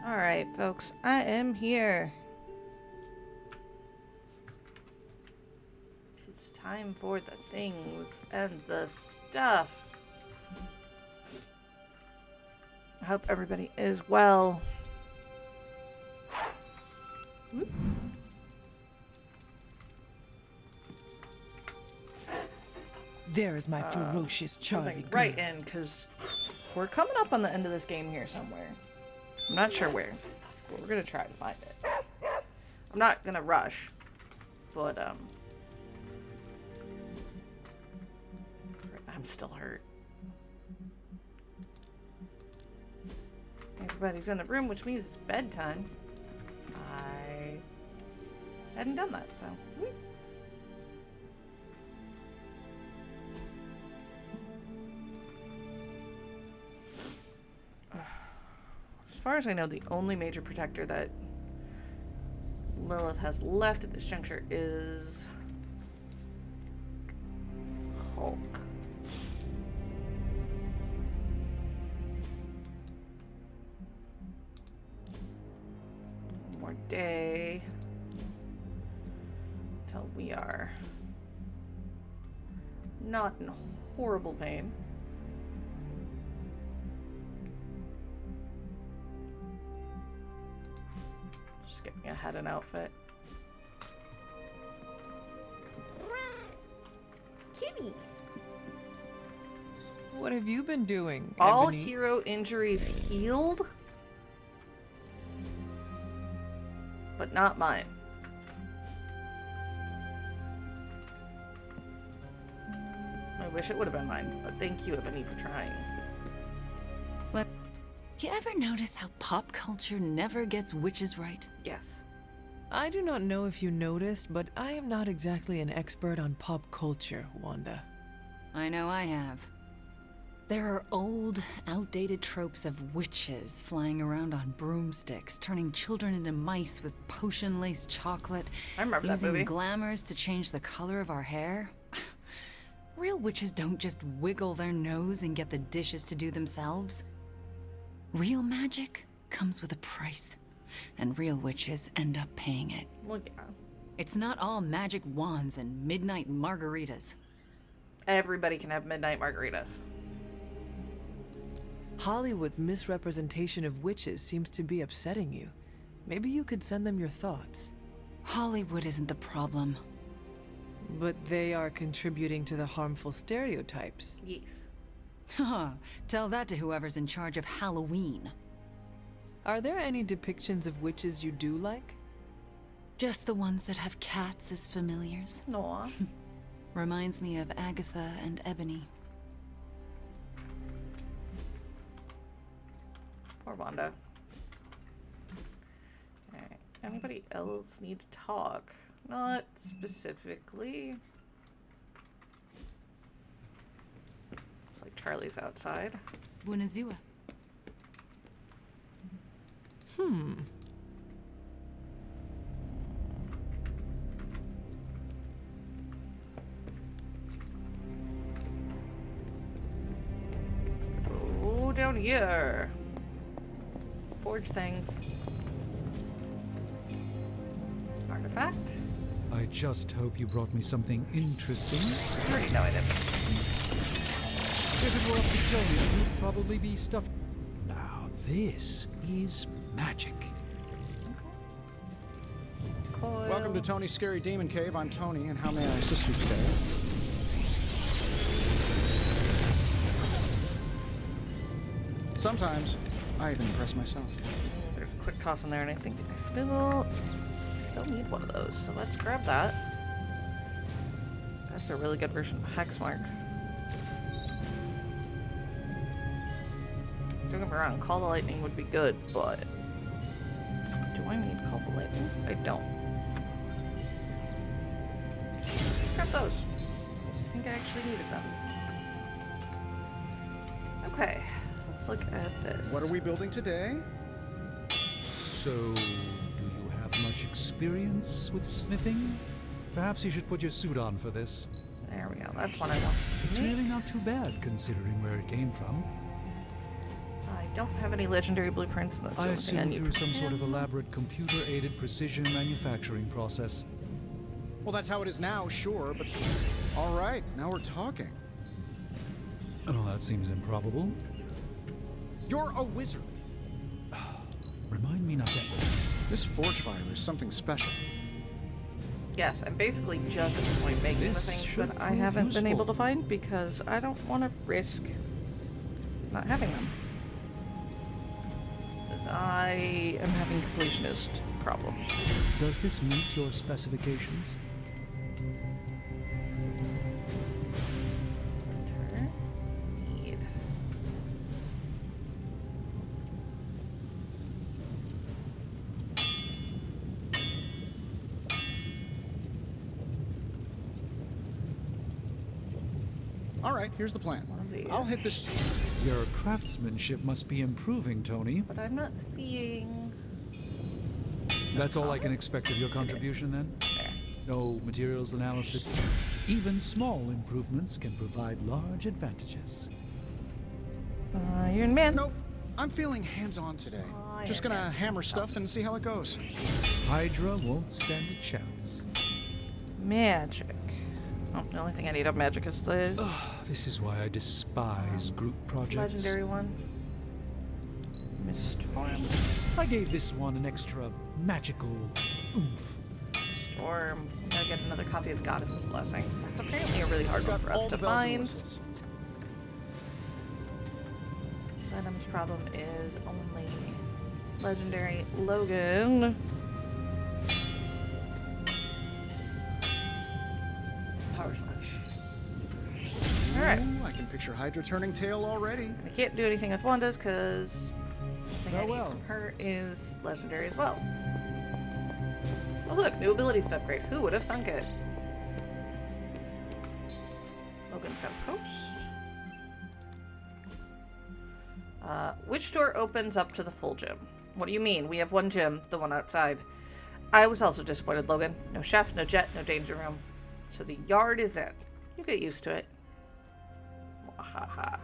Alright, folks, I am here. It's time for the things and the stuff. I hope everybody is well. Whoop. There is my ferocious Charlie girl. Right in, because we're coming up on the end of this game here somewhere. I'm not sure where, but we're going to try to find it. I'm not going to rush, but, I'm still hurt. Everybody's in the room, which means it's bedtime. I hadn't done that, so. As far as I know, the only major protector that Lilith has left at this juncture is Hulk. One more day until we are not in horrible pain. Get me a head and outfit. Kitty! What have you been doing, All Ebony? hero injuries healed? But not mine. I wish it would have been mine, but thank you, Ebony, for trying. You ever notice how pop culture never gets witches right? Yes. I do not know if you noticed, but I am not exactly an expert on pop culture, Wanda. I know I have. There are old, outdated tropes of witches flying around on broomsticks, turning children into mice with potion-laced chocolate, I remember that movie. using glamours to change the color of our hair. Real witches don't just wiggle their nose and get the dishes to do themselves. Real magic comes with a price, and real witches end up paying it. Well, yeah. It's not all magic wands and midnight margaritas. Everybody can have midnight margaritas. Hollywood's misrepresentation of witches seems to be upsetting you. Maybe you could send them your thoughts. Hollywood isn't the problem. But they are contributing to the harmful stereotypes. Yes. Haha, tell that to whoever's in charge of Halloween. Are there any depictions of witches you do like? Just the ones that have cats as familiars. Noah. Reminds me of Agatha and Ebony. Poor Wanda. Alright. Anybody else need to talk? Not specifically. Like Charlie's outside. Buonazua. Go down here. Forge things. Artifact. I just hope you brought me something interesting. I already know I did. If it were up to Tony, it would probably be stuff. Now, this is magic. Coil. Welcome to Tony's Scary Demon Cave. I'm Tony, and how may I assist you today? Sometimes, I even impress myself. There's a quick toss in there, and I think I still need one of those. So let's grab that. That's a really good version of Hexmark. Don't get me wrong, Call the Lightning would be good, but do I need Call the Lightning? I don't. Grab those. I think I actually needed them. Okay, let's look at this. What are we building today? So, do you have much experience with smithing? Perhaps you should put your suit on for this. There we go. That's what I want. It's really not too bad considering where it came from. I don't have any legendary blueprints. That's the I only thing I assume need through for some sort of him. elaborate computer-aided precision manufacturing process. Well, that's how it is now, sure, but... All right, now we're talking. Oh, that seems improbable. You're a wizard. Remind me not to... This forge fire is something special. Yes, I'm basically just at the point making the This things should that I prove haven't been able useful. to find because I don't want to risk not having them. Because I am having completionist problems. Does this meet your specifications? Enter. Need. All right, here's the plan. One of these. I'll hit this... Your craftsmanship must be improving, Tony. But I'm not seeing. That's all I can expect of your contribution, then? There. No materials analysis. Even small improvements can provide large advantages. Iron Man. Nope, I'm feeling hands-on today. Just Iron gonna Man. hammer stuff and see how it goes. Hydra won't stand a chance. Magic. Oh, the only thing I need of magic is the This is why I despise group projects. legendary one. Mist form. I gave this one an extra magical oomph. Storm. We gotta get another copy of Goddess's Blessing. That's apparently a really hard It's one got for all us to the bells and find. whistles. Venom's problem is only legendary Logan. Power slash. Alright. Ooh, I can picture Hydra turning tail already. I can't do anything with Wanda's because the thing I need Farewell. from her is legendary as well. Oh look, new abilities to upgrade. Who would have thunk it? Logan's got a post. Which door opens up to the full gym? What do you mean? We have one gym, the one outside. I was also disappointed, Logan. No chef, no jet, no danger room. So the yard is in. You get used to it. Wahaha.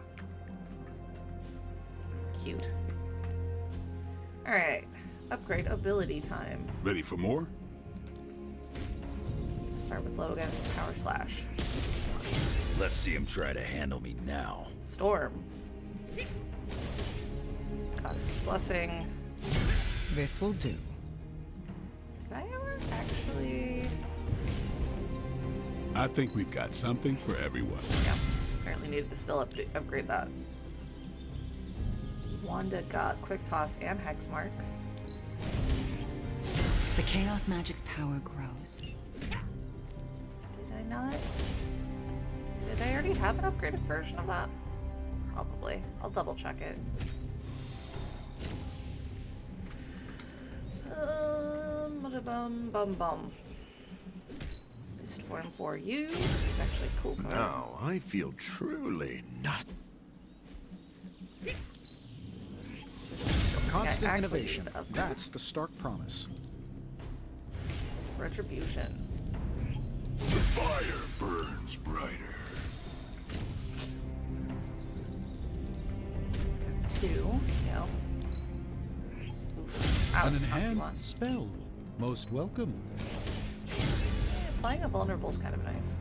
Cute. Alright. Upgrade ability time. Ready for more? Start with Logan. Power slash. Let's see him try to handle me now. Storm. Goddess's Blessing. This will do. Did I ever actually... I think we've got something for everyone. Yeah. Apparently needed to still upgrade that. Wanda got Quick Toss and Hex Mark. The chaos magic's power grows. Did I not? Did I already have an upgraded version of that? Probably. I'll double check it. Bum. Mist form for you. It's actually a cool card. Now I feel truly not. Constant actually innovation. need to upgrade. That's the stark promise. Retribution. The fire burns brighter. It's got 2. Yeah. Oof. That An was a chunky one. enhanced spell. Most welcome. Playing a vulnerable is kind of nice.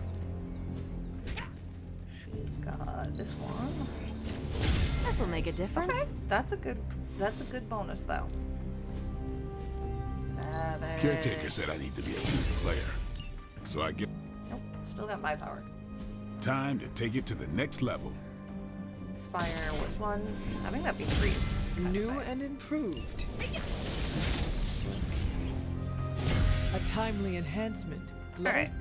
She's got this one. This will make a difference. Okay, that's a good bonus though. Savage. Caretaker said I need to be a team player. So I get Nope, still got my power. time to take it to the next level. Inspire was 1. Having that be 3 is kind of New nice. and improved. A timely enhancement. Alright.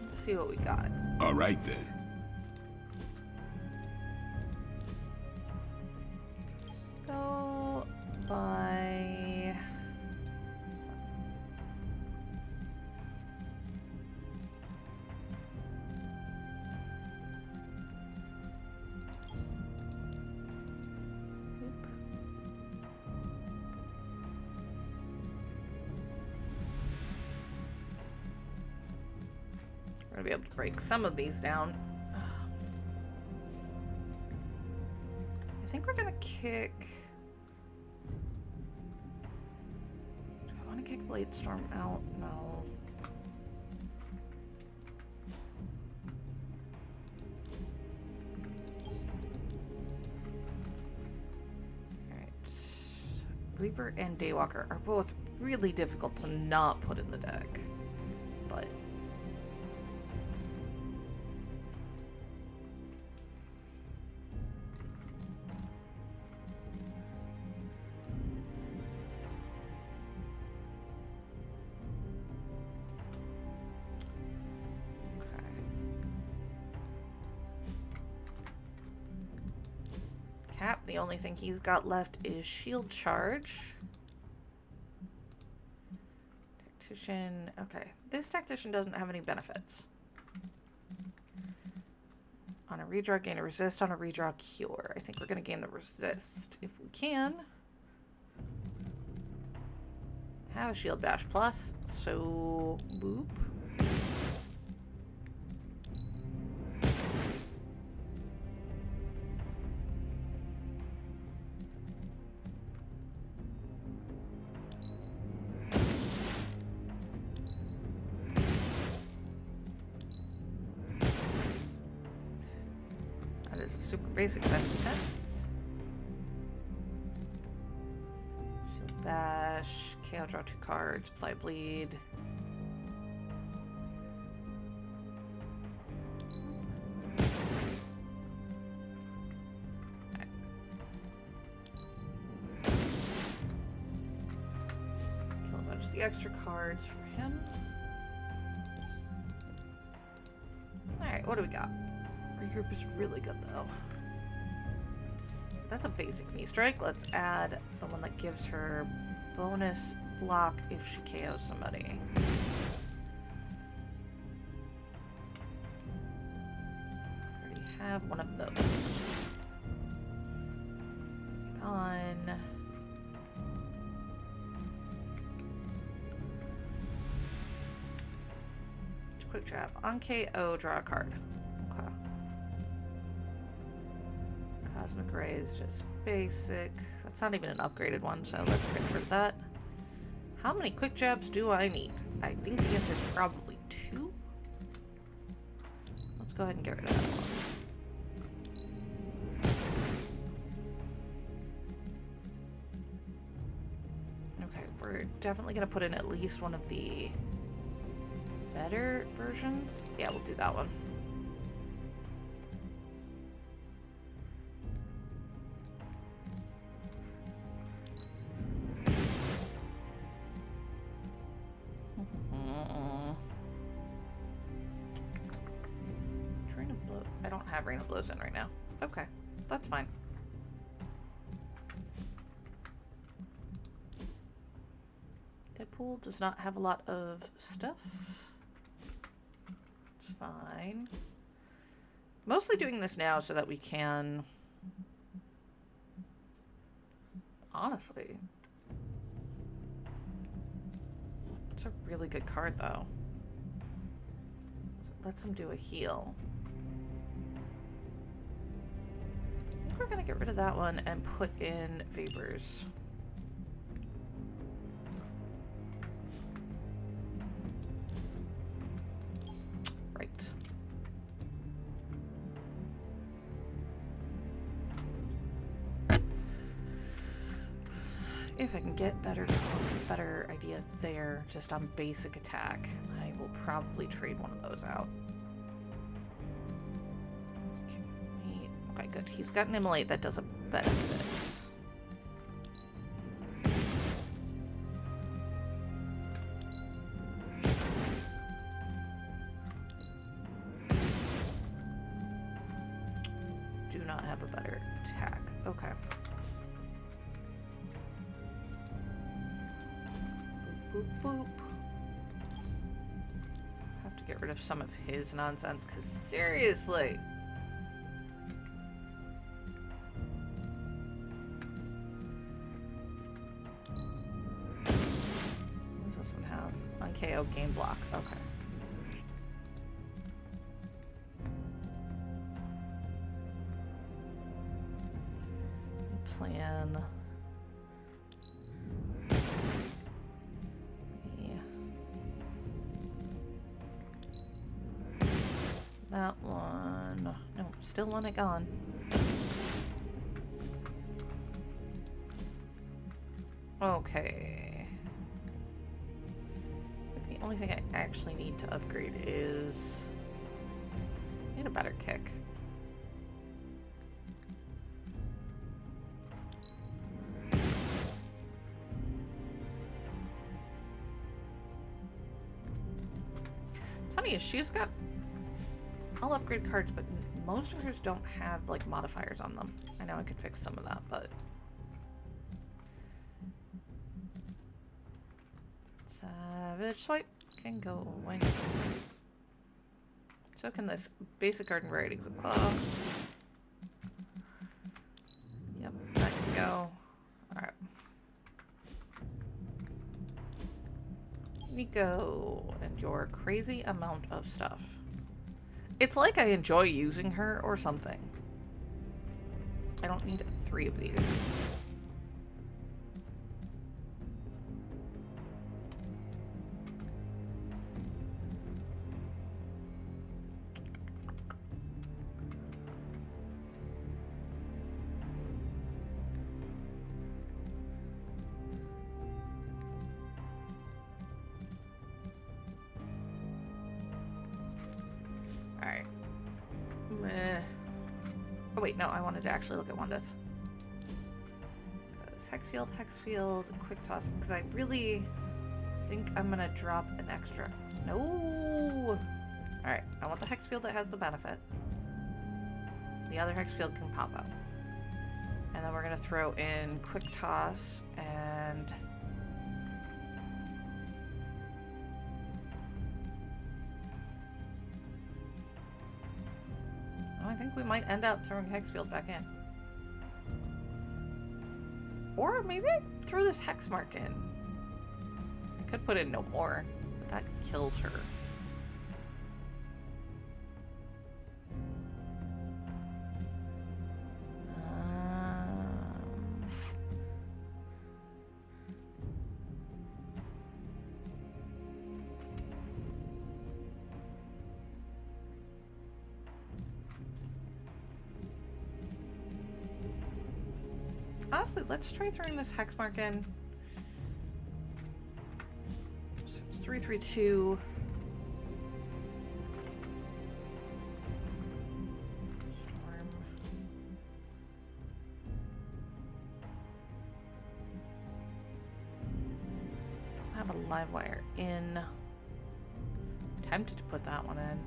Let's see what we got. All right then. Go by... We're gonna be able to break some of these down. I think we're gonna kick... Do I want to kick Blade Storm out? No. Alright. Reaper and Daywalker are both really difficult to not put in the deck. But... Cap, the only thing he's got left is Shield Charge. Tactician, okay. This Tactician doesn't have any benefits. On a redraw, gain a resist. On a redraw, cure. I think we're going to gain the resist if we can. Have a Shield Bash Plus, so boop. Super basic best defense. Shield Bash. KO, draw 2 cards. Apply Bleed. Right. Kill a bunch of the extra cards for him. Alright, what do we got? Regroup is really good though. That's a basic knee strike. Let's add the one that gives her bonus block if she KOs somebody. Already have one of those. On. Quick trap. On KO, draw a card. Okay. Cosmic Ray is just basic. That's not even an upgraded one, so let's get rid of that. How many quick jabs do I need? I think the answer is probably 2. Let's go ahead and get rid of that one. Okay, we're definitely going to put in at least one of the better versions. Yeah, we'll do that one. I don't have Rain of Blows in right now. Okay, that's fine. Deadpool does not have a lot of stuff. It's fine. Mostly doing this now so that we can... Honestly. It's a really good card, though. Lets him do a heal. I think we're gonna get rid of that one and put in Vapors. Right. If I can get better idea there, just on basic attack, I will probably trade one of those out. Okay, good. He's got an Immolate that does a benefit. Do not have a better attack. Okay. Boop, boop, boop. Have to get rid of some of his nonsense, because seriously. What does this one have? On KO, game block. Okay. plan. Yeah. That one. No, still want it gone. Okay. I think the only thing I actually need to upgrade is... I need a better kick. Funny is she's got all upgrade cards, but most of hers don't have like modifiers on them. I know I could fix some of that, but Savage Swipe can go away. So can this basic garden variety quick claw. Yep, that can go. Alright. Nico and your crazy amount of stuff. It's like I enjoy using her or something. I don't need 3 of these. Alright. Oh wait, no, I wanted to actually look at Wanda's. Hex field, quick toss, because I really think I'm gonna drop an extra. No! Alright, I want the hex field that has the benefit. The other hex field can pop out. And then we're gonna throw in quick toss and... I think we might end up throwing Hexfield back in. Or maybe I throw this Hex Mark in. I could put in no more, but that kills her. Honestly, let's try throwing this hex mark in. So it's 332. Storm. I have a live wire in. Tempted to put that one in.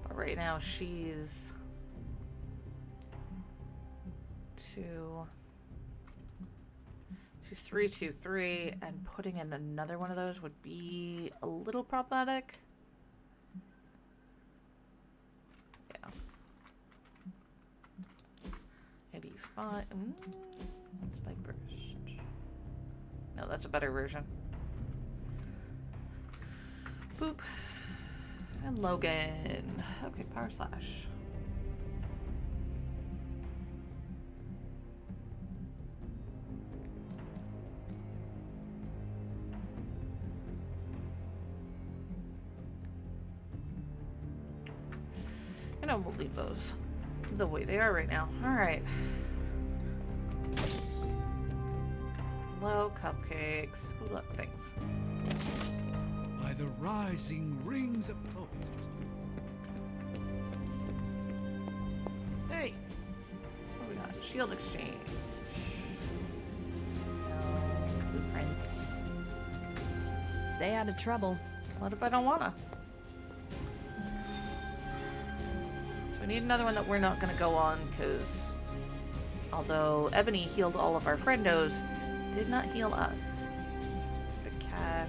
But right now she's... She's 323, and putting in another one of those would be a little problematic. Yeah. Eddie's fine. Spike burst. No, that's a better version. Boop. And Logan. Okay, power slash. And we'll leave those the way they are right now. Alright. Hello, cupcakes. Ooh, look, thanks. By the rising rings of... Oh. Hey! What do we got? Shield exchange. Blueprints. Stay out of trouble. What if I don't wanna? We need another one that we're not going to go on, because although Ebony healed all of our friendos, did not heal us. Big cash.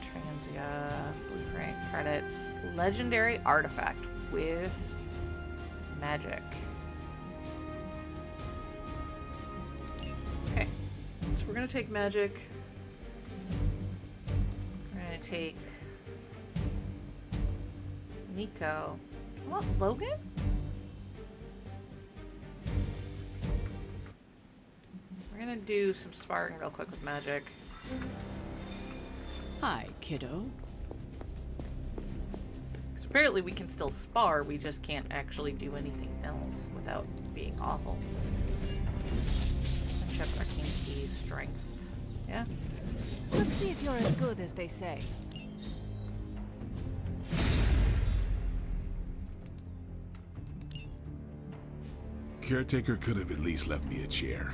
Transia. Blueprint. Credits. Legendary artifact with magic. Okay. So we're going to take magic. We're going to take... Nico. What, Logan? We're gonna do some sparring real quick with magic. Hi, kiddo. Because apparently we can still spar, we just can't actually do anything else without being awful. Friendship, arcane key, strength. Yeah? Let's see if you're as good as they say. Caretaker could have at least left me a chair.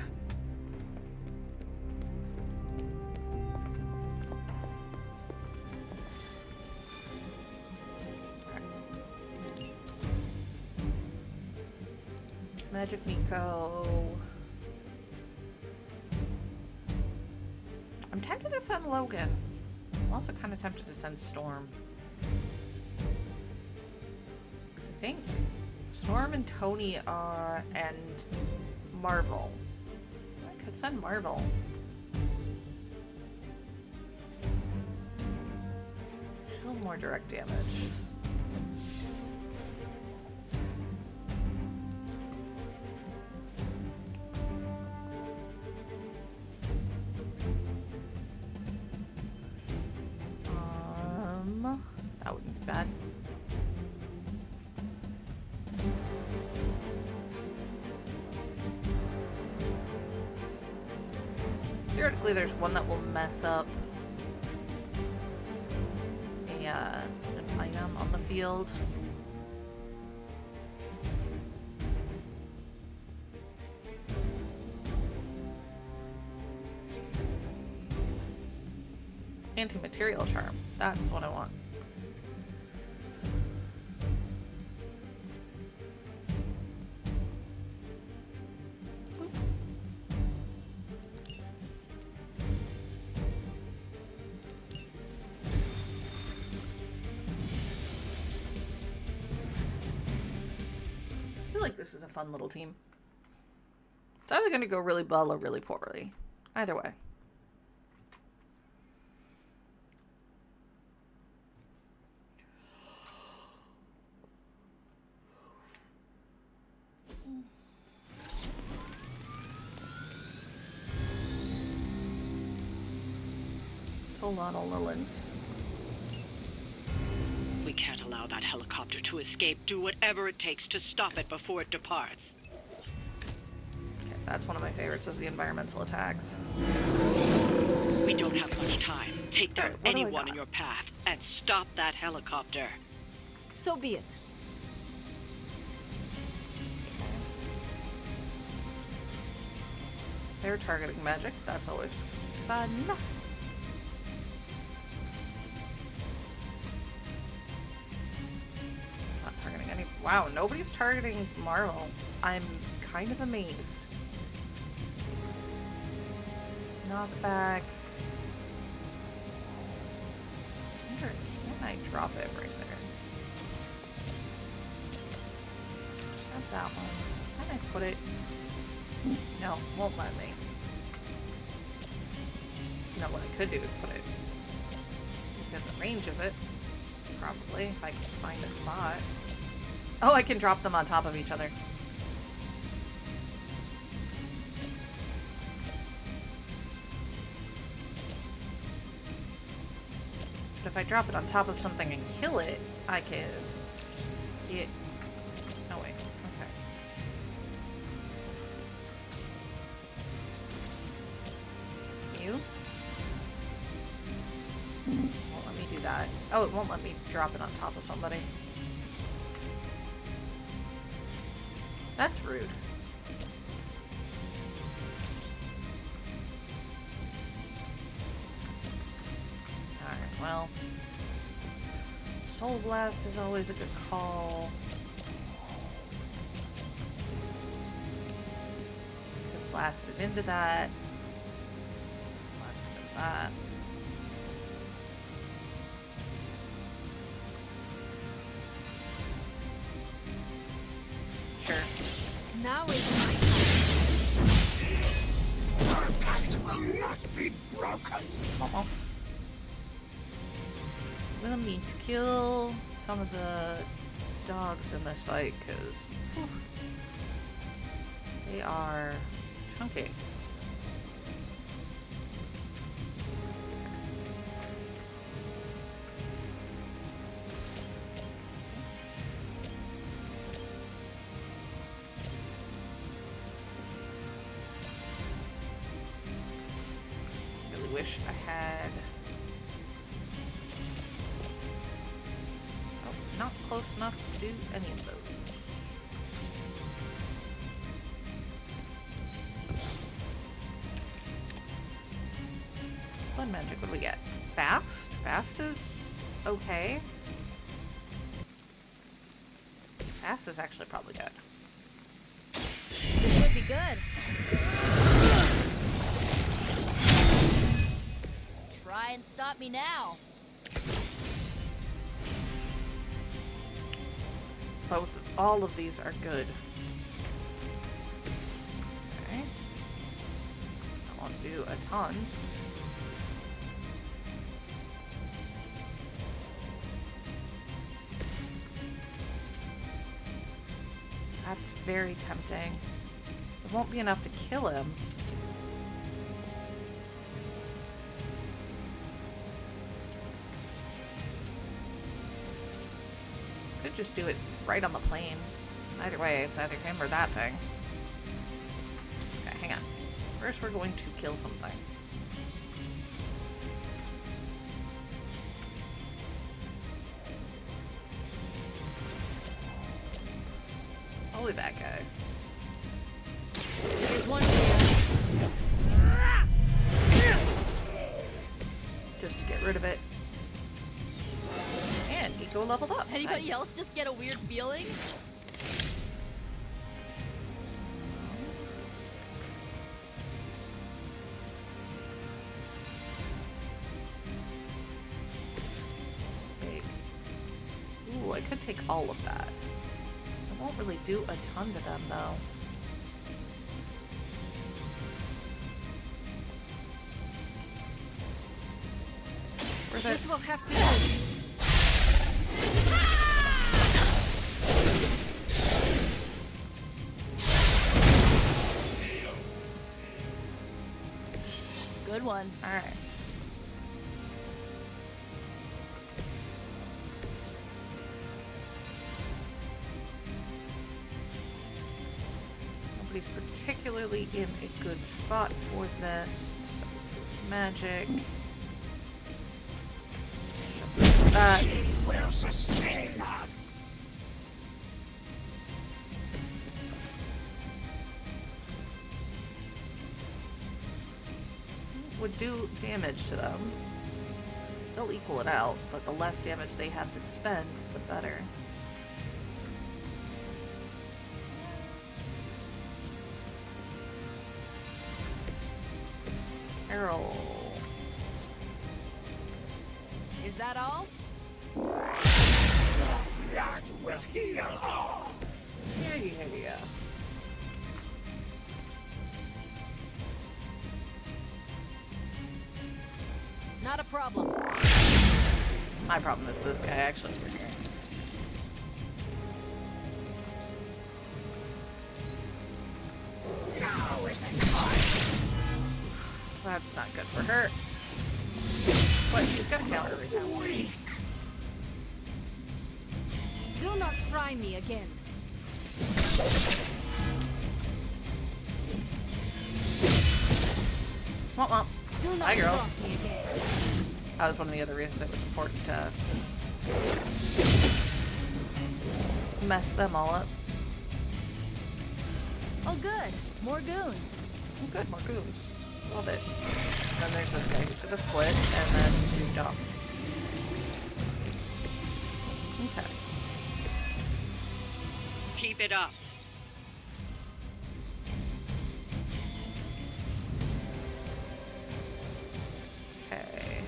Magic Nico. I'm tempted to send Logan. I'm also kind of tempted to send Storm. 'Cause I think Storm and Tony are, and Marvel. I could send Marvel. Still more direct damage. That wouldn't be bad. Theoretically, there's one that will mess up an item on the field. Anti-material charm. That's what I want. I feel like this is a fun little team. It's either going to go really well or really poorly. Either way. It's a lot of Lilins. We can't allow that helicopter to escape. Do whatever it takes to stop it before it departs. Okay, that's one of my favorites, is the environmental attacks. We don't have much time. Take down Alright, what do I anyone got? in your path and stop that helicopter. So be it. They're targeting magic. That's always fun. Not targeting any. Wow, nobody's targeting Marvel. I'm kind of amazed. Knockback. Can I drop it right there? Grab that one. Can I put it? No, won't let me. No, what I could do is put it within the range of it. Probably, if I can find a spot. Oh, I can drop them on top of each other. But if I drop it on top of something and kill it, I can get... Oh, wait. Okay. You? Won't let me do that. Oh, it won't let me drop it on top of somebody. That's rude. Alright, well. Soul Blast is always a good call. Get blasted into that. Blasted into that. Sure. Now is my time. Our pact will not be broken. Uh-oh. We'll need to kill some of the dogs in this fight, because they are chunky. Really wish I had... Not close enough to do any of those. Blood magic, what do we get? Fast? Fast is okay. Fast is actually probably good. This should be good. Try and stop me now. All of these are good. Okay. I won't do a ton. That's very tempting. It won't be enough to kill him. Could just do it right on the plane. Either way, it's either him or that thing. Okay, hang on. First, we're going to kill something. Probably that guy. Here's one for you. Just to get rid of it. And Eco leveled up. Anybody Nice. else just get a weird feeling? Big. Ooh, I could take all of that. I won't really do a ton to them, though. Where's This that? will have to do. Good one. Alright. Nobody's particularly in a good spot for this. So magic. That Will sustain us. would do damage to them. They'll equal it out, but the less damage they have to spend, the better. Carol. Is that all? That will heal all. Yeah. Not a problem. My problem is this guy actually over here. Now is the time. That's not good for her. But she's got a counter right now. Weak. Do not try me again. Womp. Do not Hi, girls. cross me again. That was one of the other reasons it was important to mess them all up. Oh, good. More goons. Oh, good, more goons. Love it. And then there's this guy who's gonna split, and then do jump. Okay. Keep it up. Okay.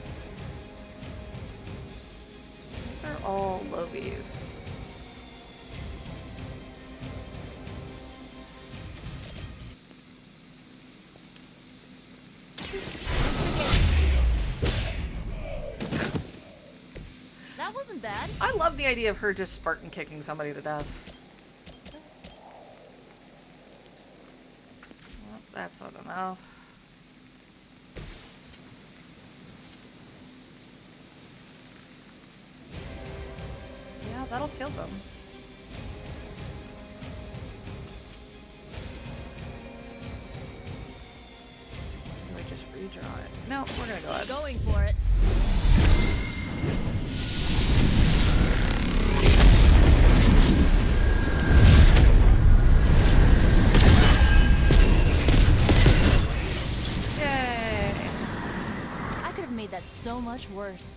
These are all lobies. That was wasn't bad. I love the idea of her just Spartan kicking somebody to death. Well, that's not enough. Yeah, that'll kill them. Can we just redraw it? No, we're gonna go ahead. Going for it. Yay! I could have made that so much worse.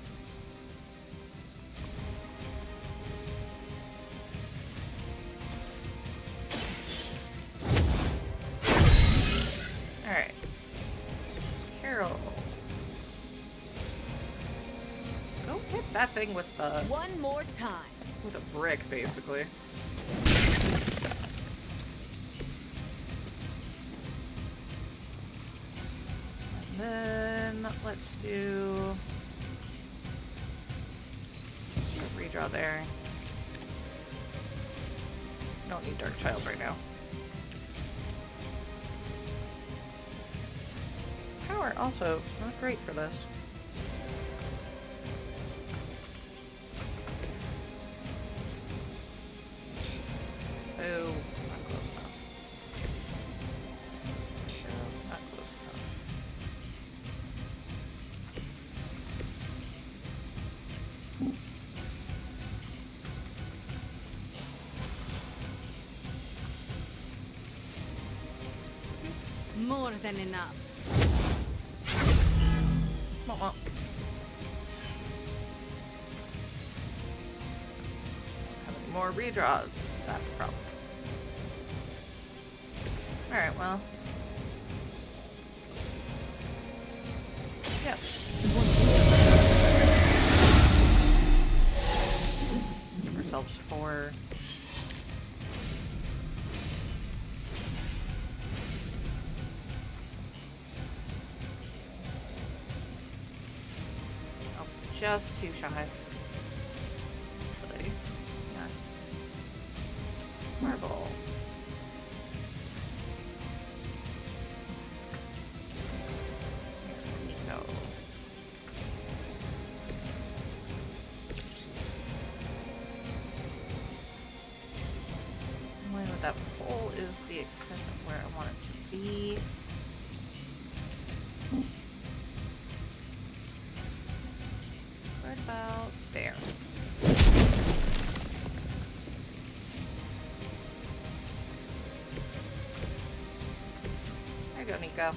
Alright. Carol. Go hit that thing with the One more time. with a brick, basically. And then let's do a redraw there. Don't need Dark Child right now. Power also not great for this. Oh, not close enough. Oh, not close enough. More than enough. Well. Have any more redraws? That's the problem. Alright, well. Yeah. Give ourselves 4. Oh, just too shy. Actually, yeah. Marble. Go. Line with that hole is the extent of where I want it to be. Right about there. There you go, Nico.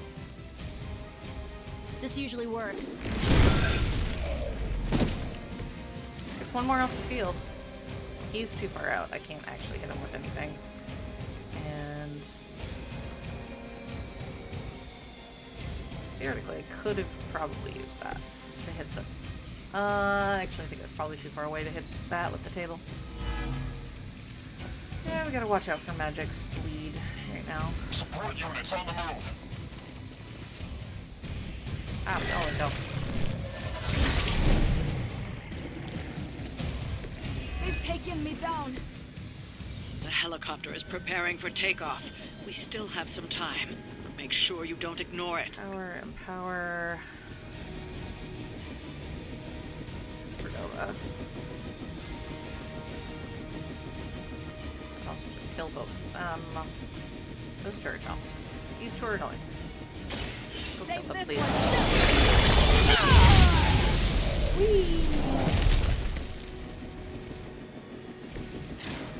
This usually works. It's one more off the field. He's too far out. I can't actually hit him with anything. And theoretically, I could have probably used that to hit the... actually, I think that's probably too far away to hit that with the table. Yeah, we gotta watch out for Magic's lead right now. Support units on the move. Ah, oh, no. They've taken me down. The helicopter is preparing for takeoff. We still have some time. Make sure you don't ignore it. Power and power. Cordova. Could also just kill both. Those turret jumps. These two are annoying. Go kill Save them, this please.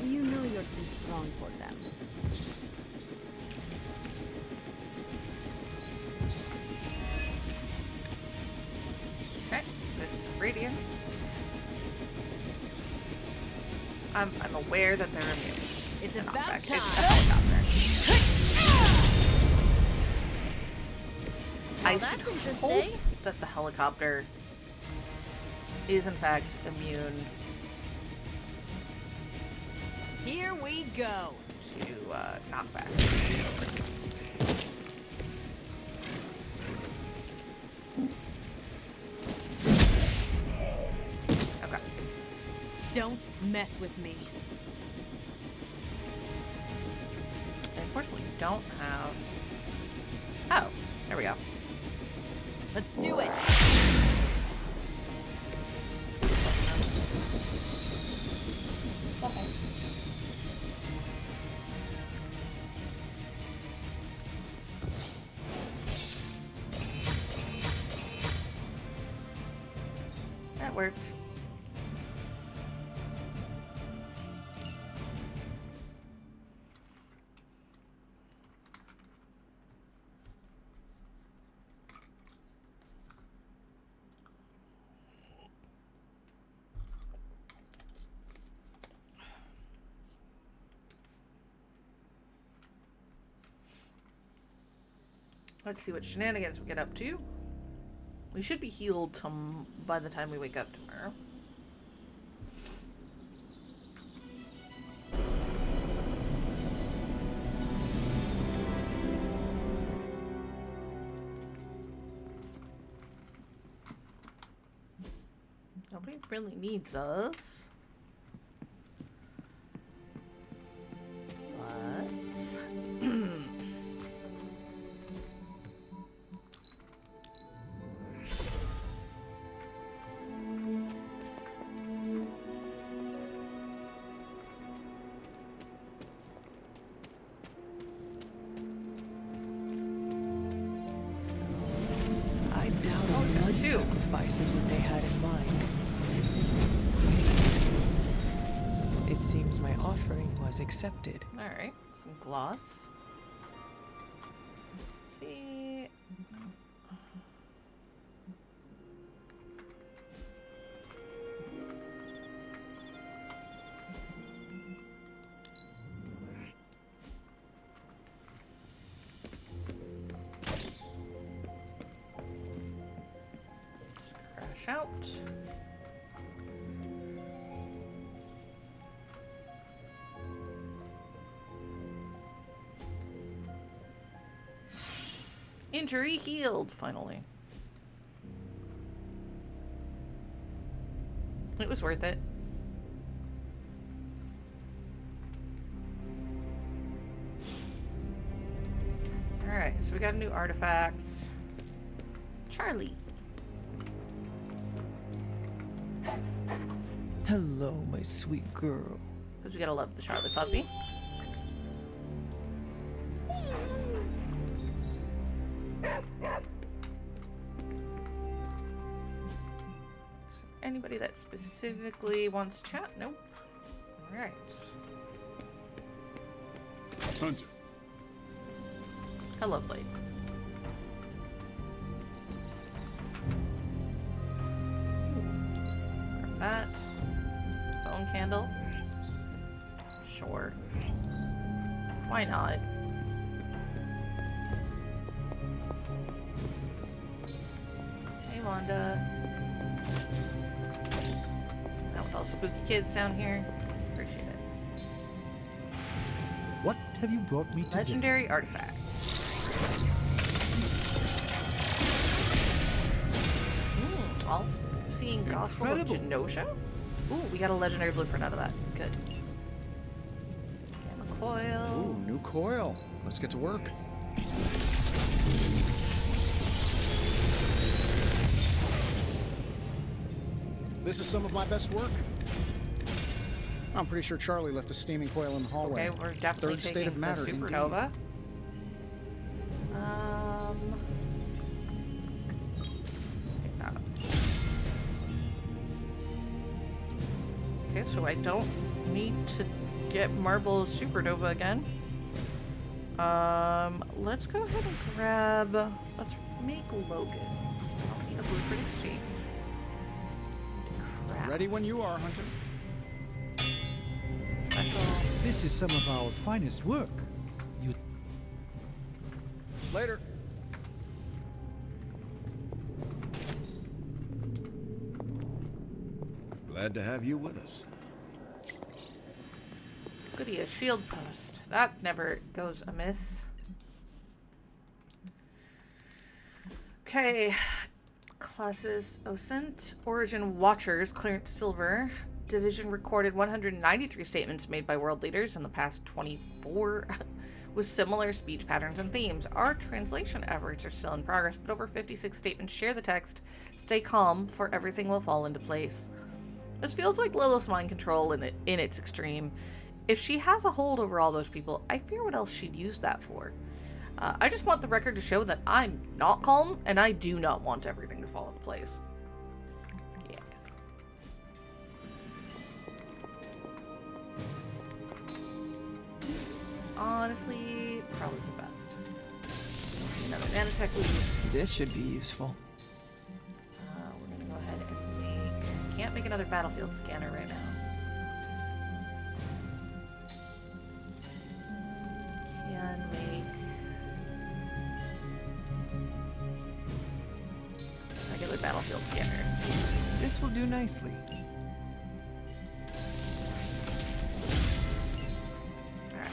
You know you're too strong for them. Okay, this radiance. I'm aware that they're immune. It's to about knockback. It's the time. helicopter. I that's should hope interesting. that the helicopter is in fact immune Here we go. to knockback. Okay. Don't mess with me. Unfortunately, we don't have... Oh, there we go. Let's do it. Okay. That worked. Let's see what shenanigans we get up to. We should be healed by the time we wake up tomorrow. Nobody really needs us. But... I doubt a blood sacrifice is what they had in mind. It seems my offering was accepted. Alright, some gloss. See... Crash out. Injury healed, finally. It was worth it. Alright, so we got a new artifact. Charlie. Hello, my sweet girl. Because we gotta love the Charlie puppy. Anybody that specifically wants to chat? Nope. Alright. Hunter. Hello, Blade. Grab that. Bone candle. Sure. Why not? Hey, Wanda. Not with all spooky kids down here. Appreciate it. What have you brought me today? Legendary artifacts. All seeing Gospel of Genosha? Ooh, we got a legendary blueprint out of that. Good. Gamma coil. Ooh, new coil. Let's get to work. This is some of my best work. I'm pretty sure Charlie left a steaming coil in the hallway. Okay, we're definitely Third state taking of matter, the indeed. supernova. Pick that up. Okay, so I don't need to get Marble Supernova again. Let's go ahead and grab... Let's make Logan's. I don't need a blueprint exchange. Crap. Ready when you are, Hunter. Special. This is some of our finest work. You Later. Glad to have you with us. Goody, a shield post. That never goes amiss. Okay. Classes Osint. Origin Watchers. Clearance Silver. division recorded 193 statements made by world leaders in the past 24 with similar speech patterns and themes. Our translation efforts are still in progress, but over 56 statements share the text, "Stay calm, for everything will fall into place." This feels like Lilith's mind control in its extreme. If she has a hold over all those people, I fear what else she'd use that for. I just want the record to show that I'm not calm, and I do not want everything to fall into place. Yeah. It's honestly probably the best. Another nanotech lead. This should be useful. We're gonna go ahead and make... Can't make another battlefield scanner right now. Can make... regular battlefield scanners. This will do nicely. Alright.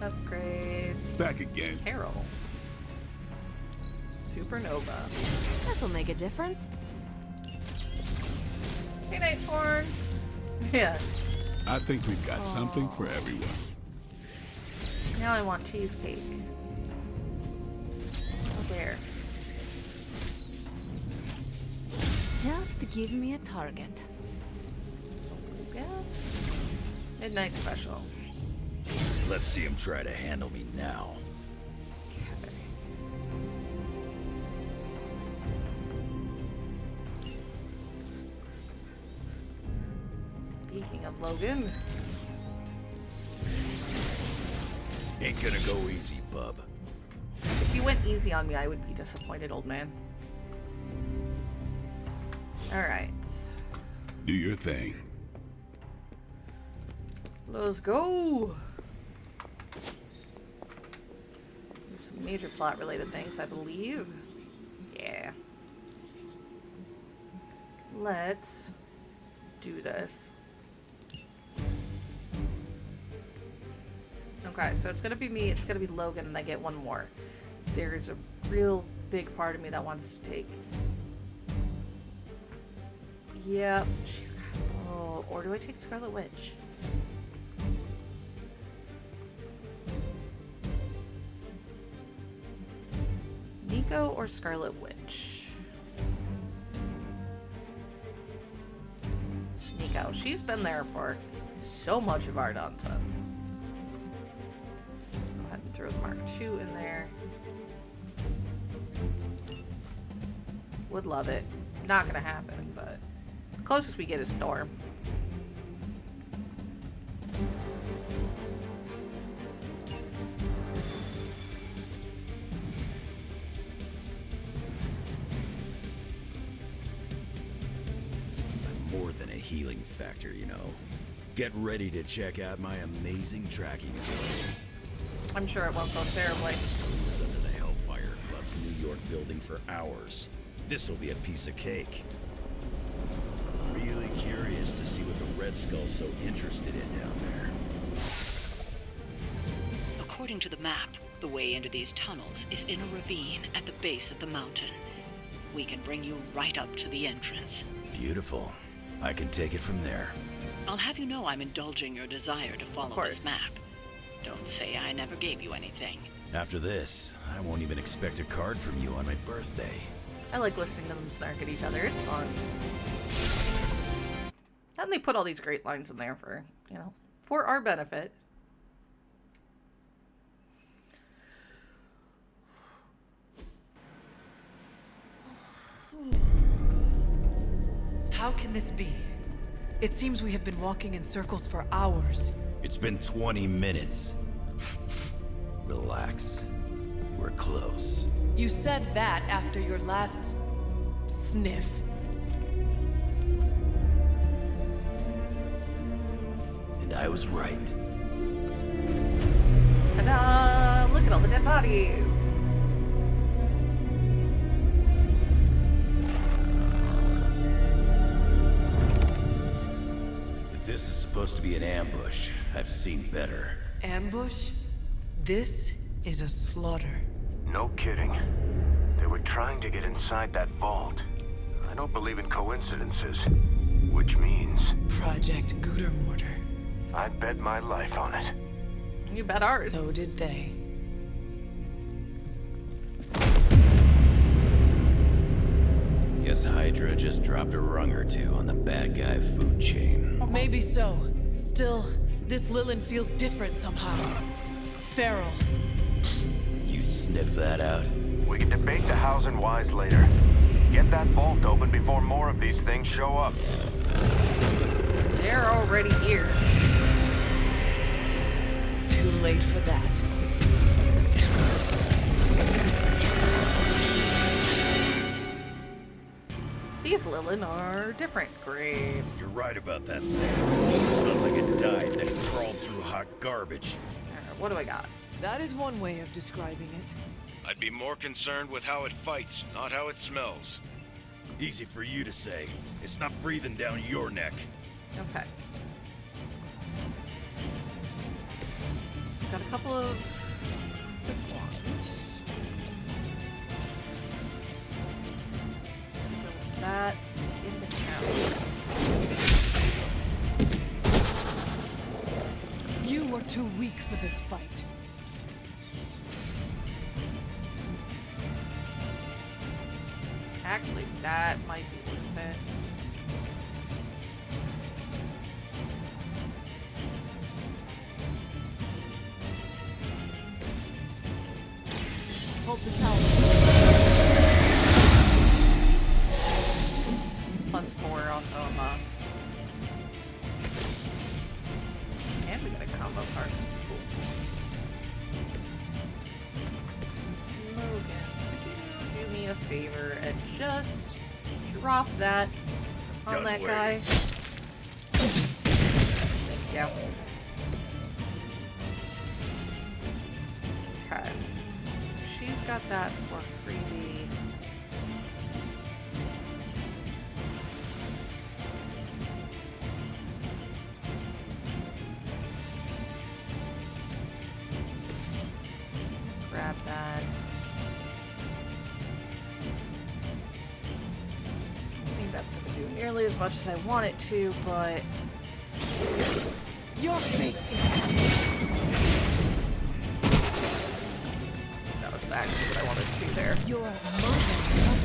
Upgrades. Back again. Carol. Supernova. This'll make a difference. Hey, Nightthorn. Yeah. I think we've got something for everyone. Now I want cheesecake. Oh, where? Just give me a target. Yeah. Midnight special. Let's see him try to handle me now. Okay. Speaking of Logan, Ain't gonna go easy, bub. if you went easy on me, I would be disappointed, old man. Alright. Do your thing. Let's go! Some major plot related things, I believe. Yeah. Let's do this. Okay, so it's gonna be me, it's gonna be Logan, and I get one more. There's a real big part of me that wants to take... Yeah, she's... Oh, or do I take Scarlet Witch? Nico or Scarlet Witch? Nico. She's been there for so much of our nonsense. Go ahead and throw the Mark II in there. Would love it. Not gonna happen, but closest we get is Storm. I'm more than a healing factor, you know. Get ready to check out my amazing tracking ability. I'm sure it won't go terribly. Cruise under the Hellfire Club's New York building for hours. This'll be a piece of cake. Really curious to see what the Red Skull's so interested in down there. According to the map, the way into these tunnels is in a ravine at the base of the mountain. We can bring you right up to the entrance. Beautiful. I can take it from there. I'll have you know I'm indulging your desire to follow this map. Don't say I never gave you anything. After this, I won't even expect a card from you on my birthday. I like listening to them snark at each other. It's fun. And they put all these great lines in there for, you know, for our benefit. How can this be? It seems we have been walking in circles for hours. It's been 20 minutes. Relax. We're close. You said that after your last sniff. And I was right. Ta-da! Look at all the dead bodies! If this is supposed to be an ambush, I've seen better. Ambush? This is a slaughter. No kidding. They were trying to get inside that vault. I don't believe in coincidences. Which means... Project Gutermortar. I bet my life on it. You bet ours. So did they. Guess Hydra just dropped a rung or two on the bad guy food chain. Maybe so. Still, this Lilin feels different somehow. Feral. You sniff that out? We can debate the hows and whys later. Get that vault open before more of these things show up. They're already here. Too late for that. These Lilin are different. Great. You're right about that thing. Smells like it died, then crawled through hot garbage. What do I got? That is one way of describing it. I'd be more concerned with how it fights, not how it smells. Easy for you to say. It's not breathing down your neck. Okay. Got a couple of quick ones. Put that in the couch. You are too weak for this fight. Actually, that might be worth it. Hold this out. +4 also on the... And we got a combo card. Cool. Logan, could you do me a favor and just drop that on Done that waiting. guy? Thank you. Okay. She's got that for freebie. Grab that. I don't think that's gonna do nearly as much as I want it to, but Your fate is that was actually what I wanted to do there. your mother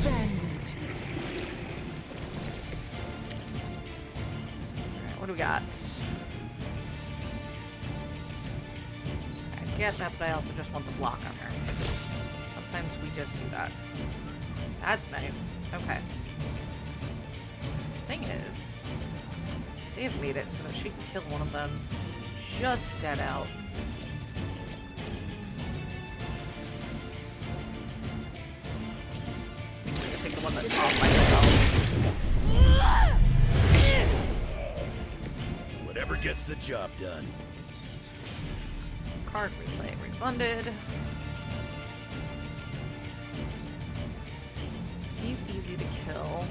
abandons you. Alright, what do we got? I get that, but I also just want the block on her. Sometimes we just do that. That's nice. Okay. Thing is, they have made it so that she can kill one of them just dead out. I'm gonna take the one that's off by herself. Whatever gets the job done. Card replay refunded. He's easy to kill.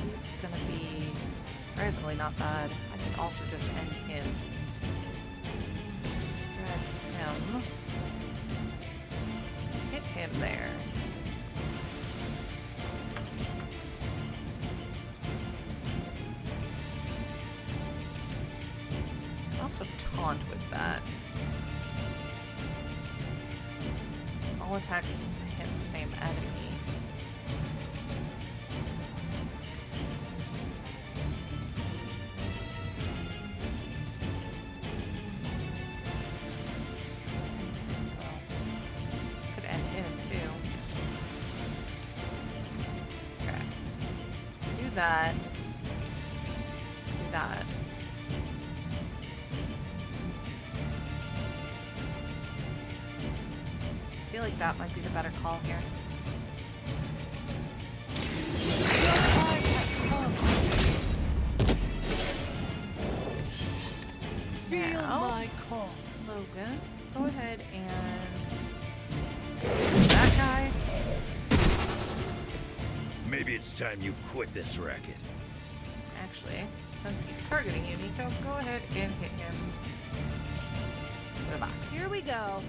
He's gonna be surprisingly not bad. I can also just end him. Drag him. Hit him there. Also taunt with that. All attacks hit the same enemy. Well, could end him too. Okay. Do that. Do that. I feel like that might be the better call here. Time has come. Feel Now, my call. Logan, go ahead and that guy. Maybe it's time you quit this racket. Actually, since he's targeting you, Nico, go ahead and hit him. the box. Here we go.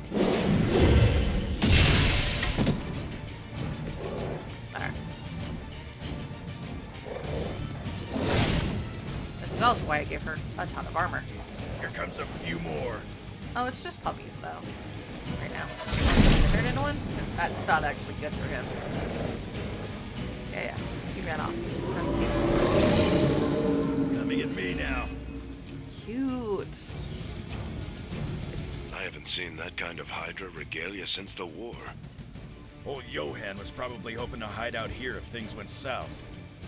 Alright. This is also why I gave her a ton of armor. Here comes a few more. Oh, it's just puppies, though. Right now. Do you want me to turn into one? That's not actually good for him. Yeah. He ran off. That's cute. Coming at me now. Cute. I haven't seen that kind of Hydra regalia since the war. Old Johan was probably hoping to hide out here if things went south.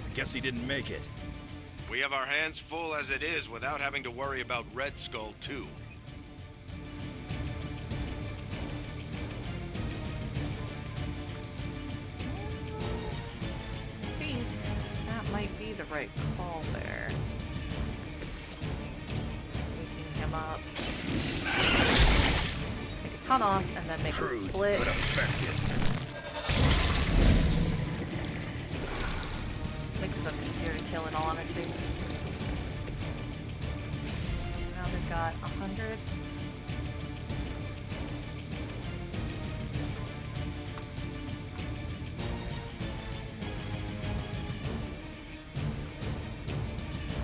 I guess he didn't make it. We have our hands full as it is without having to worry about Red Skull, too. I think that might be the right call there. Waking him up. Make a ton off, and then make a split. But effective. Makes them easier to kill in all honesty. Now they've got 100.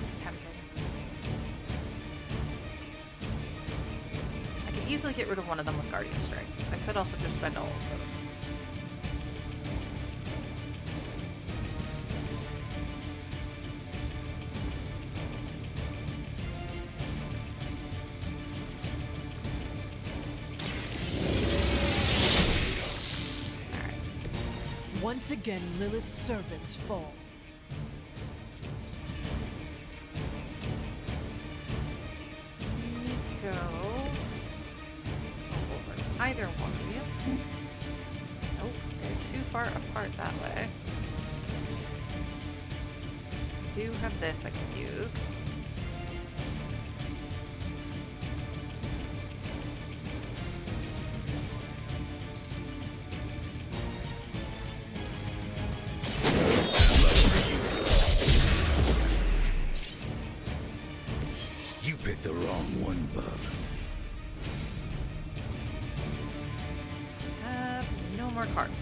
It's tempting. I could easily get rid of one of them with Guardian Strike. I could also just spend all of those. Once again, Lilith's servants fall. Go over either one of you. Nope, they're too far apart that way. Do have this I can use. You picked the wrong one, bub. No more cards.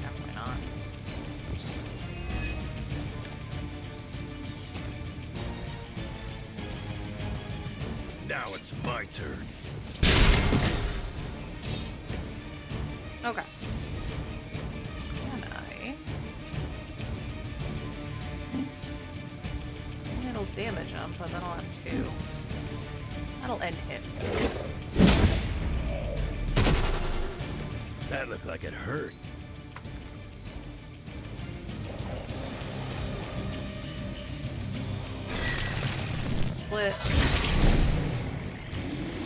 Definitely not. Now it's my turn. Okay. Can I? It'll damage him, but then I'll have two. That'll end him. That looked like it hurt. Split.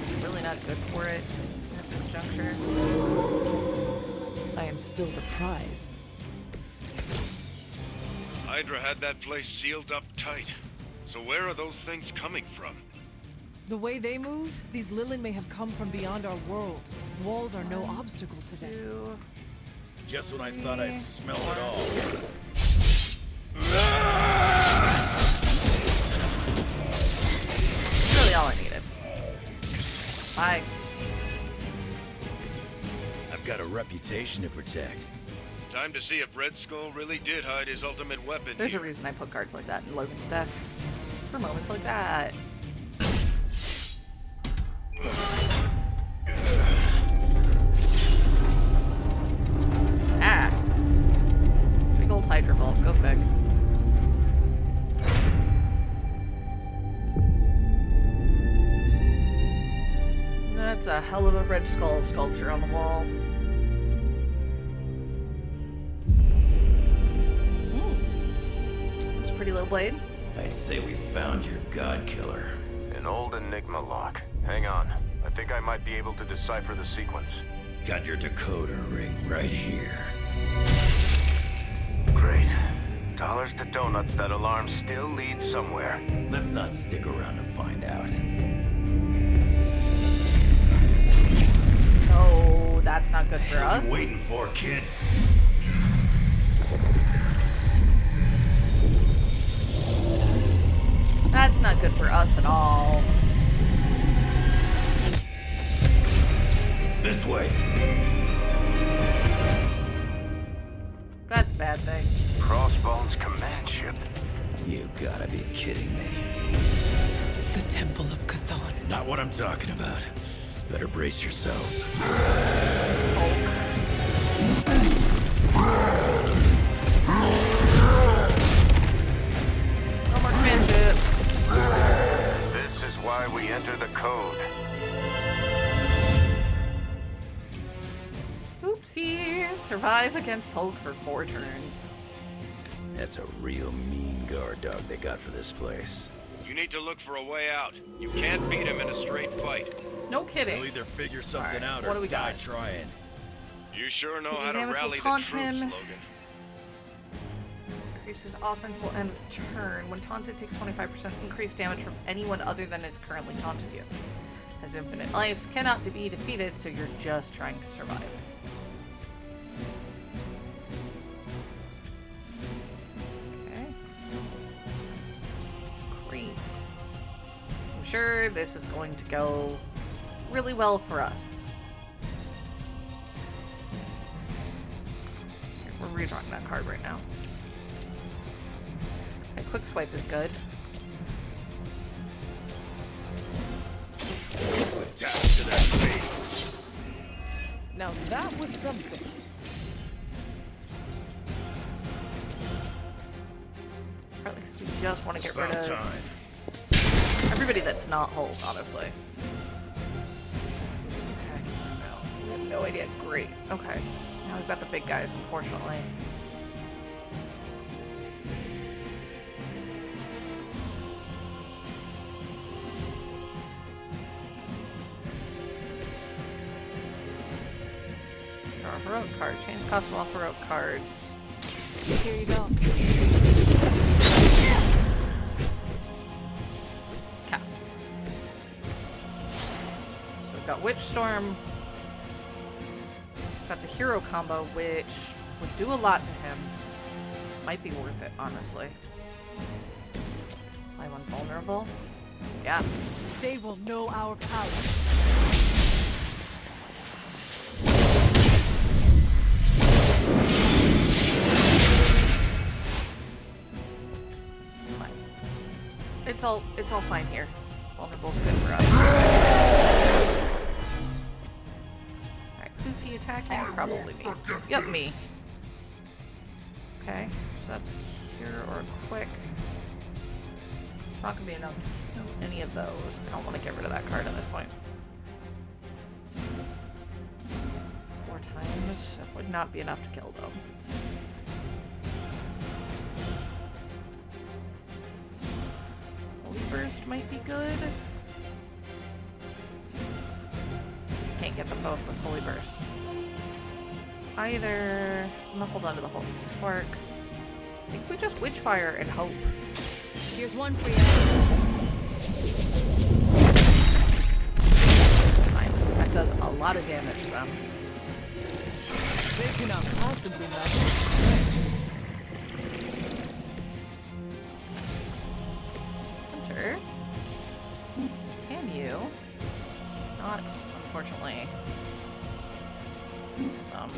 It's really not good for it at this juncture. I am still the prize. Hydra had that place sealed up tight. So where are those things coming from? The way they move, these Lilin may have come from beyond our world. Walls are no obstacle to them. Two. Just when I thought I'd smell it all. Really all I needed. Bye. I've got a reputation to protect. Time to see if Red Skull really did hide his ultimate weapon There's here. a reason I put cards like that in Logan's deck. For moments like that. Ah. Big old Hydra Vault. Go fig. That's a hell of a Red Skull sculpture on the wall. It's a pretty little blade. I'd say we found your god killer. An old Enigma lock. Hang on. I think I might be able to decipher the sequence. Got your decoder ring right here. Great. Dollars to donuts, that alarm still leads somewhere. Let's not stick around to find out. Oh, that's not good for What us. are you waiting for, kid? That's not good for us at all. This way. That's a bad thing. Crossbone's command ship. You gotta be kidding me. The Temple of Chthon. Not what I'm talking about. Better brace yourselves. No more command ship. This is why we enter the code. Oopsie. Survive against Hulk for 4 turns. That's a real mean guard dog they got for this place. You need to look for a way out. You can't beat him in a straight fight. No kidding. They'll either figure something out what or do we die got? trying. You sure know Taking how to damage will rally the taunt troops, him. Logan. Increases offense till end of turn. When taunted, takes 25% increased damage from anyone other than it's currently taunted you. Has infinite lives, cannot be defeated, so you're just trying to survive. Okay. Great. I'm sure this is going to go really well for us. We're redrawing that card right now. A quick swipe is good. Attach to that face. Now that was something. Partly because we just want to get rid of Sometime. everybody that's not Hulk, honestly. We have no idea. Great. Okay. Now we've got the big guys, unfortunately. Our heroic card. Change cost of all heroic cards. Here you go. Okay. So we've got Witch Storm. Got the hero combo, which would do a lot to him. Might be worth it, honestly. I'm invulnerable. Yeah. They will know our power. Fine. It's all fine here. Vulnerable's good for us. Alright, who's he attacking? Probably me. Yep, me. Okay, so that's a cure or a quick. It's not gonna be enough to kill any of those. I don't want to get rid of that card at this point. 4 times. That would not be enough to kill them. Holy Burst might be good. Can't get them both with Holy Burst. Either. I'm gonna hold on to the Holy Spark. I think we just Witchfire and hope. Here's one for you. Fine. That does a lot of damage to them. They cannot possibly match us. Hunter. Can you? Not, unfortunately. Not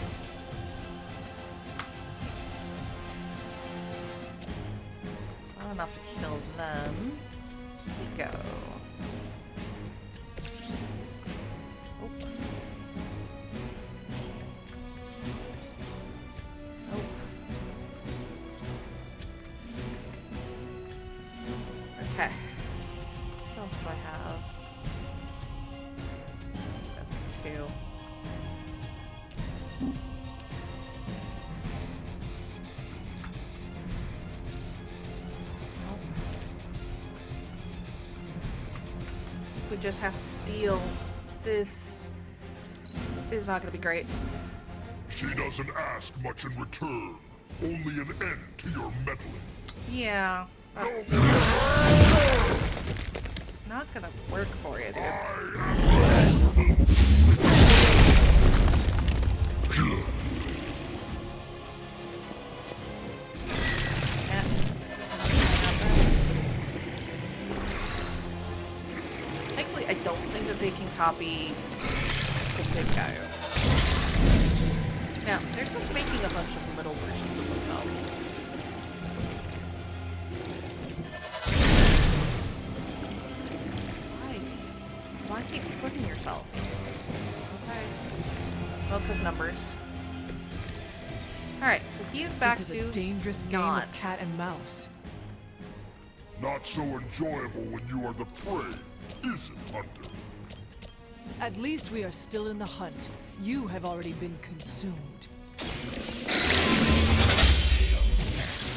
enough to kill them. Here we go. Oh. Oh. Okay. What else do I have? That's a 2. We just have to deal. This is not going to be great. She doesn't ask much in return. Only an end to your meddling. Yeah, that's not going to work for you, dude. Yeah. copy the big guys. Now, they're just making a bunch of little versions of themselves. Why keep splitting yourself? Okay. Well, because numbers. Alright, so he is back This to is a dangerous game not. of cat and mouse. Not so enjoyable when you are the prey, is it, Hunter? At least we are still in the hunt. You have already been consumed.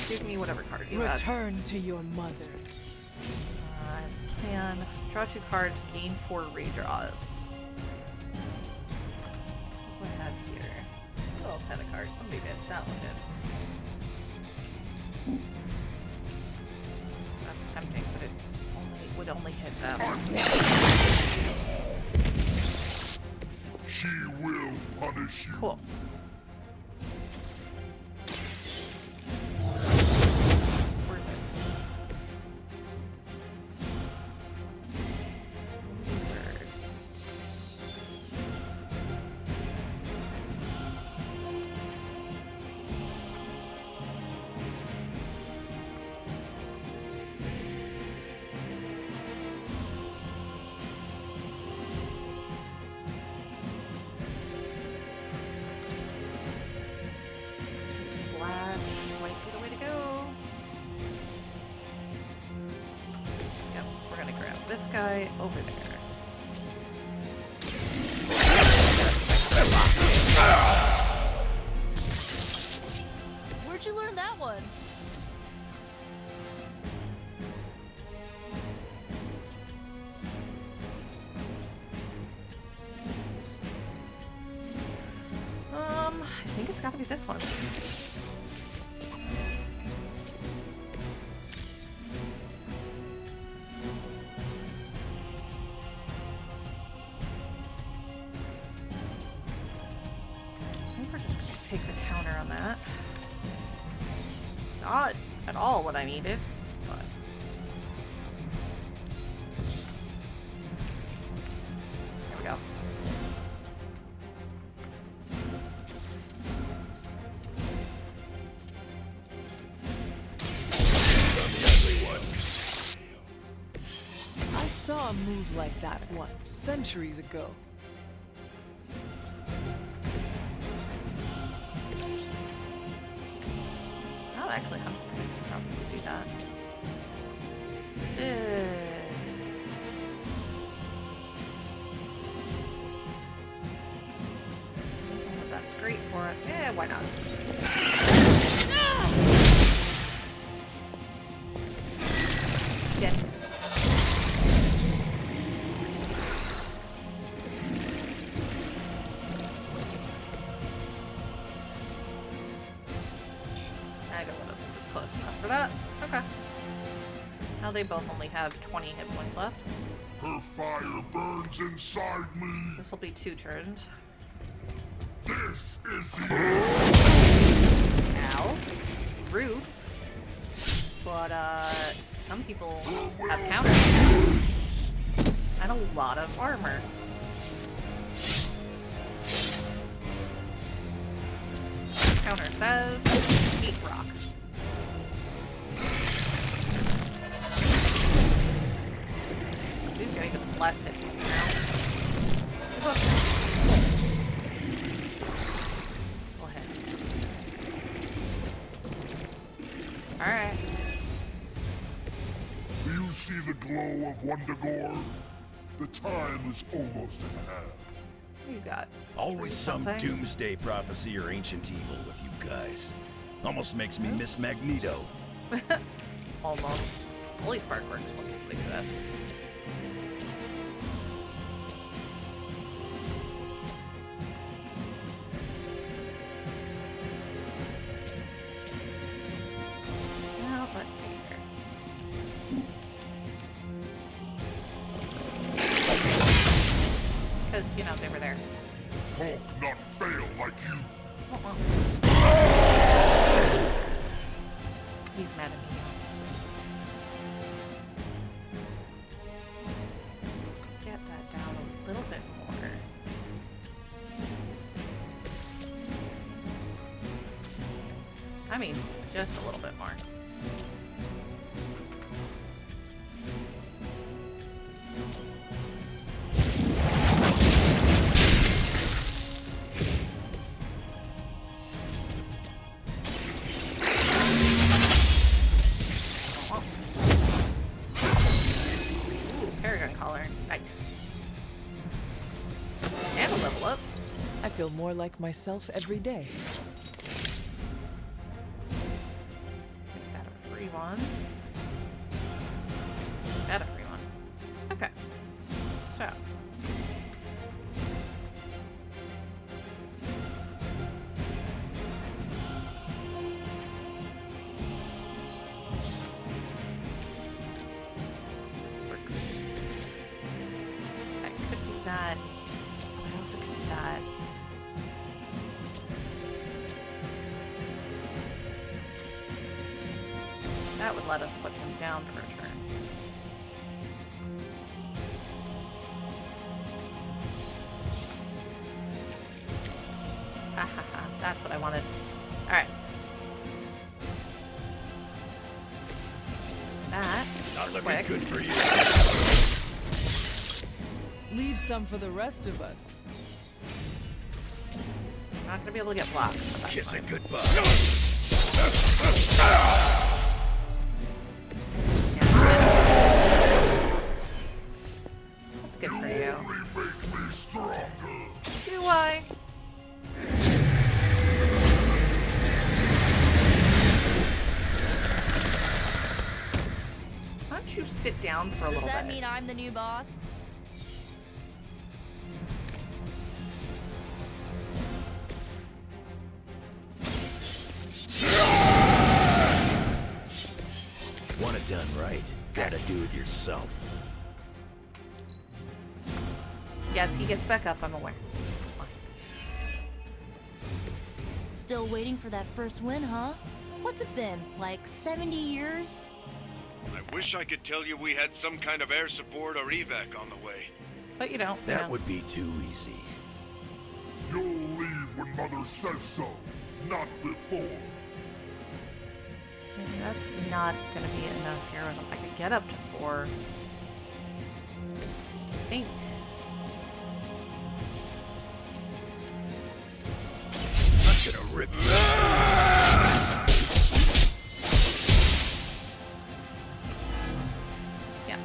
Give me whatever card you have. Return to your mother. Plan. Draw 2 cards, gain 4 redraws. What do I have here? Who else had a card? Somebody did. That one did. That's tempting, but it's would only hit them. She will punish you. Cool. Worth it. Might be the way to go. Yep, we're gonna grab this guy over there. Where'd you learn that one? I think it's got to be this one. I think we're just going to take the counter on that. Not at all what I needed, but... There we go. I saw a move like that once, centuries ago. Oh, actually, I'm could probably do that. That's great for it. Yeah, why not? Yes. I don't know if it's close enough for that. Okay. Now they both only have 20 hit points left. Her fire burns inside me. This will be 2 turns. This is the end. Ow. Rude. But, some people have counters. And a lot of armor. Counter says, Heat Rock. Who's getting the less hit points now? Go ahead. Alright. Do you see the glow of Wundagore? The time is almost at hand. What you got? Always some Something? doomsday prophecy or ancient evil with you guys. Almost makes me miss Magneto. Almost. Holy Sparkworks, what do you think of that? Well, let's see here. Because, you know, they were there. Hulk not fail like you. He's mad at me now. Get that down a little bit I mean, just a little bit more. Ooh, Paragon collar. Nice. And a level up. I feel more like myself every day. Make that a free one. Make that a free one. Okay. So. Works. I could do that. I also could do that. That would let us put him down for a turn. Ha ha ha, that's what I wanted. Alright. That Not looking quick. good for you. Leave some for the rest of us. Not gonna be able to get blocked. But that's Kiss fine. it goodbye. That's good for you. Only make me stronger. Do I? Why don't you sit down for a Does little that bit? mean I'm the new boss? Want it done right, gotta do it yourself. Yes, he gets back up, I'm aware. It's fine. Still waiting for that first win, huh? What's it been, like 70 years? I wish I could tell you we had some kind of air support or evac on the way. But you don't. That no. would be too easy. You'll leave when Mother says so, not before. That's not gonna be enough heroism. I could get up to 4. I think. I'm gonna rip Yeah.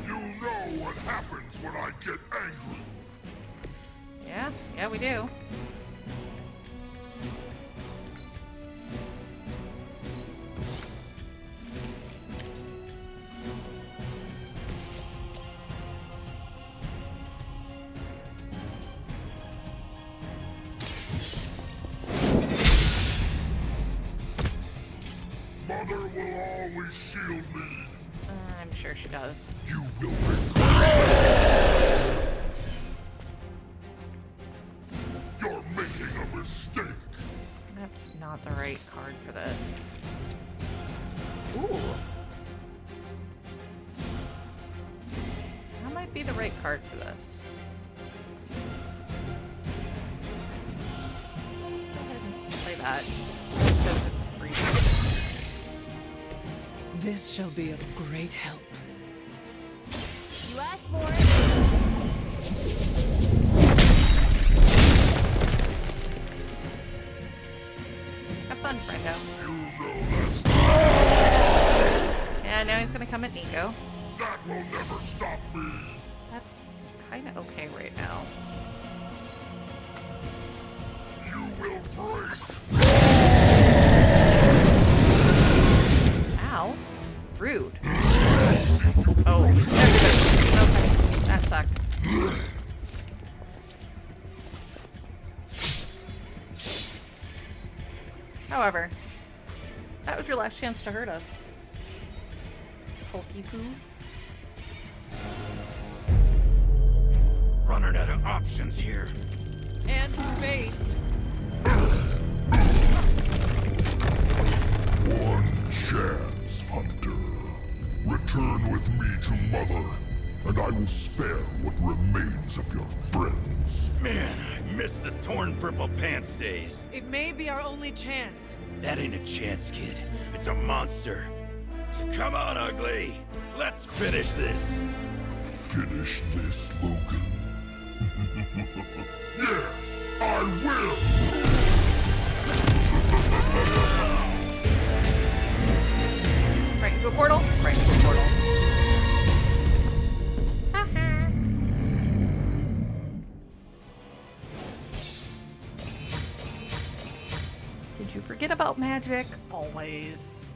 You know what happens when I get angry. Yeah, yeah, we do. Mother will always shield me. I'm sure she does. You will regret. You're making a mistake. That's not the right card for this. Ooh. That might be the right card for this. Go ahead and play that. Because it's a free. This shall be of great help. You asked for it. Have fun, friendo. You know that's not. Yeah, now he's gonna come at Nico. That will never stop me. That's kind of okay right now. You will break. Ow. Rude. Oh, okay. That sucked. However, that was your last chance to hurt us. Hulky poo. running out of options here. And space. One chance, Hunter. Return with me to Mother, and I will spare what remains of your friends. Man, I missed the torn purple pants days. It may be our only chance. That ain't a chance, kid. It's a monster. So come on, ugly. Let's finish this. Finish this, Logan. Yes, I will! Right into a portal. Right into a portal. Did you forget about magic? Always.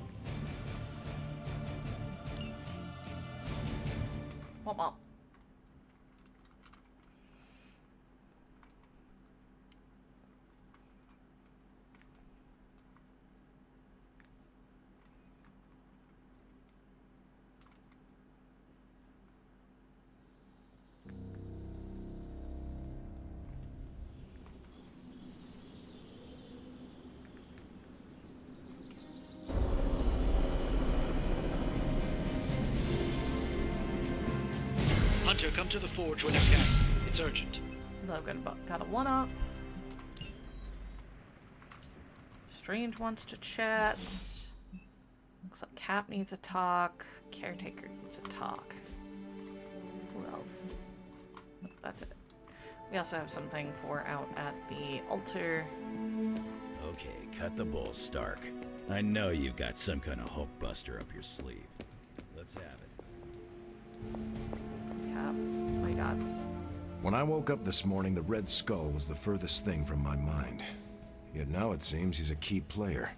Womp womp. Hunter, come to the forge when you can. It's urgent. Logan got a 1-up. Strange wants to chat. Looks like Cap needs a talk. Caretaker needs a talk. Who else? Oh, that's it. We also have something for out at the altar. Okay, cut the bull, Stark. I know you've got some kind of Hulk buster up your sleeve. Let's have it. Cap. My god. When I woke up this morning, the Red Skull was the furthest thing from my mind. Yet now it seems he's a key player,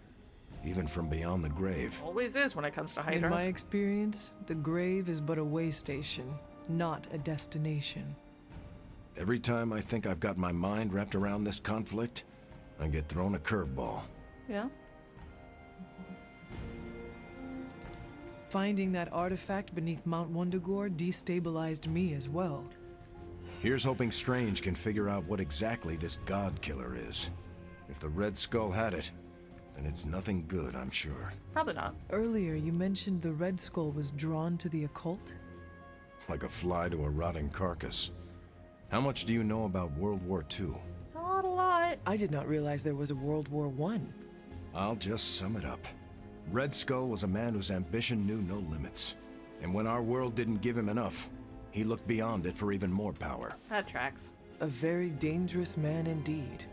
even from beyond the grave. Always is when it comes to Hydra. In my experience, the grave is but a way station, not a destination. Every time I think I've got my mind wrapped around this conflict, I get thrown a curveball. Yeah. Finding that artifact beneath Mount Wundagore destabilized me as well. Here's hoping Strange can figure out what exactly this God Killer is. If the Red Skull had it, then it's nothing good, I'm sure. Probably not. Earlier, you mentioned the Red Skull was drawn to the occult? Like a fly to a rotting carcass. How much do you know about World War II? Not a lot. I did not realize there was a World War I. I'll just sum it up. Red Skull was a man whose ambition knew no limits. And when our world didn't give him enough, he looked beyond it for even more power. That tracks. A very dangerous man indeed.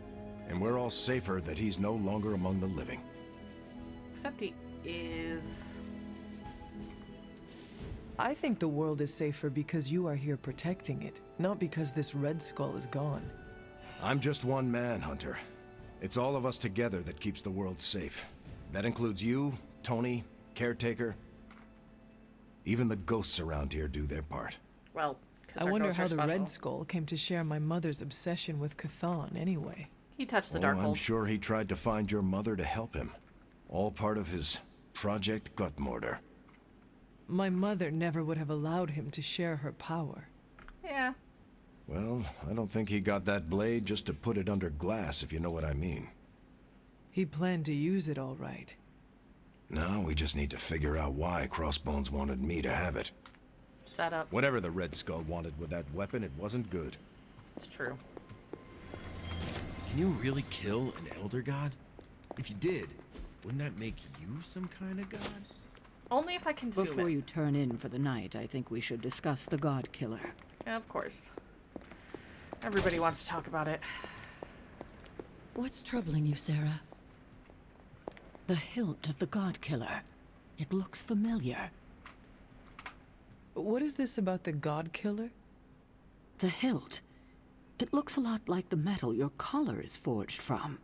And we're all safer that he's no longer among the living. Except he is... I think the world is safer because you are here protecting it, not because this Red Skull is gone. I'm just one man, Hunter. It's all of us together that keeps the world safe. That includes you, Tony, Caretaker. Even the ghosts around here do their part. Well, I wonder how the Red Skull came to share my mother's obsession with Chthon anyway. He touched the Darkhold. I'm sure he tried to find your mother to help him. All part of his Project Gutmortar. My mother never would have allowed him to share her power. Yeah. Well, I don't think he got that blade just to put it under glass, if you know what I mean. He planned to use it all right. Now we just need to figure out why Crossbones wanted me to have it. Set up. Whatever the Red Skull wanted with that weapon, it wasn't good. It's true. Can you really kill an Elder God? If you did, wouldn't that make you some kind of god? Only if I consume it. Before you turn in for the night, I think we should discuss the God Killer. Yeah, of course. Everybody wants to talk about it. What's troubling you, Sarah? The hilt of the God Killer. It looks familiar. What is this about the God Killer? The hilt. It looks a lot like the metal your collar is forged from.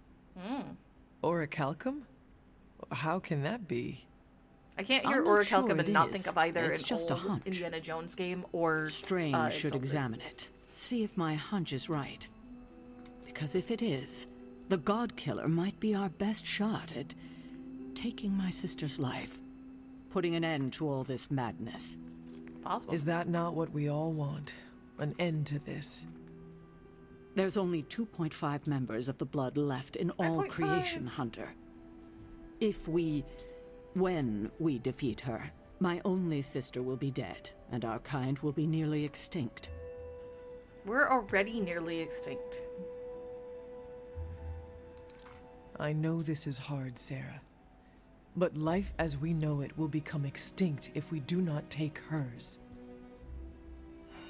Orichalcum? How can that be? I can't hear I'm not Orichalcum sure and it not is. think of either It's an just a old hunch. Indiana Jones game or Strange should Exalted. examine it. See if my hunch is right. Because if it is, the God Killer might be our best shot at taking my sister's life. Putting an end to all this madness. Possible. Is that not what we all want? An end to this? There's only 2.5 members of the Blood left in all creation, Hunter. When we defeat her, My only sister will be dead, and our kind will be nearly extinct. We're already nearly extinct. I know this is hard, Sarah. But life as we know it will become extinct if we do not take hers.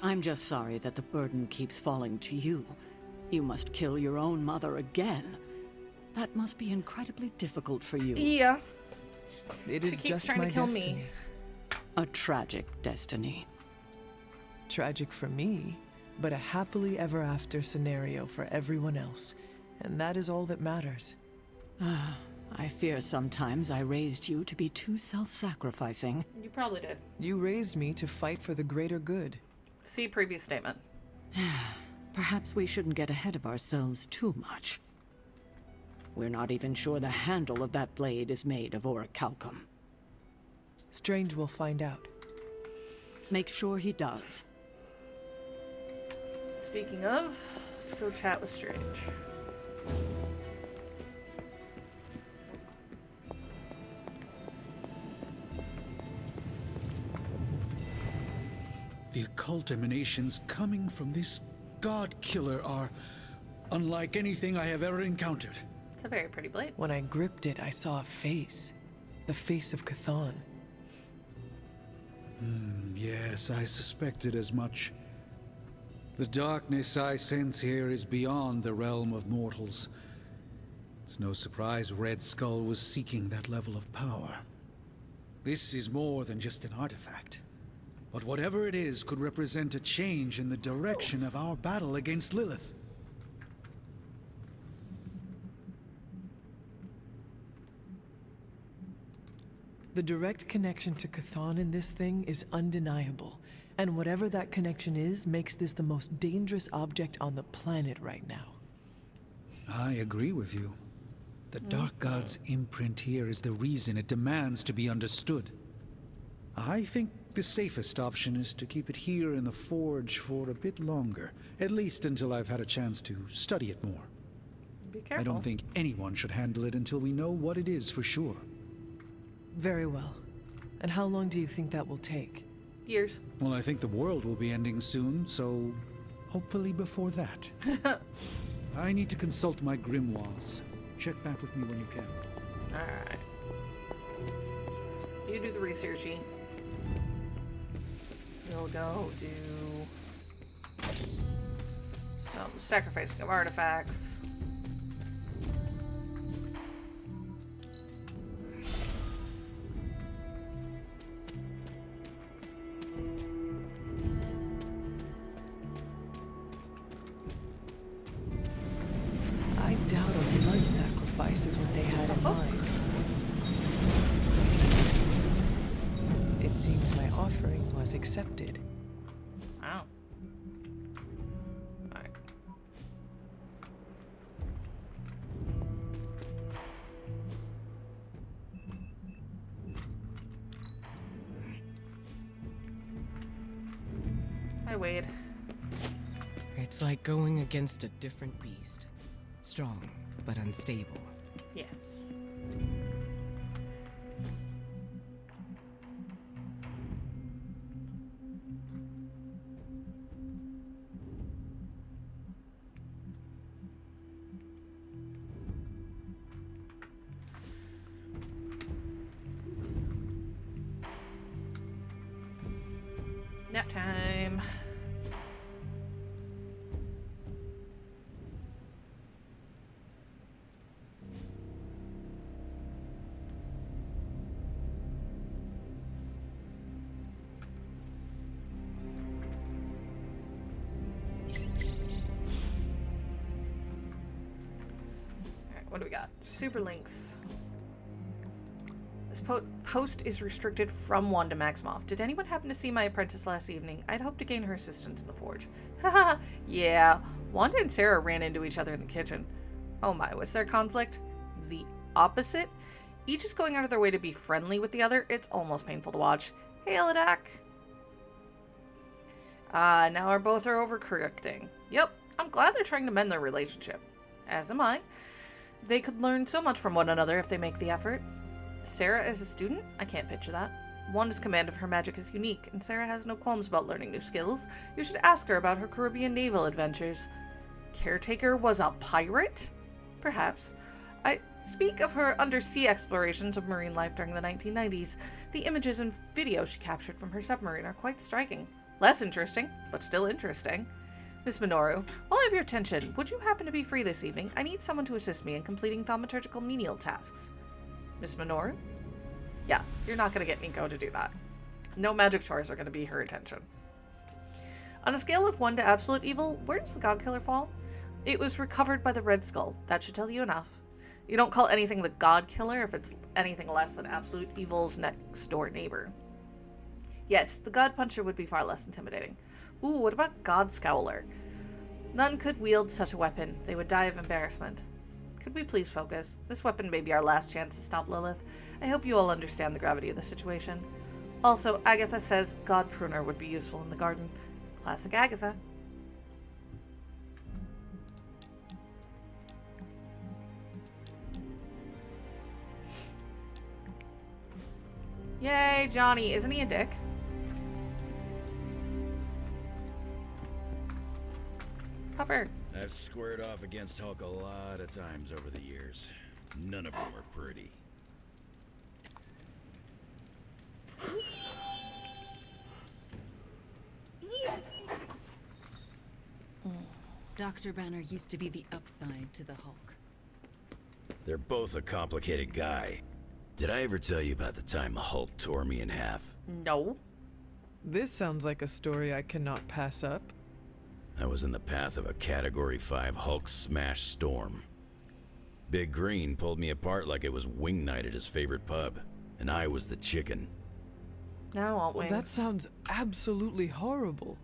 I'm just sorry that the burden keeps falling to you. You must kill your own mother again. That must be incredibly difficult for you. Yeah. It is just my destiny. A tragic destiny. Tragic for me, but a happily ever after scenario for everyone else. And that is all that matters. I fear sometimes I raised you to be too self-sacrificing. You probably did. You raised me to fight for the greater good. See previous statement. Perhaps we shouldn't get ahead of ourselves too much. We're not even sure the handle of that blade is made of orichalcum. Strange will find out. Make sure he does. Speaking of, let's go chat with Strange. The occult emanations coming from this god killer are unlike anything I have ever encountered. It's a very pretty blade. When I gripped it, I saw a face. The face of Chthon. Yes, I suspected as much. The darkness I sense here is beyond the realm of mortals. It's no surprise Red Skull was seeking that level of power. This is more than just an artifact. But whatever it is could represent a change in the direction of our battle against Lilith. The direct connection to Chthon in this thing is undeniable. And whatever that connection is makes this the most dangerous object on the planet right now. I agree with you. The Dark God's imprint here is the reason it demands to be understood. I think the safest option is to keep it here in the Forge for a bit longer, at least until I've had a chance to study it more. Be careful. I don't think anyone should handle it until we know what it is for sure. Very well. And how long do you think that will take? Years. Well, I think the world will be ending soon, so hopefully before that. I need to consult my grimoires. Check back with me when you can. Alright. You do the researchy. We'll go do some sacrificing of artifacts. I doubt a blood sacrifice is what they had in mind. It seems my offering was accepted. Wow. Alright. Hi, Wade. It's like going against a different beast. Strong, but unstable. Yes. Nap time. Alright, what do we got? Super links. This post is restricted from Wanda Maximoff. Did anyone happen to see my apprentice last evening? I'd hoped to gain her assistance in the forge. Haha, yeah. Wanda and Sarah ran into each other in the kitchen. Oh my, was there conflict? The opposite? Each is going out of their way to be friendly with the other. It's almost painful to watch. Hey, Eladak. Now our both are overcorrecting. Yep, I'm glad they're trying to mend their relationship. As am I. They could learn so much from one another if they make the effort. Sarah as a student? I can't picture that. Wanda's command of her magic is unique, and Sarah has no qualms about learning new skills. You should ask her about her Caribbean naval adventures. Caretaker was a pirate? Perhaps. I speak of her undersea explorations of marine life during the 1990s. The images and videos she captured from her submarine are quite striking. Less interesting, but still interesting. Miss Minoru, while I have your attention, would you happen to be free this evening? I need someone to assist me in completing thaumaturgical menial tasks. Miss Minoru? Yeah, you're not going to get Nico to do that. No magic chores are going to be her attention. On a scale of 1 to absolute evil, where does the God Killer fall? It was recovered by the Red Skull. That should tell you enough. You don't call anything the God Killer if it's anything less than absolute evil's next door neighbor. Yes, the God Puncher would be far less intimidating. Ooh, what about God Scowler? None could wield such a weapon. They would die of embarrassment. Could we please focus? This weapon may be our last chance to stop Lilith. I hope you all understand the gravity of the situation. Also, Agatha says God Pruner would be useful in the garden. Classic Agatha. Yay, Johnny. Isn't he a dick? Pupper. I've squared off against Hulk a lot of times over the years. None of them are pretty. Dr. Banner used to be the upside to the Hulk. They're both a complicated guy. Did I ever tell you about the time the Hulk tore me in half? No. This sounds like a story I cannot pass up. I was in the path of a Category 5 Hulk smash storm. Big Green pulled me apart like it was wing night at his favorite pub, and I was the chicken. Now I want wings. That sounds absolutely horrible.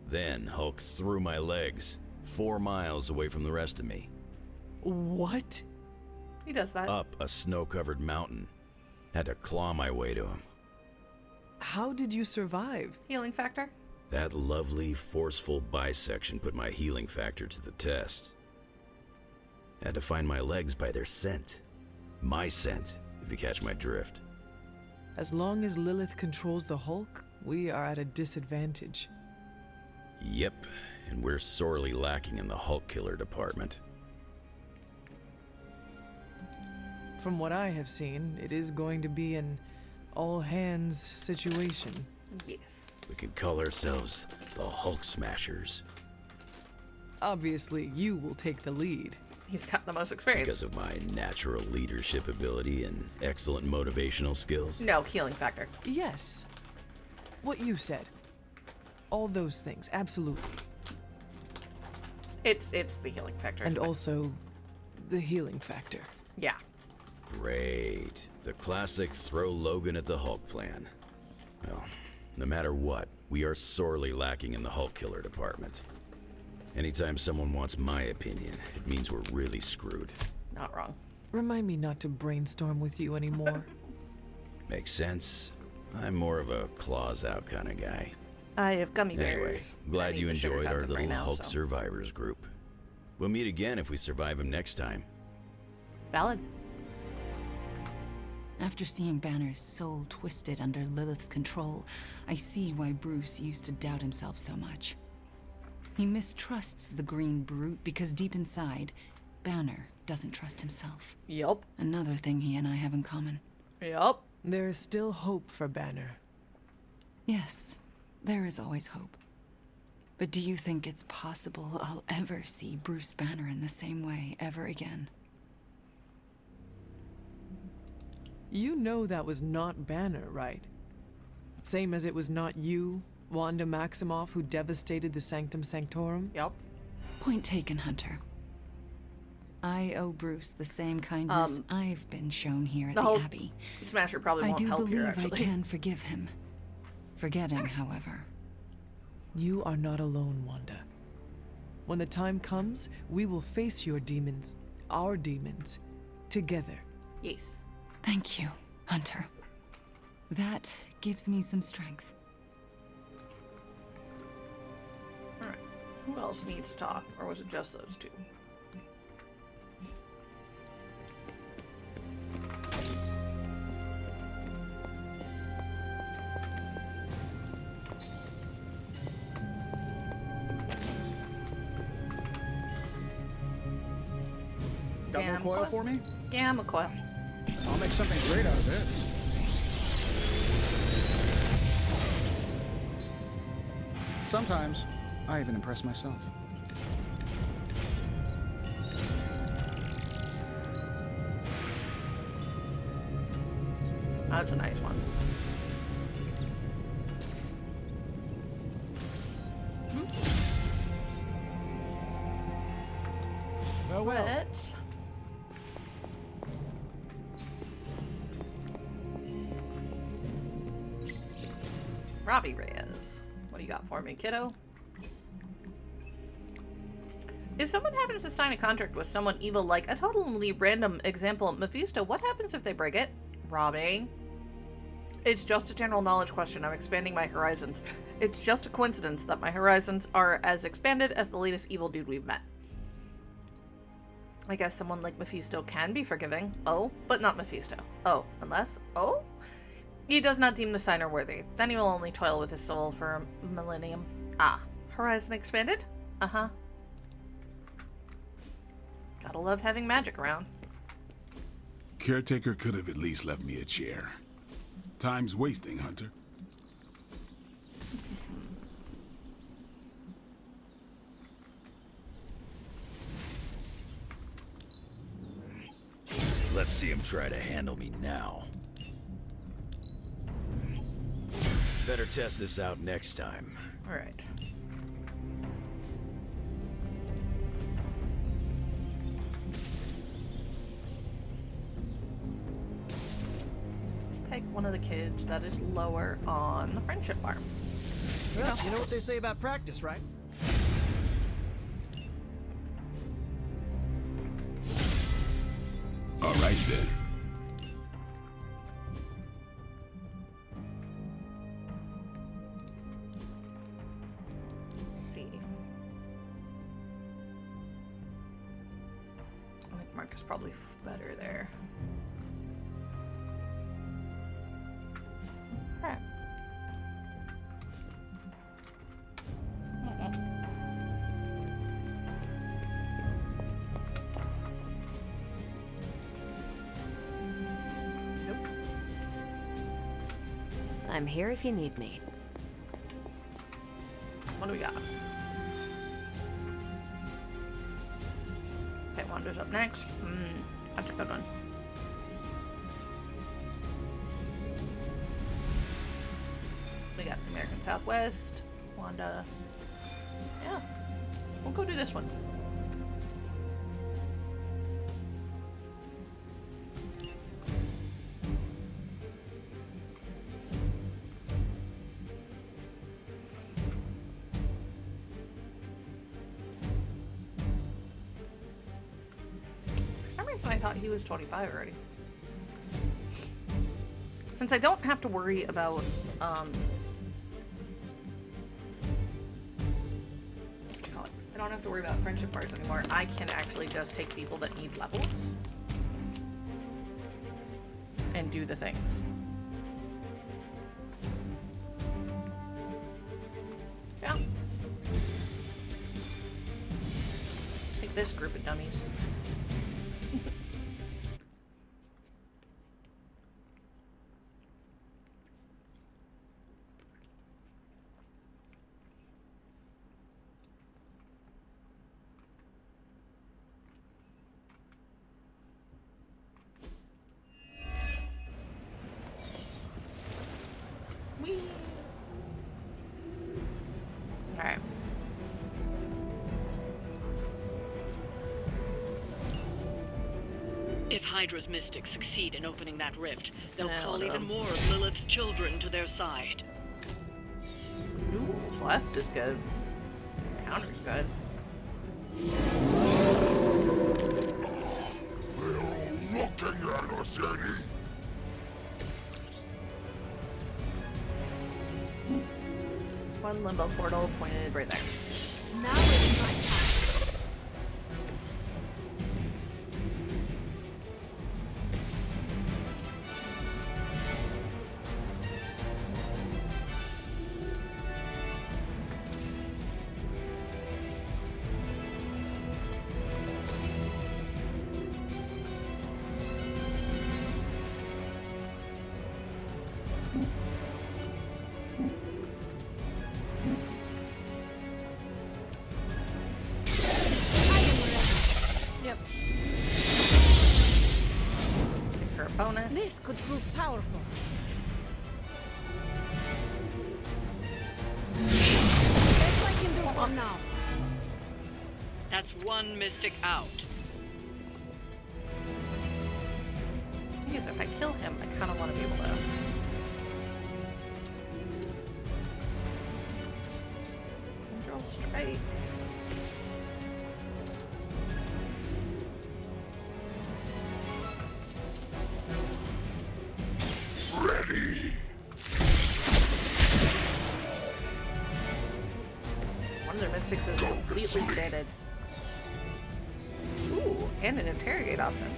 Then Hulk threw my legs 4 miles away from the rest of me. What? He does that. Up a snow-covered mountain. Had to claw my way to him. How did you survive? Healing factor? That lovely, forceful bisection put my healing factor to the test. Had to find my legs by their scent. My scent, if you catch my drift. As long as Lilith controls the Hulk, we are at a disadvantage. Yep, and we're sorely lacking in the Hulk killer department. From what I have seen, it is going to be an all-hands situation. Yes. We can call ourselves the Hulk Smashers. Obviously, you will take the lead. He's got the most experience. Because of my natural leadership ability and excellent motivational skills? No, healing factor. Yes. What you said. All those things, absolutely. It's the healing factor. And also, the healing factor. Yeah. Great. The classic throw Logan at the Hulk plan. Well, no matter what, we are sorely lacking in the Hulk killer department. Anytime someone wants my opinion, it means we're really screwed. Not wrong. Remind me not to brainstorm with you anymore. Makes sense. I'm more of a claws out kind of guy. I have gummy bears. Anyway, glad you enjoyed our little Hulk survivors group. We'll meet again if we survive him next time. Valid. After seeing Banner's soul twisted under Lilith's control, I see why Bruce used to doubt himself so much. He mistrusts the green brute because deep inside, Banner doesn't trust himself. Yup. Another thing he and I have in common. Yup. There is still hope for Banner. Yes, there is always hope. But do you think it's possible I'll ever see Bruce Banner in the same way ever again? You know that was not Banner, right? Same as it was not you, Wanda Maximoff, who devastated the Sanctum Sanctorum? Yep. Point taken, Hunter. I owe Bruce the same kindness I've been shown here at the Abbey. Smasher probably won't help here, actually. I do believe I can forgive him. Forgetting, however. You are not alone, Wanda. When the time comes, we will face your demons, our demons, together. Yes. Thank you, Hunter. That gives me some strength. Alright. Who else needs to talk? Or was it just those two? Got more coil for me? Gamma coil. I'll make something great out of this. Sometimes, I even impress myself. That's a nice one. Farewell. What? Robbie Reyes. What do you got for me, kiddo? If someone happens to sign a contract with someone evil like a totally random example, Mephisto, what happens if they break it? Robbie. It's just a general knowledge question. I'm expanding my horizons. It's just a coincidence that my horizons are as expanded as the latest evil dude we've met. I guess someone like Mephisto can be forgiving. Oh, but not Mephisto. Oh, unless... Oh? He does not deem the signer worthy. Then he will only toil with his soul for a millennium. Ah, horizon expanded? Uh-huh. Gotta love having magic around. Caretaker could have at least left me a chair. Time's wasting, Hunter. Let's see him try to handle me now. Better test this out next time. All right. Pick one of the kids that is lower on the friendship farm. Well, you know what they say about practice, right? All right, then. Let's see. I think Mark is probably better there. Alright. I'm here if you need me. What do we got? Okay, Wanda's up next. That's a good one. We got the American Southwest. Wanda. Yeah. We'll go do this one. For some reason I thought he was 25 already. Since I don't have to worry about, I don't have to worry about friendship bars anymore. I can actually just take people that need levels and do the things. Yeah. Take this group of dummies. Alright. If Hydra's mystics succeed in opening that rift, they'll call no. even more of Lilith's children to their side. Ooh, Blessed is good. Counter's good. They're all looking at us, Eddie. One limbo portal pointed right there. Now it's my time. Give her a bonus. This could prove powerful. Best I can do for now. That's one mystic out. The thing is, if I kill him, I kind of want to be able to. Control strike. Ready. One of their mystics is completely deaded. Ooh, and an interrogate option.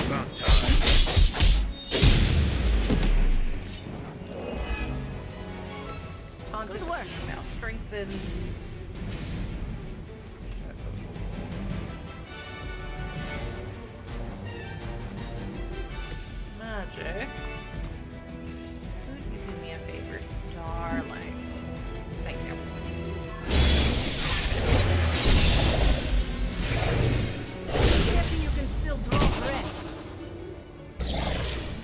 About time. Good work. Now strengthen. Magic. Could you do me a favor, darling? Thank you. Happy you can still draw breath.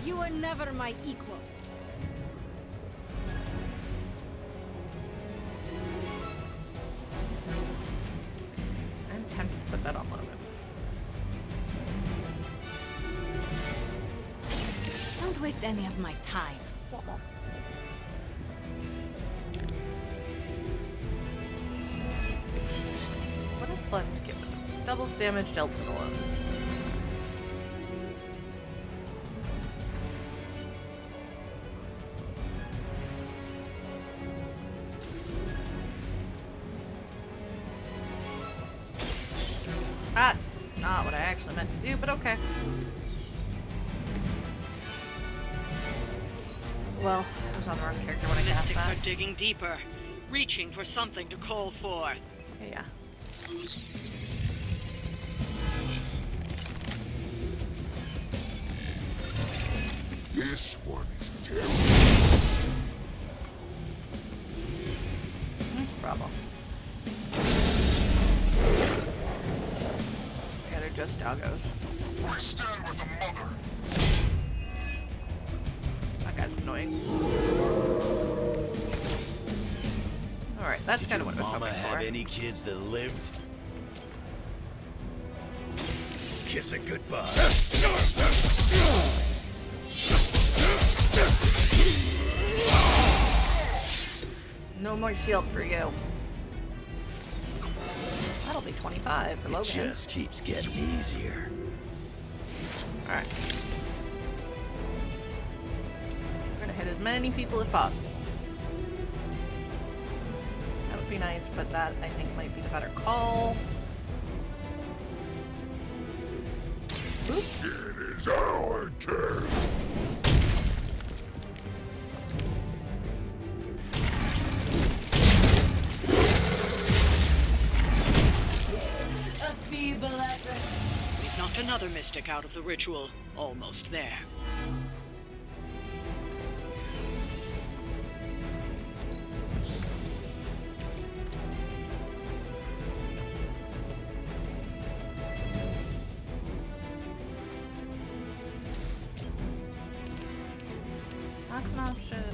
You were never my equal. I'm tempted to put that on Logan. Don't waste any of my time. What is blessed to give us? Doubles damage dealt to the lungs. That's not what I actually meant to do, but okay. Well, I was on the wrong character when I cast Mystics that. are digging deeper, reaching for something to call forth. Yeah. This one is terrible. That's a problem. Yeah, they're just doggos. I stand with the mother. That guy's annoying. Alright, that's kind of what I was Mama hoping have for. any kids that lived? Kiss it goodbye. No more shield for you. That'll be 25 for It Logan. just keeps getting easier. Alright. We're gonna hit as many people as possible. That would be nice, but that I think might be the better call. Oop. It is our turn. A feeble effort. We've knocked another mystic out of the ritual. Almost there. That's an option.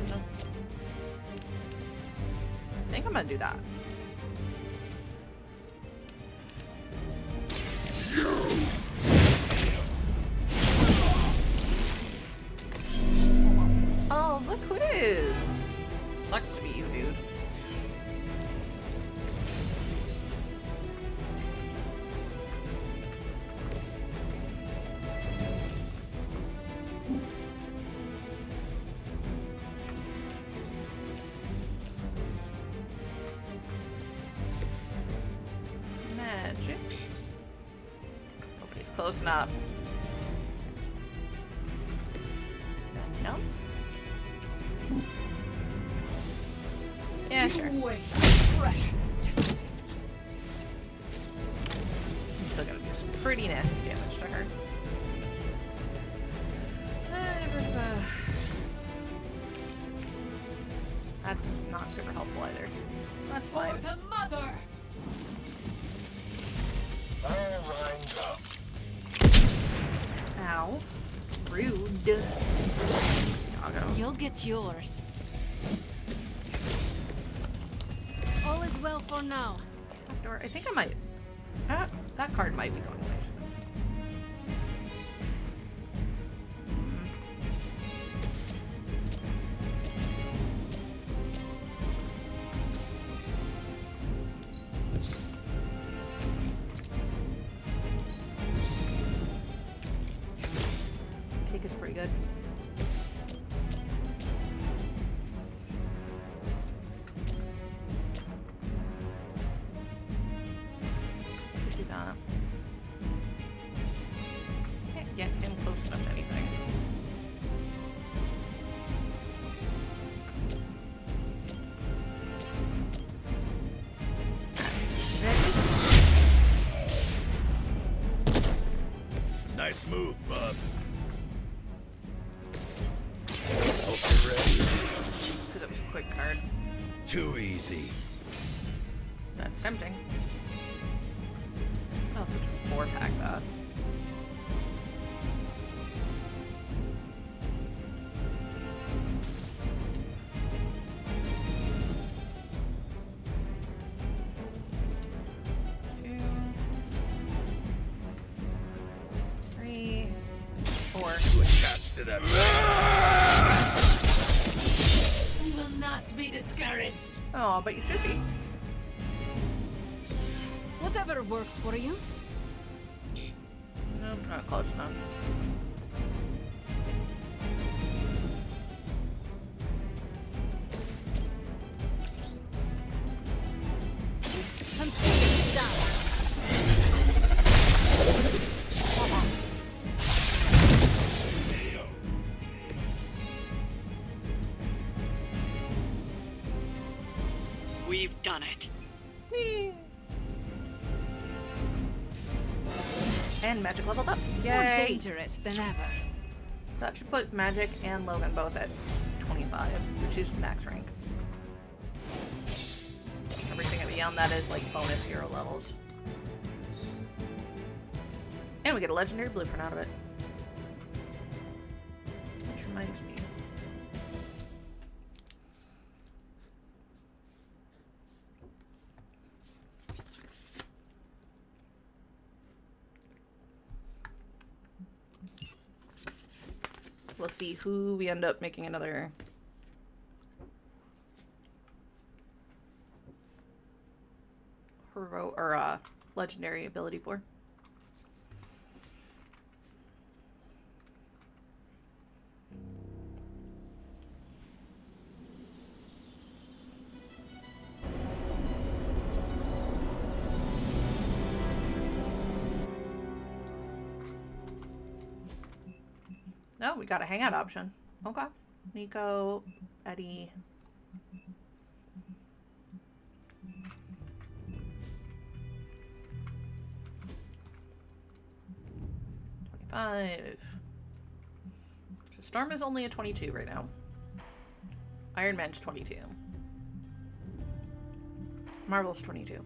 I think I'm gonna do that. Oh, look who it is! Sucks to be you, dude. Magic. Nobody's close enough. No? Yeah, sure. Precious. I'm still gonna do some pretty nasty damage to her. not super helpful either. That's For fine. the mother! All lines up. Ow. Rude. Doggo. You'll get yours. All is well for now. Door. I think I might. That card might be going away. Cake is pretty good. Do that. Can't get him close enough to anything. Nice move, bub. Hope you're ready. Because it was a quick card. Too easy. That's tempting. I also just 4-pack that. Two, 3, 4. You attached to that. We will not be discouraged. Oh, but you should be. Whatever works for you. Nope, not close enough. I'm taking it down. We've done it. And magic leveled up. More Yay! dangerous than ever. That should put magic and Logan both at 25, which is max rank. Everything beyond that is like bonus hero levels. And we get a legendary blueprint out of it. Which reminds me. We'll see who we end up making another hero or legendary ability for. Oh, we got a hangout option. Okay. Nico, Eddie. $25. So Storm is only a 22 right now. Iron Man's 22. Marvel's 22.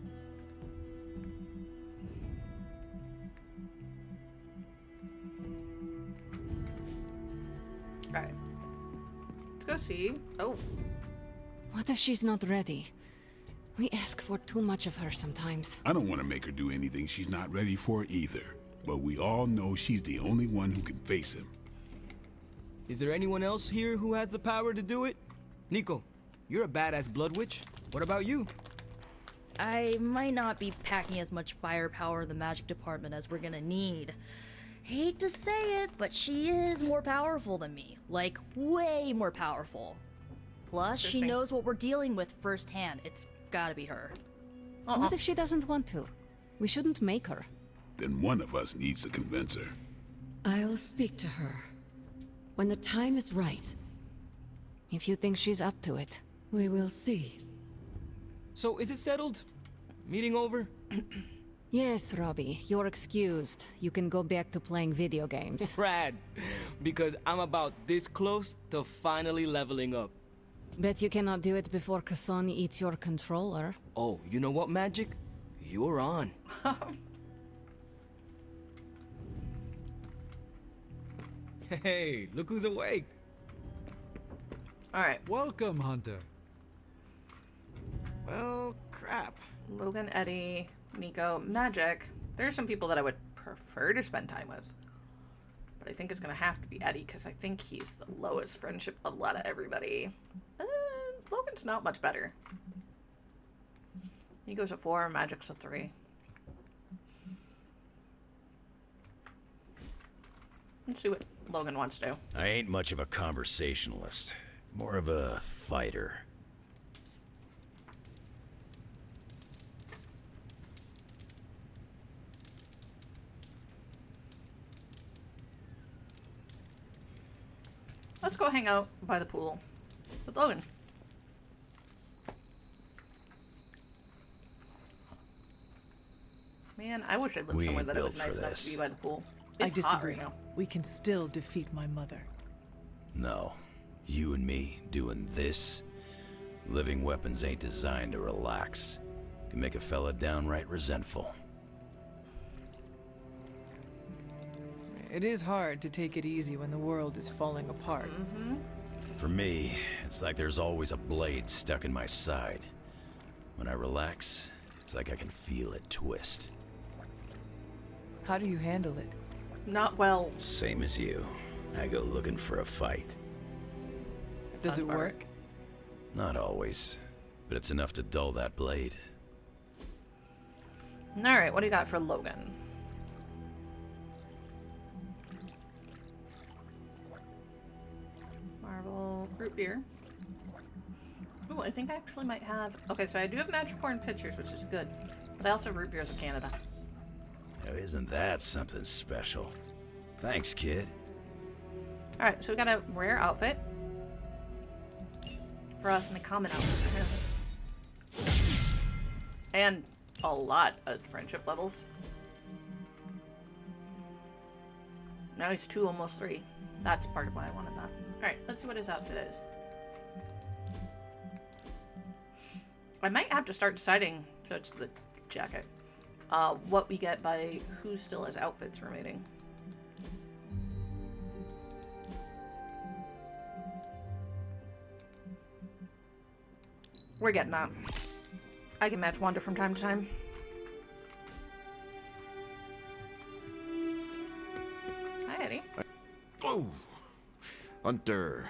Alright. Let's go see. Oh. What if she's not ready? We ask for too much of her sometimes. I don't want to make her do anything she's not ready for either. But we all know she's the only one who can face him. Is there anyone else here who has the power to do it? Nico, you're a badass blood witch. What about you? I might not be packing as much firepower in the magic department as we're gonna need. Hate to say it, but she is more powerful than me. Like, way more powerful. Plus, she knows what we're dealing with firsthand. It's gotta be her. What if she doesn't want to? We shouldn't make her. Then one of us needs to convince her. I'll speak to her. When the time is right. If you think she's up to it. We will see. So, is it settled? Meeting over? Yes, Robbie, you're excused. You can go back to playing video games. Rad. Because I'm about this close to finally leveling up. Bet you cannot do it before Chthon eats your controller. Oh, you know what, Magic? You're on. Hey, look who's awake. Alright. Welcome, Hunter. Well, crap. Logan, Eddie, Nico, Magic. There are some people that I would prefer to spend time with. But I think it's going to have to be Eddie, because I think he's the lowest friendship level out of everybody. Logan's not much better. Nico's a 4, Magic's a 3. Let's see what Logan wants to do. I ain't much of a conversationalist. More of a fighter. Let's go hang out by the pool with Logan. Man, I wish I lived somewhere that it was nice enough to be by the pool. I It's hot disagree. right now. We can still defeat my mother. No. You and me doing this? Living weapons ain't designed to relax. Can make a fella downright resentful. It is hard to take it easy when the world is falling apart. For me, it's like there's always a blade stuck in my side. When I relax, it's like I can feel it twist. How do you handle it? Not well. Same as you. I go looking for a fight. Does it work? Not always, but it's enough to dull that blade. Alright, what do you got for Logan? Marvel root beer. Ooh, I think I actually might have... Okay, so I do have magic corn pitchers, which is good. But I also have root beers of Canada. Now, isn't that something special? Thanks, kid. Alright, so we got a rare outfit. For us and a common outfit for him. And a lot of friendship levels. Now he's 2, almost 3. That's part of why I wanted that. Alright, let's see what his outfit is. I might have to start deciding, so it's the jacket, what we get by who still has outfits remaining. We're getting that. I can match Wanda from time to time. Hi, Eddie. Oh, Hunter,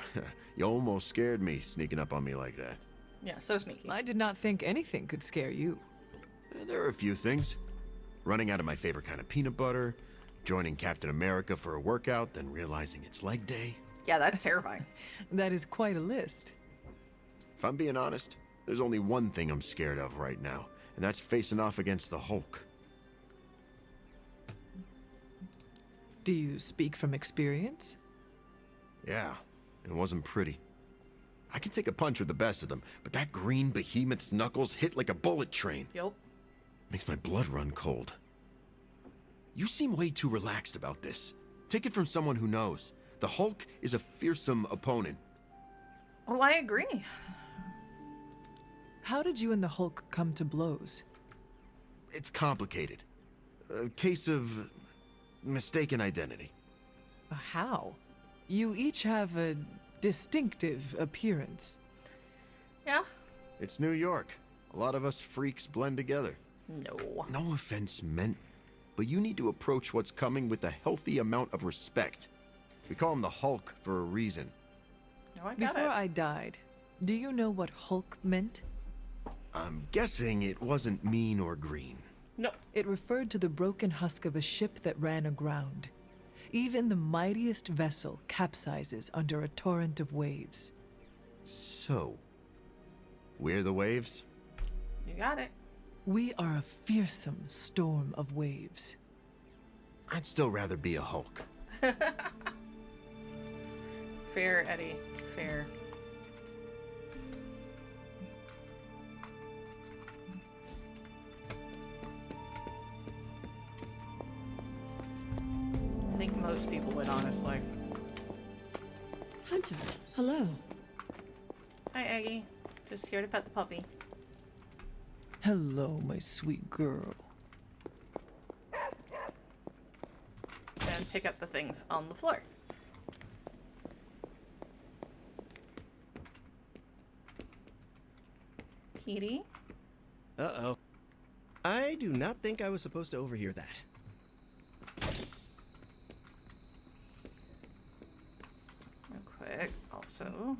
you almost scared me sneaking up on me like that. Yeah, so sneaky. I did not think anything could scare you. There are a few things. Running out of my favorite kind of peanut butter, joining Captain America for a workout, then realizing it's leg day. Yeah, that's terrifying. That is quite a list. If I'm being honest, there's only one thing I'm scared of right now, and that's facing off against the Hulk. Do you speak from experience? Yeah, it wasn't pretty. I can take a punch with the best of them, but that green behemoth's knuckles hit like a bullet train. Yep. Makes my blood run cold. You seem way too relaxed about this. Take it from someone who knows. The Hulk is a fearsome opponent. Oh, I agree. How did you and the Hulk come to blows? It's complicated. A case of mistaken identity. How? You each have a distinctive appearance. Yeah. It's New York. A lot of us freaks blend together. No. No offense meant, but you need to approach what's coming with a healthy amount of respect. We call him the Hulk for a reason. Oh, I got Before it. I died, do you know what Hulk meant? I'm guessing it wasn't mean or green. No. It referred to the broken husk of a ship that ran aground. Even the mightiest vessel capsizes under a torrent of waves. So, we're the waves? You got it. We are a fearsome storm of waves. I'd still rather be a Hulk. Fair, Eddie. Fair. I think most people would, honestly. Hunter, hello. Hi, Aggie. Just here to pet the puppy. Hello, my sweet girl. And pick up the things on the floor. Kitty? Uh-oh. I do not think I was supposed to overhear that. Real quick, also.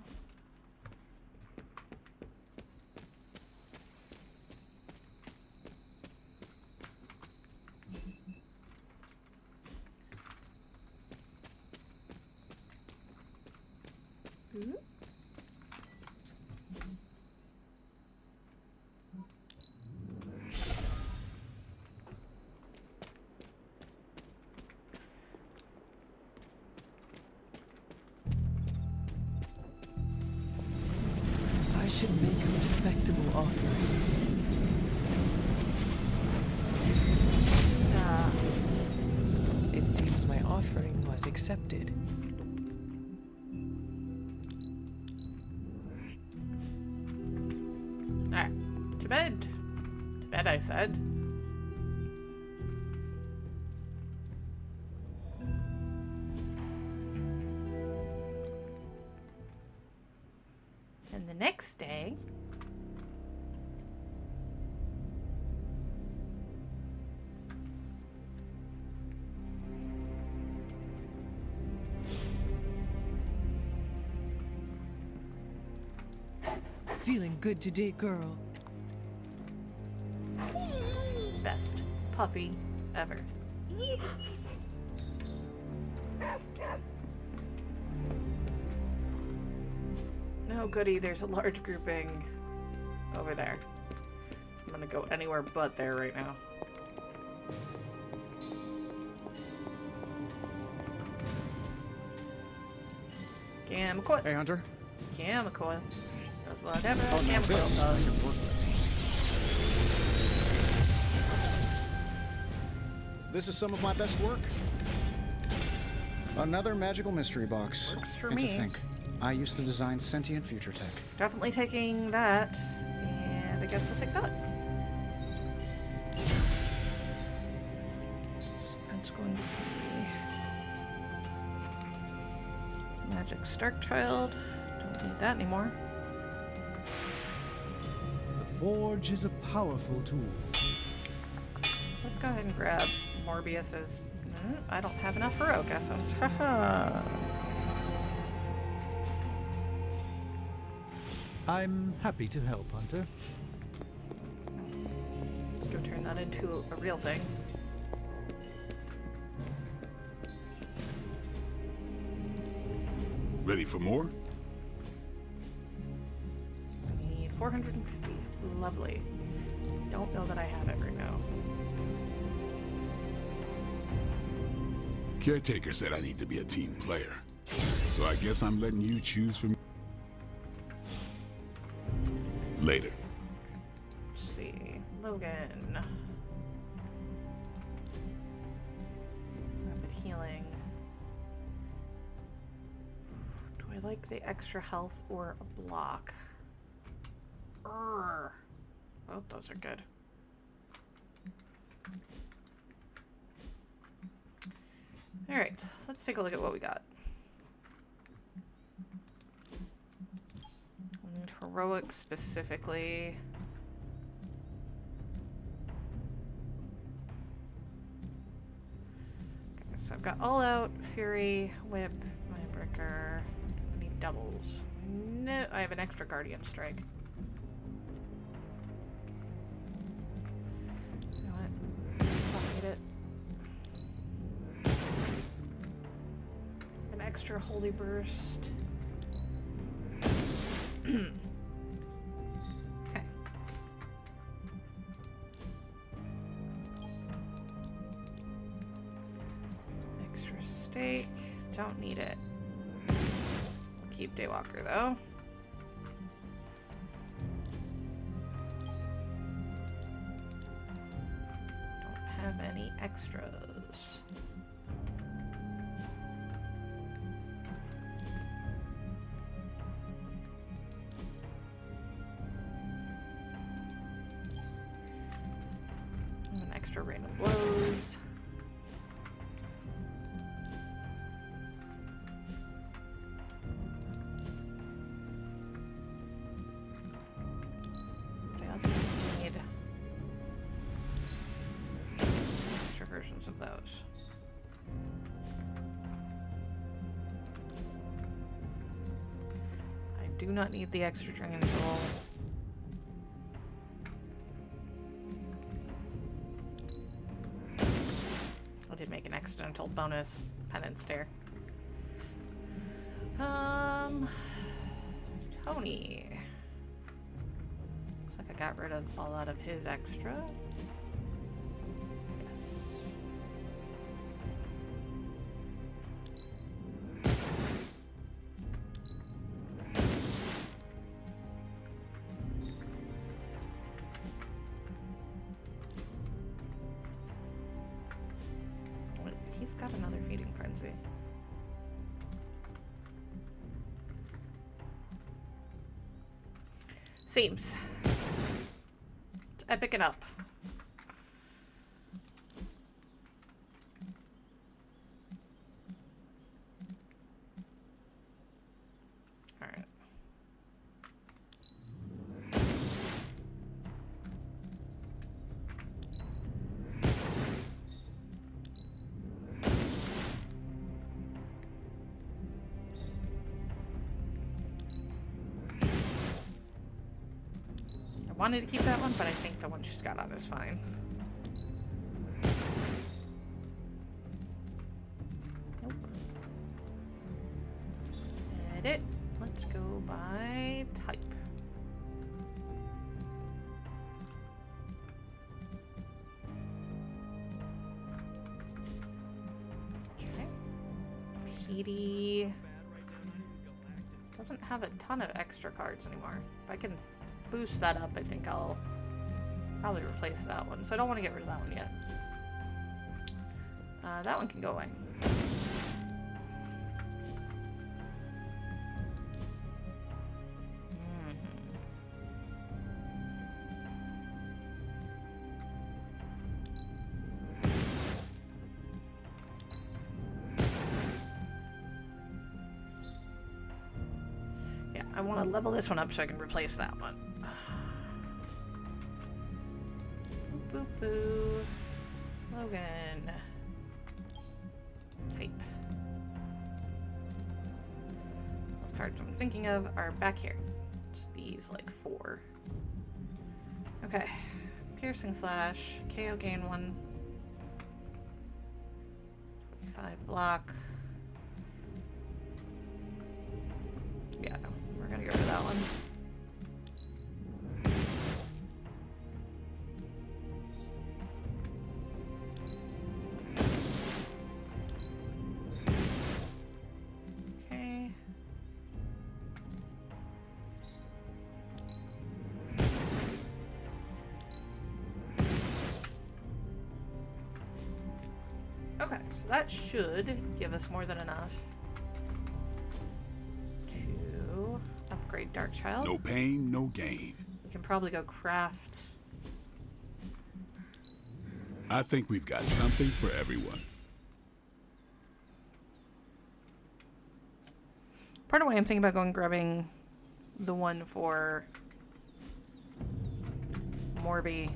I should make a respectable offering. It seems my offering was accepted. Alright, to bed. To bed, I said. And the next day... Feeling good today, girl. Best puppy ever. No goody, there's a large grouping over there. I'm gonna go anywhere but there right now. Gamma Hey, Hunter. Gamma coil. Does whatever Oh, now Gamma coil this I does. can work with. This is some of my best work. Another magical mystery box. Works for and me. to think, I used to design sentient future tech. Definitely taking that, and I guess we'll take that. That's going to be Magic Stark Child. Don't need that anymore. The Forge is a powerful tool. Let's go ahead and grab Morbius's. I don't have enough heroic essence. Haha. I'm happy to help, Hunter. Let's go turn that into a real thing. Ready for more? I need 450. Lovely. Don't know that I have it right now. Caretaker said I need to be a team player. So I guess I'm letting you choose for me. Later. Let's see. Logan. Rapid healing. Do I like the extra health or a block? Both those are good. Alright, let's take a look at what we got. We need heroic specifically. Okay, so I've got All Out, Fury, Whip, Mindbreaker. I need doubles. No, I have an extra Guardian Strike. You know what? Don't need it. An extra Holy Burst. Okay. Extra stake. Don't need it. Keep Daywalker though. Don't have any extras. extra random blows. I also need extra versions of those. I do not need the extra dragon soul. I did make an accidental bonus penance stare. Tony. Looks like I got rid of a lot of his extra. Yes. Wait, he's got another feeding frenzy. Seems. It's epic and up. Alright. Wanted to keep that one, but I think the one she's got on is fine. Nope. Edit. Let's go by type. Okay. PD doesn't have a ton of extra cards anymore. If I can boost that up, I think I'll probably replace that one. So I don't want to get rid of that one yet. That one can go away. Yeah, I want to level this one up so I can replace that one. Boop boo. Logan. Type. The cards I'm thinking of are back here. It's these like 4. Okay. Piercing slash. KO gain 1. 45 block. Yeah, we're gonna get rid of that one. Okay. Okay, so that should give us more than enough to upgrade Darkchild. No pain, no gain. We can probably go craft. I think we've got something for everyone. Part of why I'm thinking about going grabbing the one for Morby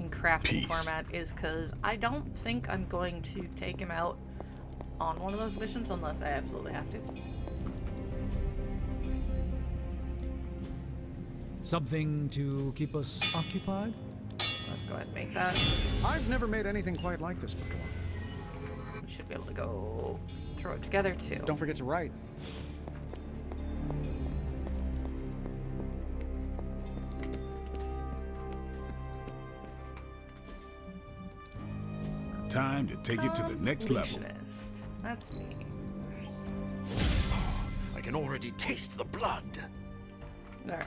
in crafting format is because I don't think I'm going to take him out on one of those missions unless I absolutely have to. Something to keep us occupied? Let's go ahead and make that. I've never made anything quite like this before. We should be able to go throw it together too. Don't forget to write. Time to take it to the next level. That's me. I can already taste the blood. There.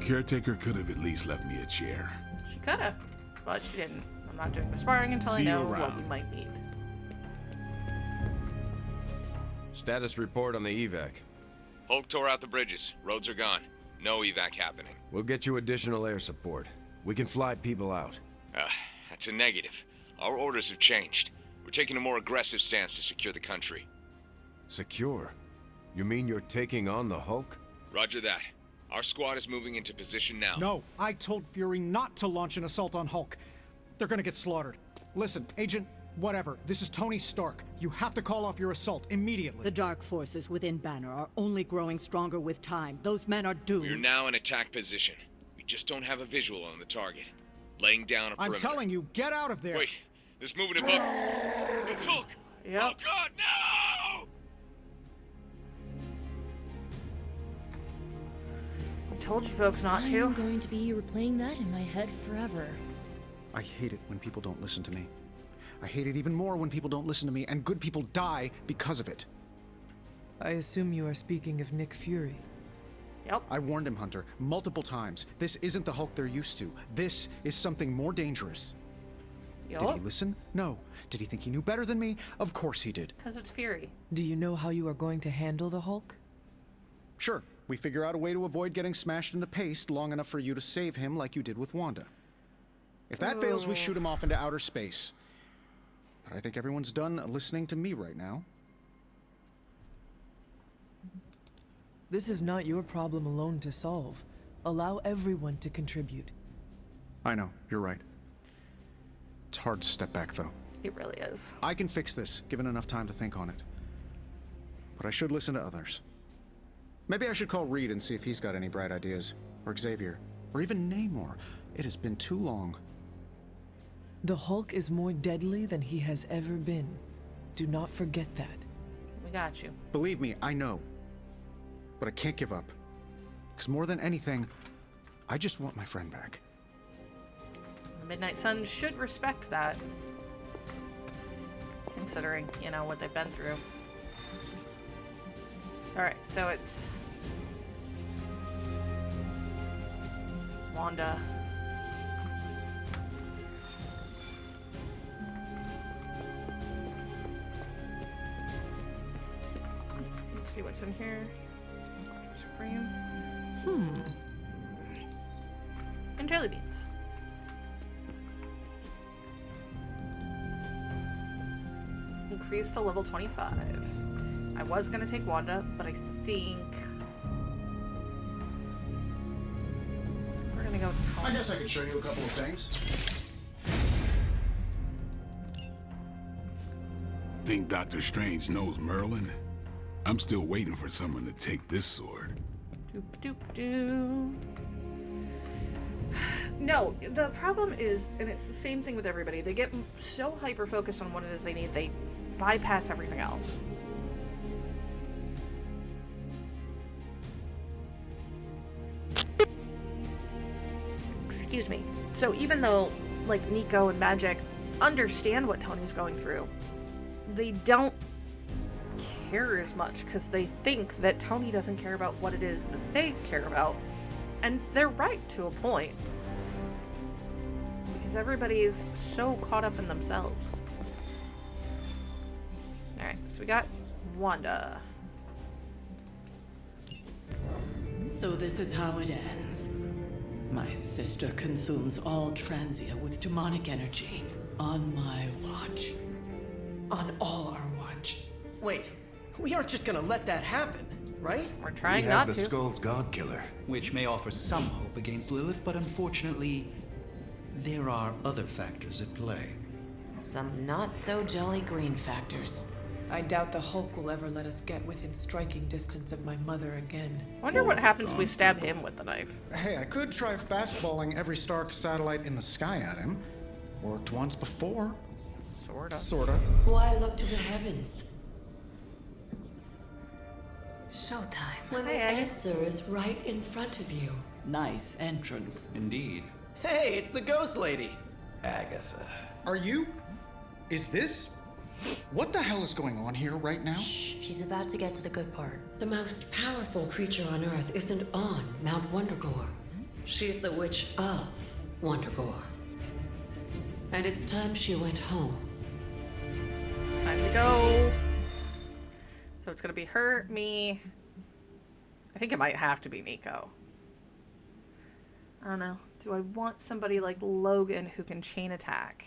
Caretaker could have at least left me a chair. She could have, but she didn't. I'm not doing the sparring until See I you know what around. we might need. Status report on the evac. Hulk tore out the bridges. Roads are gone. No evac happening. We'll get you additional air support. We can fly people out. That's a negative. Our orders have changed. We're taking a more aggressive stance to secure the country. Secure? You mean you're taking on the Hulk? Roger that. Our squad is moving into position now. No, I told Fury not to launch an assault on Hulk. They're gonna get slaughtered. Listen, Agent, whatever, this is Tony Stark. You have to call off your assault immediately. The dark forces within Banner are only growing stronger with time. Those men are doomed. We're now in attack position. We just don't have a visual on the target. Laying down a perimeter. I'm telling you, get out of there! Wait, there's movement above. It's Hulk! Yep. Oh God, no! I told you folks not to. I'm going to be replaying that in my head forever. I hate it when people don't listen to me. I hate it even more when people don't listen to me, and good people die because of it. I assume you are speaking of Nick Fury. Yep. I warned him, Hunter, multiple times. This isn't the Hulk they're used to. This is something more dangerous. Yep. Did he listen? No. Did he think he knew better than me? Of course he did. Because it's Fury. Do you know how you are going to handle the Hulk? Sure. We figure out a way to avoid getting smashed into paste long enough for you to save him like you did with Wanda. If that fails, we shoot him off into outer space. But I think everyone's done listening to me right now. This is not your problem alone to solve. Allow everyone to contribute. I know, you're right. It's hard to step back, though. It really is. I can fix this, given enough time to think on it. But I should listen to others. Maybe I should call Reed and see if he's got any bright ideas. Or Xavier. Or even Namor. It has been too long. The Hulk is more deadly than he has ever been. Do not forget that. We got you. Believe me, I know. But I can't give up. Because more than anything, I just want my friend back. The Midnight Sun should respect that. Considering, you know, what they've been through. Alright, so it's Wanda. Let's see what's in here. Supreme. And jelly beans. Increased to level 25. I was gonna take Wanda, but I think we're gonna go Tony. I guess I could show you a couple of things. Think Doctor Strange knows Merlin? I'm still waiting for someone to take this sword. Doop doop doo. No, the problem is, and it's the same thing with everybody, they get so hyper-focused on what it is they need, they bypass everything else. Excuse me. So even though, like, Nico and Magic understand what Tony's going through, they don't care as much because they think that Tony doesn't care about what it is that they care about. And they're right to a point. Because everybody is so caught up in themselves. Alright, so we got Wanda. So this is how it ends. My sister consumes all Transia with demonic energy on my watch. On all our watch. Wait, we aren't just gonna let that happen, right? We're trying we not have to. the Skull's God Killer. Which may offer some hope against Lilith, but unfortunately, there are other factors at play. Some not so jolly green factors. I doubt the Hulk will ever let us get within striking distance of my mother again. Wonder what happens if we stab him with the knife. Hey, I could try fastballing every Stark satellite in the sky at him. Worked once before. Sorta. Sorta. Why look to the heavens? Showtime. When the answer is right in front of you. Nice entrance. Indeed. Hey, it's the Ghost Lady. Agatha. Are you? Is this? What the hell is going on here right now? She's about to get to the good part. The most powerful creature on Earth isn't on Mount Wondergore. She's the witch of Wondergore. And it's time she went home. Time to go. So it's gonna be her, me. I think it might have to be Nico. I don't know. Do I want somebody like Logan who can chain attack?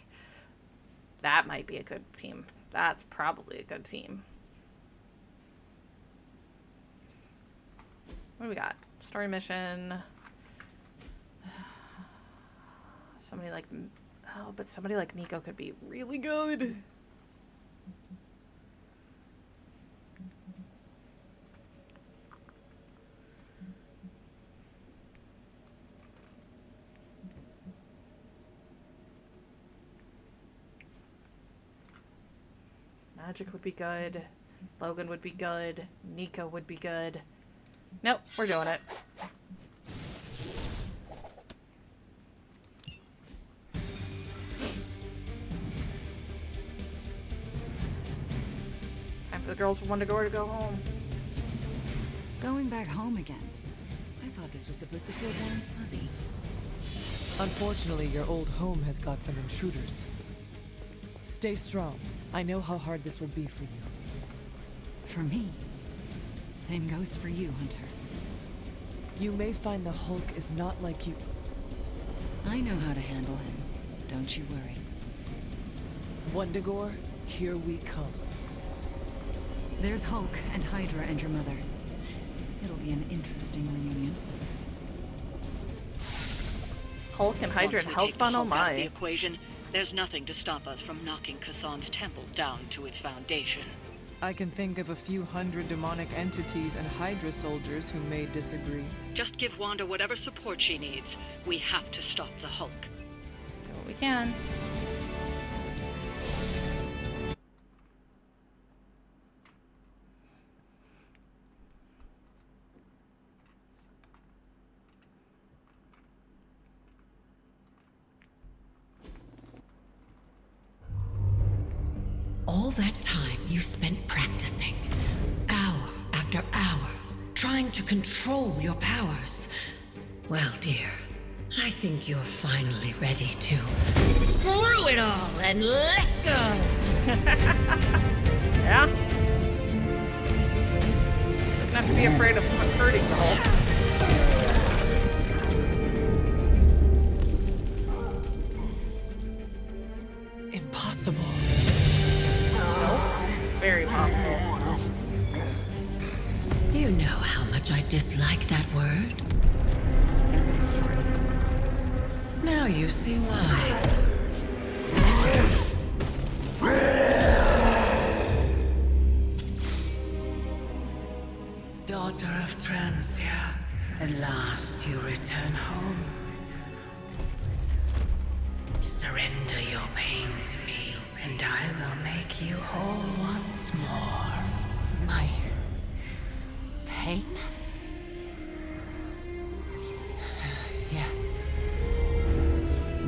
That might be a good team. That's probably a good team. What do we got? Story mission. Somebody like... Oh, but somebody like Nico could be really good. Magic would be good. Logan would be good. Nico would be good. Nope, we're doing it. Time for the girls from Wondergore to go home. Going back home again. I thought this was supposed to feel warm and fuzzy. Unfortunately, your old home has got some intruders. Stay strong. I know how hard this will be for you. For me. Same goes for you, Hunter. You may find the Hulk is not like you. I know how to handle him. Don't you worry. Wondergore, here we come. There's Hulk and Hydra and your mother. It'll be an interesting reunion. Hulk and Hydra and Hellspawn, oh my. The equation, there's nothing to stop us from knocking Chthon's temple down to its foundation. I can think of a few hundred demonic entities and Hydra soldiers who may disagree. Just give Wanda whatever support she needs. We have to stop the Hulk. Do what we can. All that time you spent practicing, hour after hour, trying to control your powers. Well, dear, I think you're finally ready to screw it all and let go. Yeah? Doesn't have to be afraid of hurting the Hulk. Impossible. Very possible. You know how much I dislike that word. Now you see why. Daughter of Transia, at last you return home. Surrender your pain to me, and I will make you whole once more. My pain? Yes.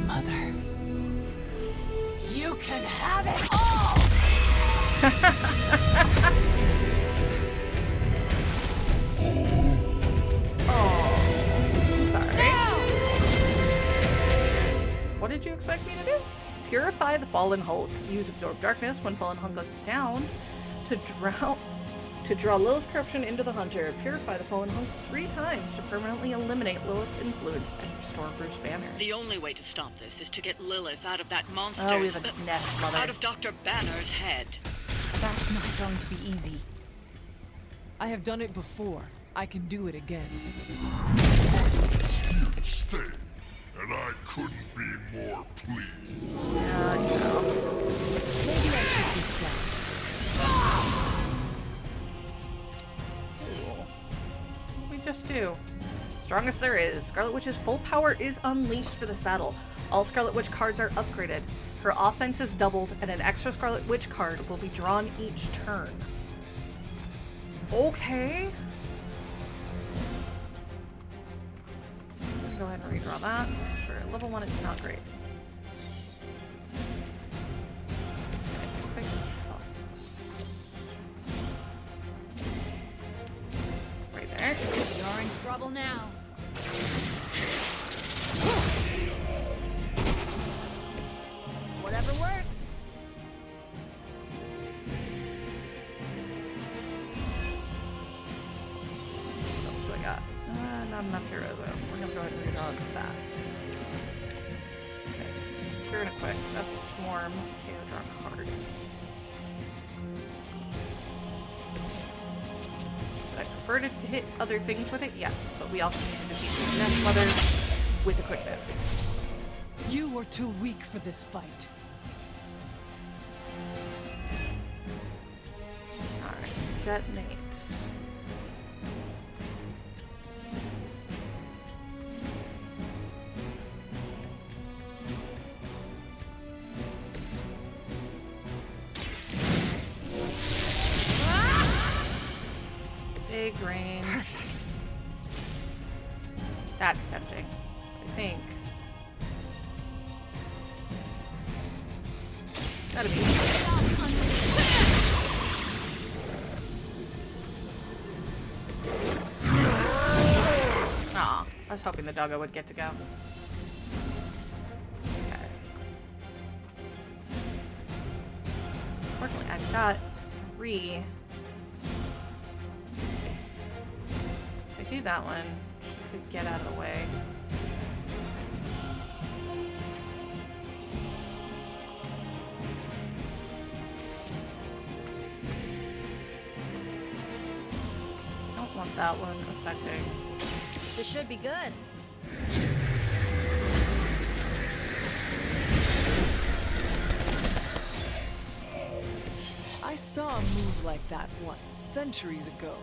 Mother. You can have it all! Oh, sorry. What did you expect me to do? Purify the fallen Hulk. Use absorb darkness when fallen Hulk goes down to draw Lilith's corruption into the hunter. Purify the fallen Hulk 3 times to permanently eliminate Lilith's influence and restore Bruce Banner. The only way to stop this is to get Lilith out of that monster. Oh, we have a nest, mother. Out of Dr. Banner's head. That's not going to be easy. I have done it before. I can do it again. Just here to stay, and I couldn't be more pleased. Yeah, I know. Maybe I should be sad. What we just do? Strongest there is. Scarlet Witch's full power is unleashed for this battle. All Scarlet Witch cards are upgraded. Her offense is doubled, and an extra Scarlet Witch card will be drawn each turn. Okay. Go ahead and redraw that. For level 1, it's not great. Quick chops. Right there. You're in trouble now. Whatever works. What else do I got? not enough heroism. We're gonna go ahead and redraw that. Okay. Cure and equip. That's a swarm. KO, draw a card. Would I prefer to hit other things with it? Yes, but we also need to defeat the Nest Mother with a quickness. You were too weak for this fight. Alright, detonate. Big range. Perfect. That's tempting, I think. Gotta be. Aw, I was hoping the doggo would get to go. Okay. Fortunately, I've got 3. If I do that one, she could get out of the way. Want that one affecting. This should be good. I saw a move like that once, centuries ago.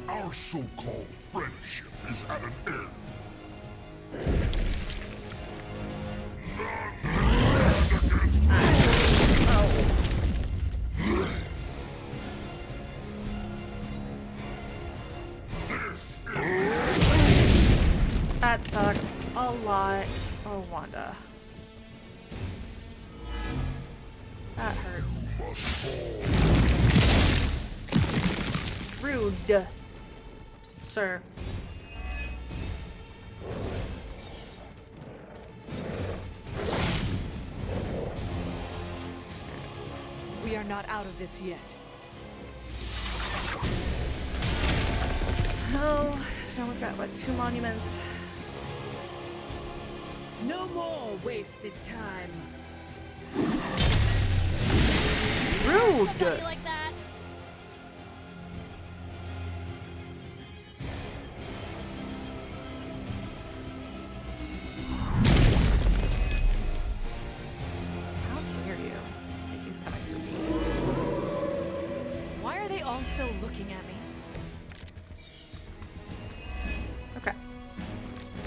Our so-called friendship is at an end. That sucks a lot. Oh, Wanda. That hurts. Rude, sir. We are not out of this yet. Oh, so we've got, what, 2 monuments? No more wasted time. Rude! Somebody like that. How dare you? He's coming for me. Why are they all still looking at me? Okay.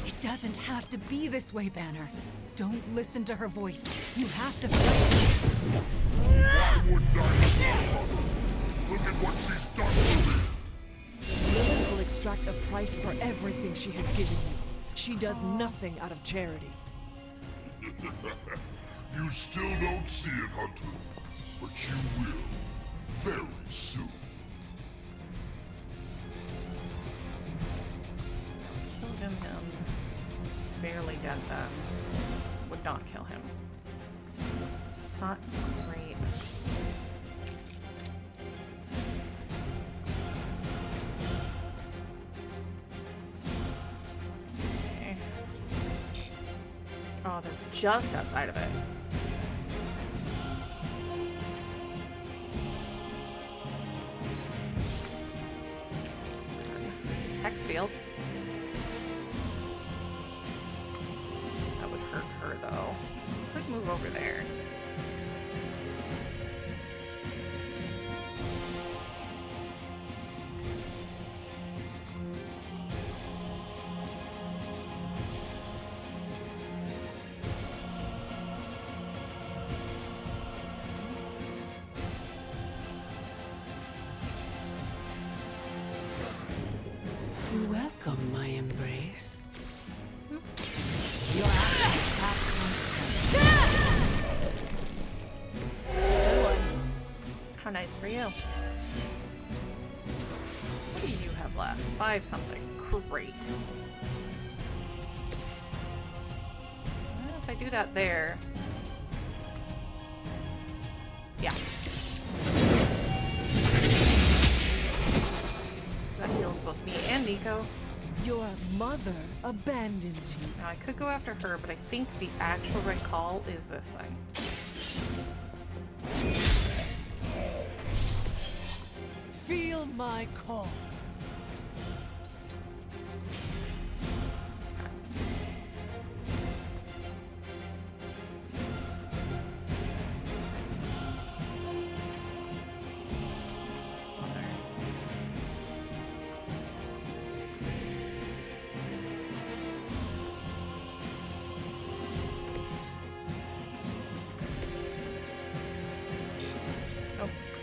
It doesn't have to be this way, Banner. Don't listen to her voice. You have to fight. Why wouldn't I? Look at what she's done to me. Lilith will extract a price for everything she has given you. She does nothing out of charity. You still don't see it, Hunter. But you will. Very soon. Killed him. Barely dead then. Would not kill him. It's not great. Okay. Oh, they're just outside of it. Hex field. That would hurt her though. Could move over there. Welcome. for you. What do you have left? 5 something. Great. Well, if I do that there... Yeah. That heals both me and Nico. Your mother abandons you. Now I could go after her, but I think the actual right call is this thing. Feel my call.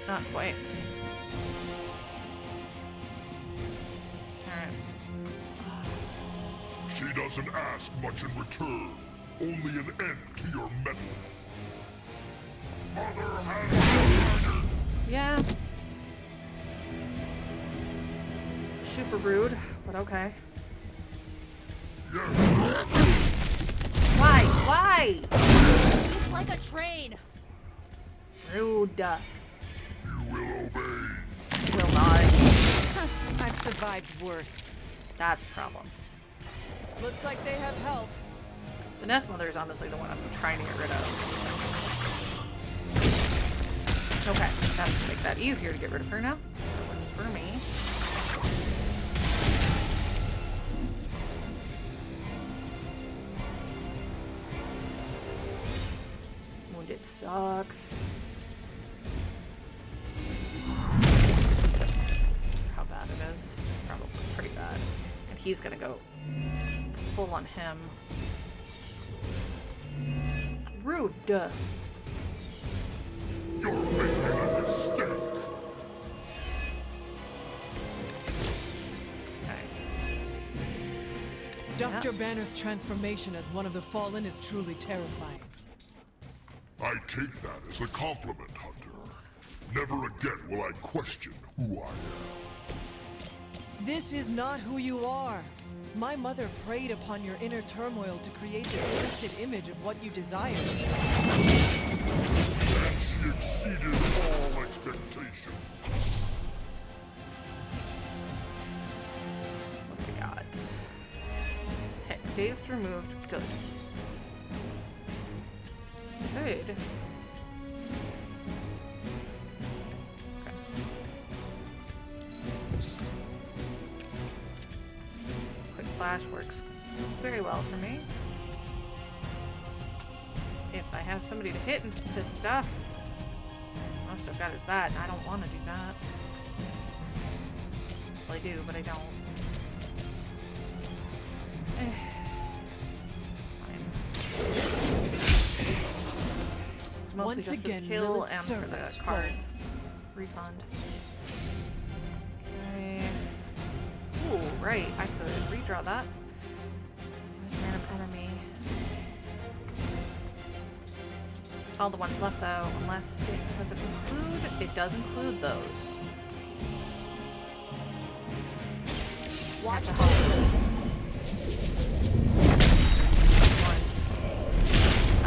Not quite. She doesn't ask much in return. Only an end to your metal. Mother has decided. Yeah. Super rude, but okay. Yes. Why? Why? It's like a train. Rude. You will obey. Will not. I've survived worse. That's a problem. Looks like they have help. The Nest Mother is honestly the one I'm trying to get rid of. Okay, that would make that easier to get rid of her now. That works for me. Wounded sucks. How bad it is. Probably pretty bad. And he's gonna go full on him. Rude. You're making a mistake. Okay. Dr. Banner's transformation as one of the Fallen is truly terrifying. I take that as a compliment, Hunter. Never again will I question who I am. This is not who you are. My mother preyed upon your inner turmoil to create this twisted image of what you desire. And she exceeded all expectations. What do we got? Okay, dazed removed. Good. Good. Okay. Quick slash works very well for me. If I have somebody to hit and to stuff, most I've got is that, and I don't want to do that. Well, I do, but I don't. It's mostly Once just again, for the kill Lilith's and for servants the card fall. refund. Okay. Ooh, right. I could redraw that. Random enemy. All the ones left though, unless it does it include. It does include those. Watch a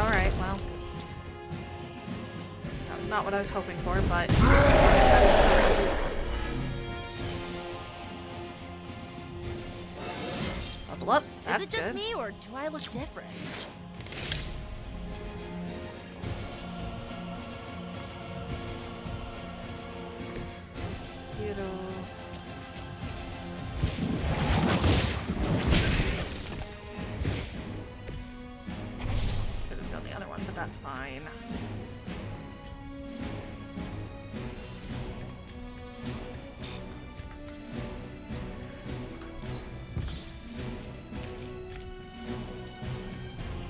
All right. Well. That was not what I was hoping for, but... Level up, that's Is it just good. me, or do I look different? Hero. Should have done the other one, but that's fine.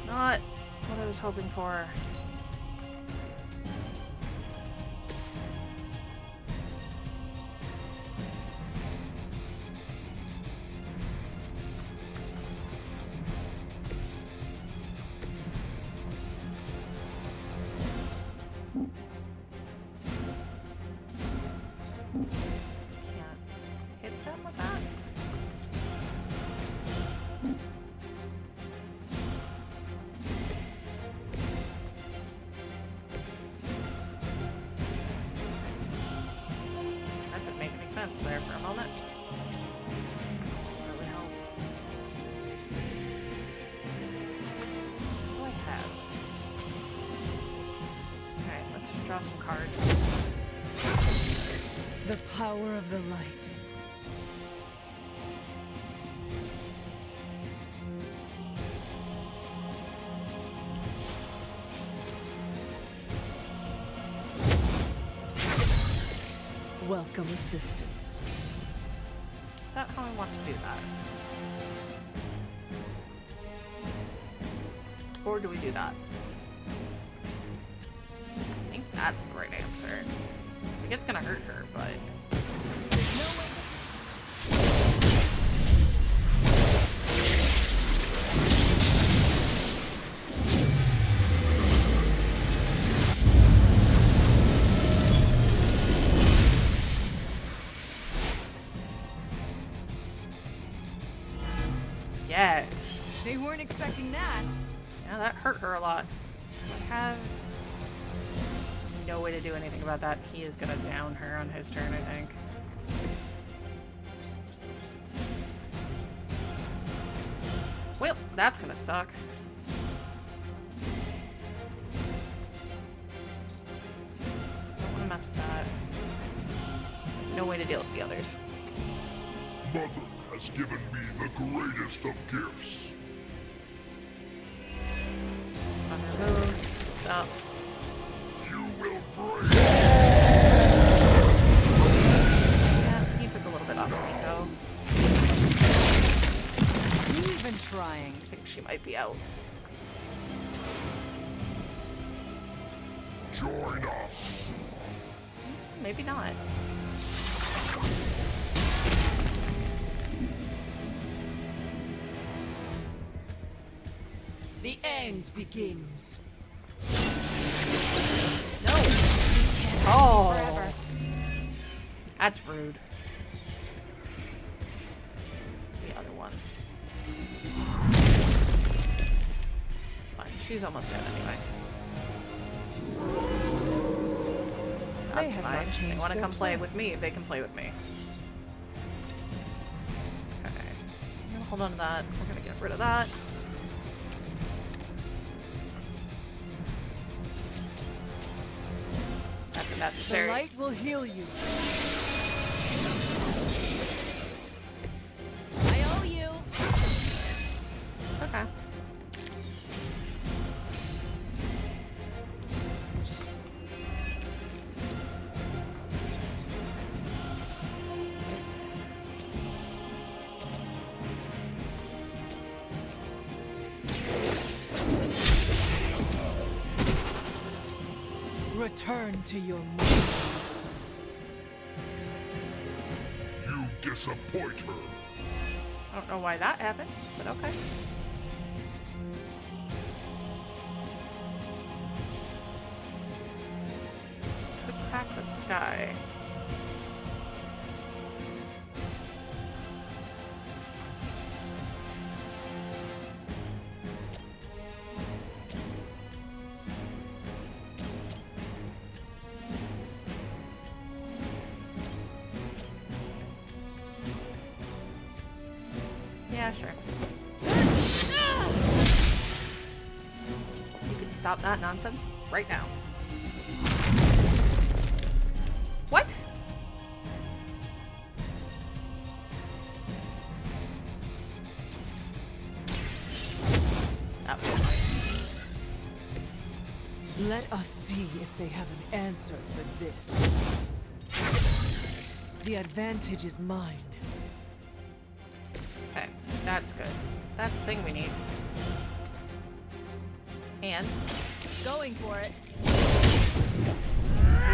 Not what I was hoping for. glance there for a moment. Really help. What do I have? Okay, let's draw some cards. The power of the light. Welcome assistance. Is that how I want to do that? Or do we do that? I think that's the right answer. Like, it's gonna hurt her, but... There's no way... Yes. They weren't expecting that. Yeah, that hurt her a lot. I have no way to do anything about that. He is gonna down her on his turn, I think. Well, that's gonna suck. Don't wanna mess with that. No way to deal with the others. Mother has given me the greatest of gifts. Stop her move. Stop. You will break. Yeah, he took a little bit off of Nico. You even trying? I think she might be out. Join us. Maybe not. The end begins. No. Oh. Forever. That's rude. The other one. It's fine. She's almost dead anyway. That's fine. They want to come play with me. They can play with me. Okay. I'm gonna hold on to that. We're gonna get rid of that. That's unnecessary. The light will heal you. I owe you. It's okay. Return to your mother. You disappoint her. I don't know why that happened, but okay. Could crack the sky. Yeah, sure. You can stop that nonsense right now. What? That was fine. Let us see if they have an answer for this. The advantage is mine. Okay, that's good. That's the thing we need. And Going for it. we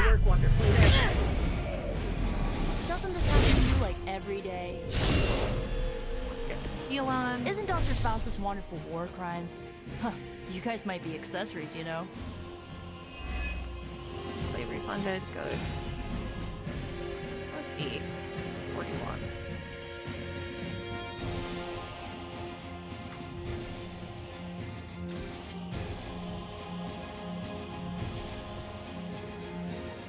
work wonderfully there. Doesn't this happen to you like every day? Get some heal on. Isn't Dr. Faustus wanted for war crimes? Huh. You guys might be accessories, you know? Play refunded. Good. What's he? 41.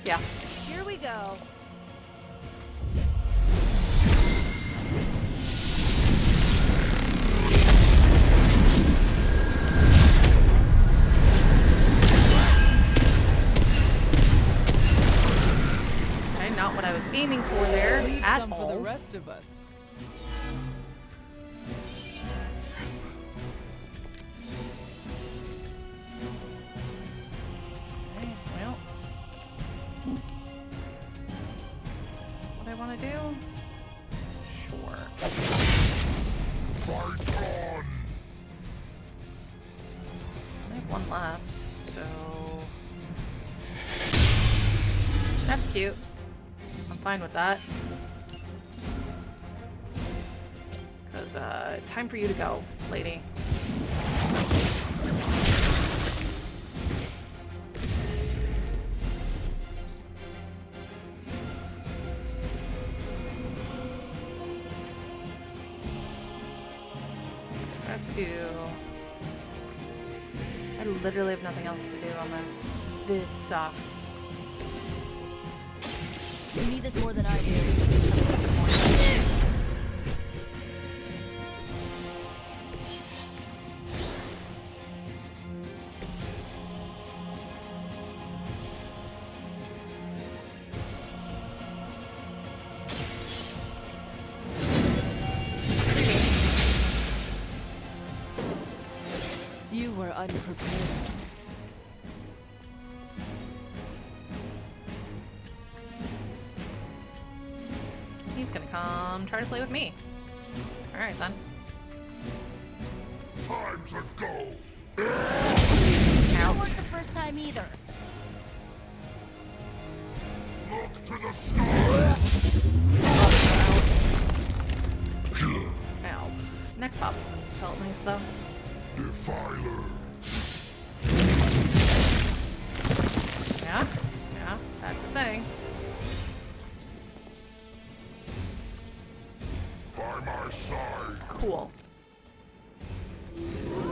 Yeah. Here we go. aiming for there Leave at some all. for the rest of us. Okay, well. What I want to do? Sure. Fight on! I have one left, so... That's cute. I'm fine with that. Because, time for you to go, lady. So I have to do... I literally have nothing else to do on this. This sucks. You need this more than I do. You were unprepared. He's gonna come try to play with me. Alright then. Time to go! It weren't the first time either. Look to the sky! Ow. Neck pop. Felt nice though. Defiler! Yeah? Yeah, that's a thing. By my side! Cool.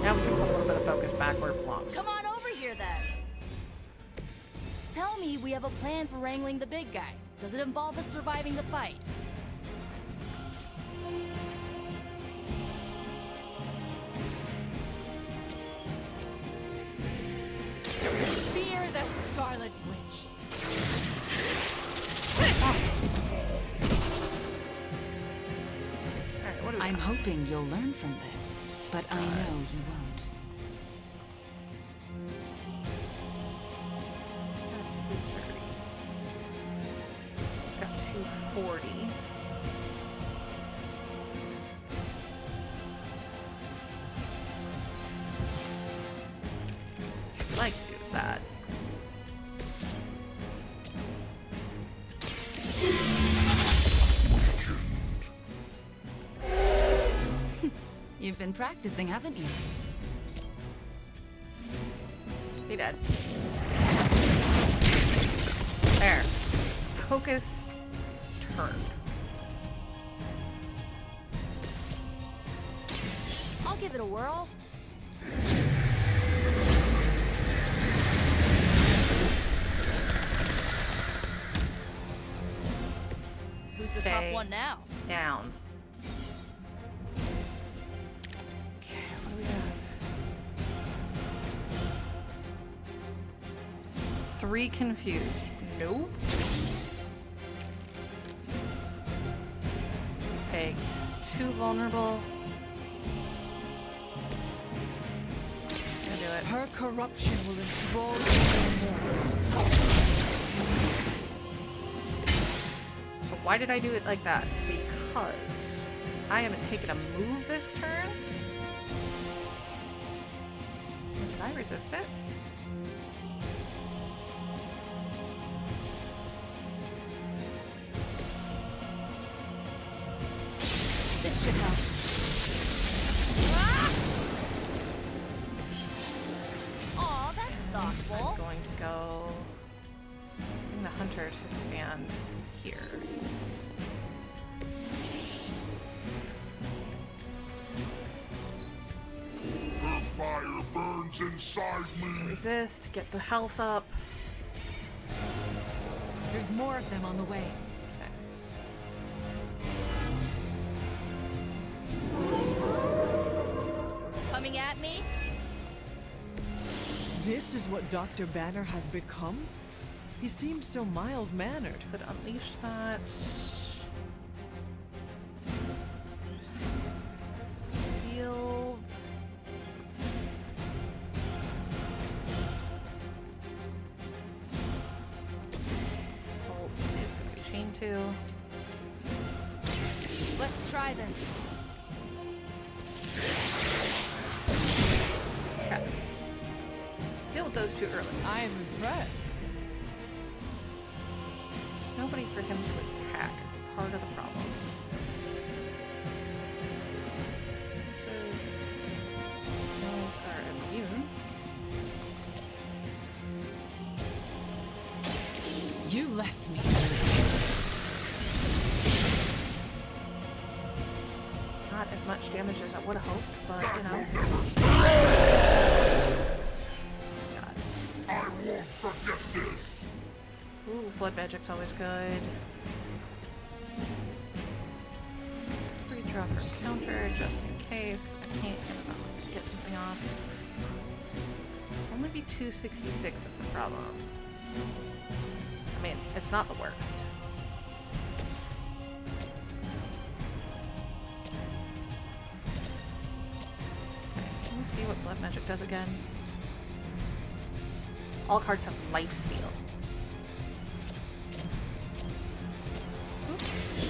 Now we can put a little bit of focus back where it belongs. Come on over here then. Tell me we have a plan for wrangling the big guy. Does it involve us surviving the fight? Fear the Scarlet Witch. Alright, what do we I'm got? hoping you'll learn from this, but I know you won't. It's got 240. I'd like to use that. You've been practicing, haven't you? Be dead. There. Focus turned. I'll give it a whirl. Who's the tough one now? Down. Okay, what do we have? 3 confused. Nope. Take 2 vulnerable. Gonna do it. Her corruption will enthrall you no more. So why did I do it like that? Because I haven't taken a move this turn. Did I resist it? This should help. Aw, that's thoughtful. I'm going to go bring the hunter to stand here. Her fire burns inside me! Resist, get the health up. There's more of them on the way. Coming at me? This is what Dr. Banner has become? He seemed so mild-mannered. Could unleash that. Shield. Bolt is going to be chained to. Let's try this. Okay. Deal with those two early. I am impressed. There's nobody for him to attack. It's part of the problem. Those are immune. You left me. Not as much damage as I would have hoped, but you know. I won't forget this. Ooh, blood magic's always good. Free draw for counter, just in case. I can't get something off. Only be 266 is the problem. I mean, it's not the worst. Okay, can we see what blood magic does again? All cards have lifesteal.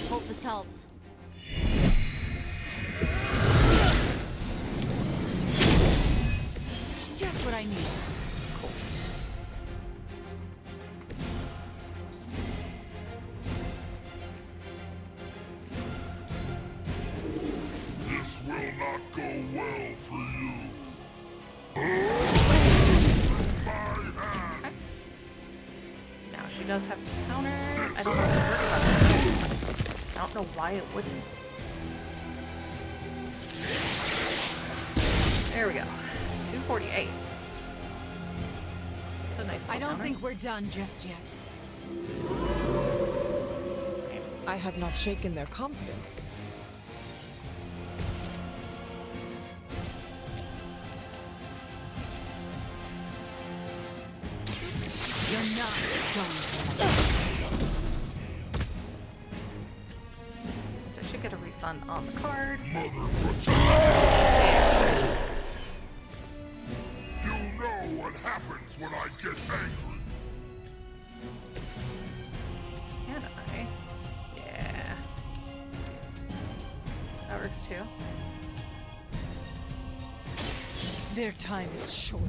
Hope this helps. Just what I need. Cool. This will not go well for you. My hands. Now she does have counter. I don't know if it works on her. I don't know why it wouldn't. There we go. 248. It's a nice little I don't counter. think we're done just yet. I have not shaken their confidence. You're not going to. So I should get a refund on the card. Mother You know what happens when I get angry. Can I? Yeah. That works too. Their time is short.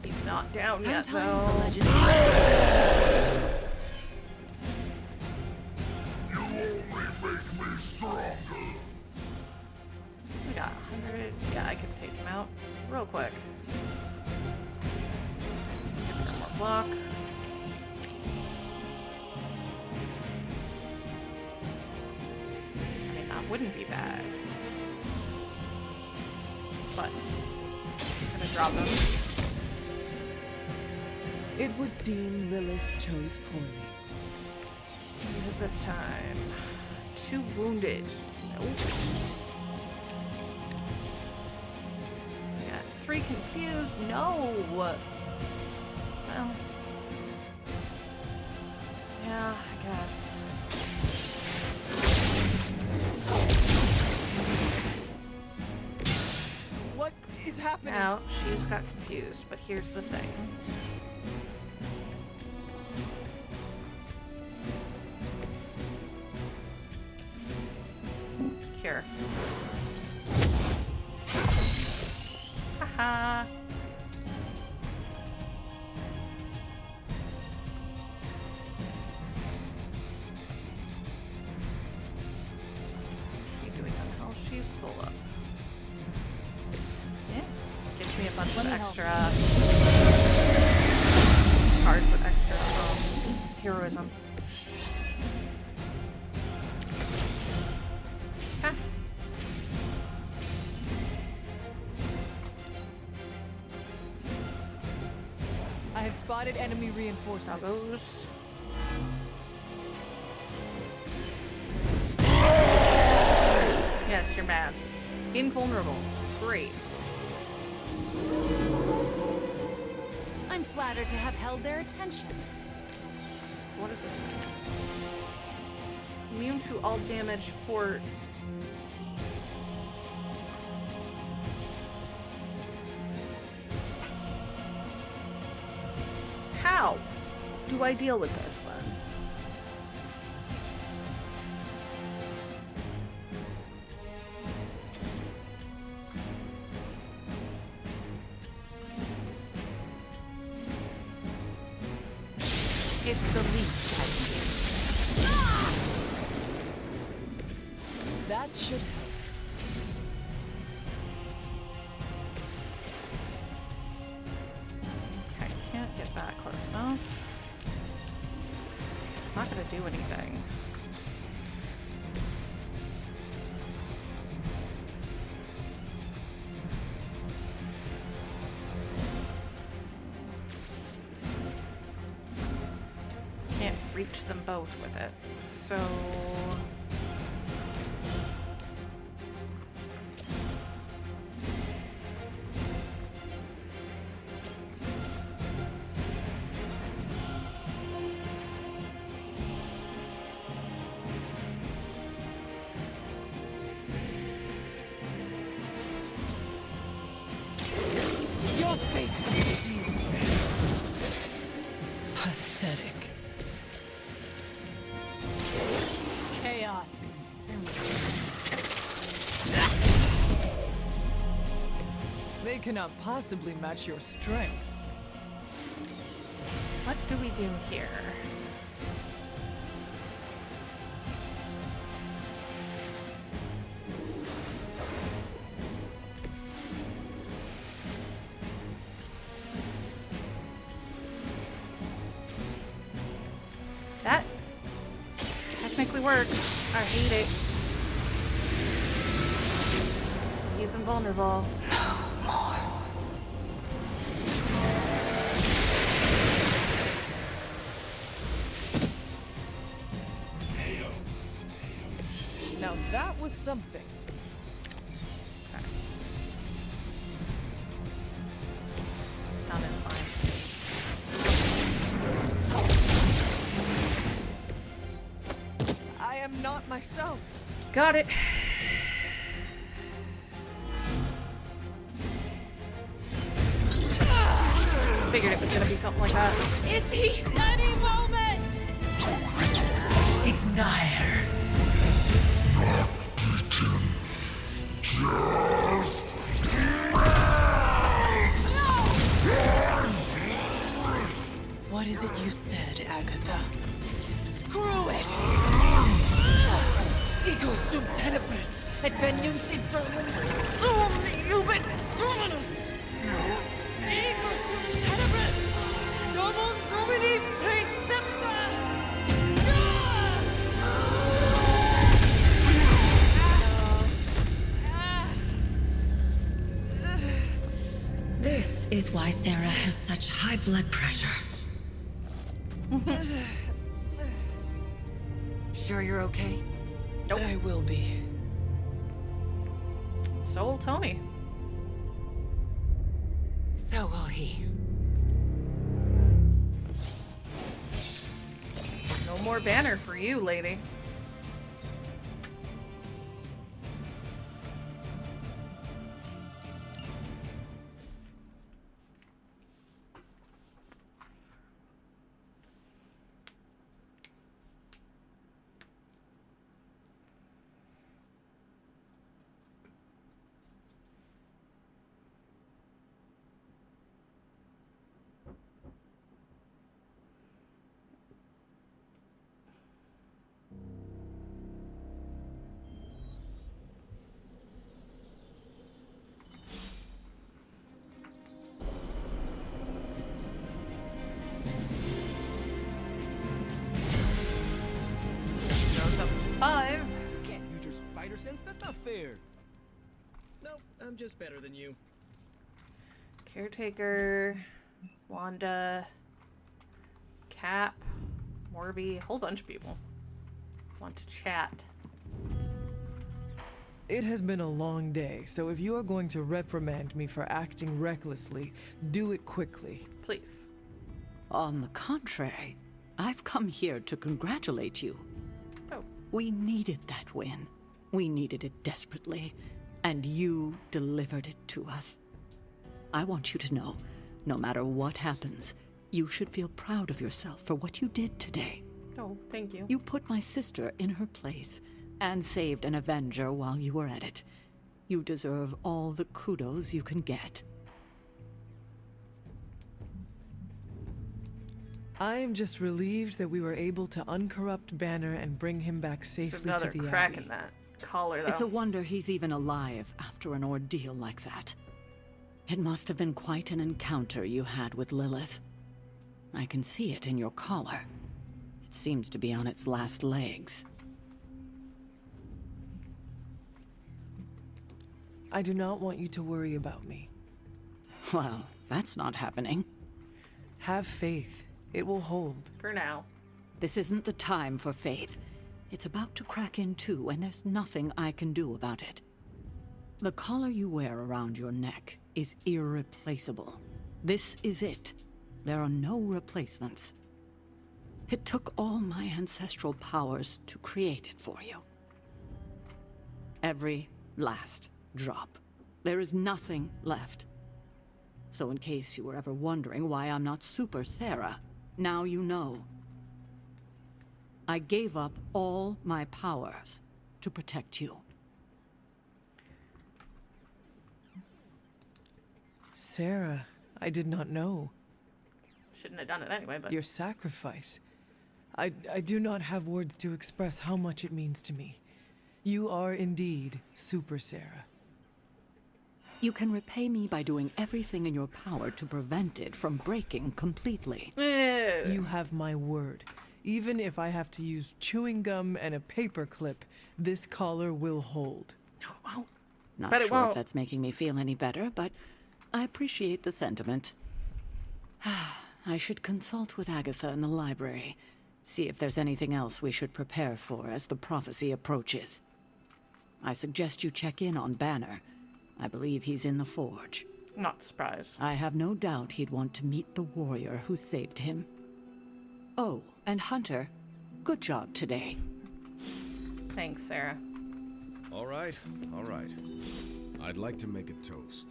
He's not down yet, Sometimes though. the legends. You only make me stronger. We got 100. Yeah, I can take him out real quick. Give her more block. I mean, that wouldn't be bad. But I'm gonna drop him. It would seem Lilith chose poorly. What is it this time? 2 wounded. Nope. We got 3 confused. No. Well. Yeah, I guess. What is happening? Now, she's got confused, but here's the thing. Cure. Haha. She's doing unhealth. She's full up. Yeah. Gives me a bunch of extra cards with extra heroism. Okay. I have spotted enemy reinforcements. you're mad. Invulnerable. Great. I'm flattered to have held their attention. So what does this mean? Immune to all damage for... How do I deal with this then? It's the least I can do. That should help. Okay, I can't get that close enough. Not gonna do anything. Can't reach them both with it, so... Your fate is sealed. Pathetic. Chaos consumes They cannot possibly match your strength. What do we do here? That technically works. I hate it. He's invulnerable. Now that was something. Okay. Stun is fine. I am not myself. Got it. Figured it was gonna be something like that. Is he? Any moment! Ignire. Just What is it you said, Agatha? Screw it! Ego sum tenebris, adveniunt internum sum iubit dominus! Ego sum tenebris, domum domini precepta! This is why Sarah has such high blood pressure. Sure you're okay? Nope. I will be. So will Tony. So will he. No more banner for you, lady. Goes up to 5. Can't use your spider sense. That's not fair. Nope, I'm just better than you. Caretaker, Wanda, Cap, Morby, a whole bunch of people want to chat. It has been a long day, so if you are going to reprimand me for acting recklessly, do it quickly. Please. On the contrary, I've come here to congratulate you. Oh. We needed that win. We needed it desperately, and you delivered it to us. I want you to know, no matter what happens, you should feel proud of yourself for what you did today. Oh, thank you. You put my sister in her place and saved an Avenger while you were at it. You deserve all the kudos you can get. I am just relieved that we were able to uncorrupt Banner and bring him back safely There's to the another crack Abbey. in that collar, though. It's a wonder he's even alive after an ordeal like that. It must have been quite an encounter you had with Lilith. I can see it in your collar. It seems to be on its last legs. I do not want you to worry about me. Well, that's not happening. Have faith. It will hold. For now. This isn't the time for faith. It's about to crack in too, and there's nothing I can do about it. The collar you wear around your neck is irreplaceable. This is it. There are no replacements. It took all my ancestral powers to create it for you. Every last drop. There is nothing left. So in case you were ever wondering why I'm not Super Sarah, now you know. I gave up all my powers to protect you. Sarah, I did not know. Shouldn't have done it anyway, but... Your sacrifice. I do not have words to express how much it means to me. You are indeed Super Sarah. You can repay me by doing everything in your power to prevent it from breaking completely. You have my word. Even if I have to use chewing gum and a paper clip, this collar will hold. No, it won't. Not But it sure won't. if that's making me feel any better, but I appreciate the sentiment. I should consult with Agatha in the library, see if there's anything else we should prepare for as the prophecy approaches. I suggest you check in on Banner. I believe he's in the forge. Not surprised. I have no doubt he'd want to meet the warrior who saved him. Oh, and Hunter, good job today. Thanks, Sarah. All right, all right. I'd like to make a toast.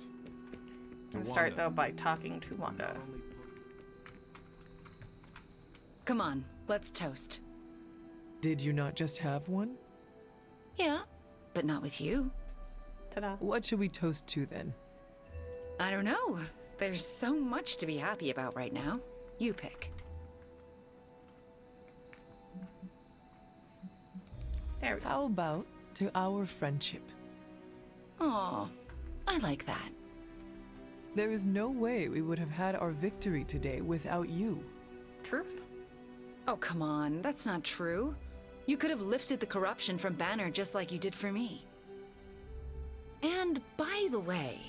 I'm gonna start, though, by talking to Wanda. Come on, let's toast. Did you not just have one? Yeah, but not with you. Ta-da. What should we toast to then? I don't know. There's so much to be happy about right now. You pick. There we go. How about to our friendship? Aw, I like that. There is no way we would have had our victory today without you. Truth. Oh, come on. That's not true. You could have lifted the corruption from Banner just like you did for me. And by the way,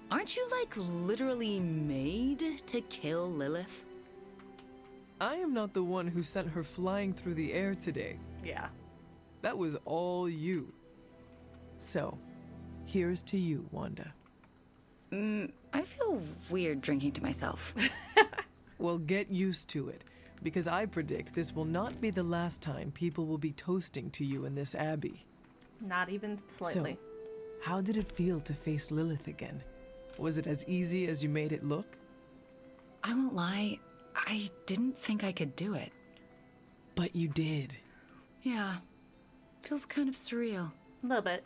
aren't you like literally made to kill Lilith? I am not the one who sent her flying through the air today. Yeah. That was all you. So, here's to you, Wanda. I feel weird drinking to myself. Well, get used to it, because I predict this will not be the last time people will be toasting to you in this abbey. Not even slightly. So, how did it feel to face Lilith again? Was it as easy as you made it look? I won't lie, I didn't think I could do it. But you did. Yeah, feels kind of surreal. A little bit.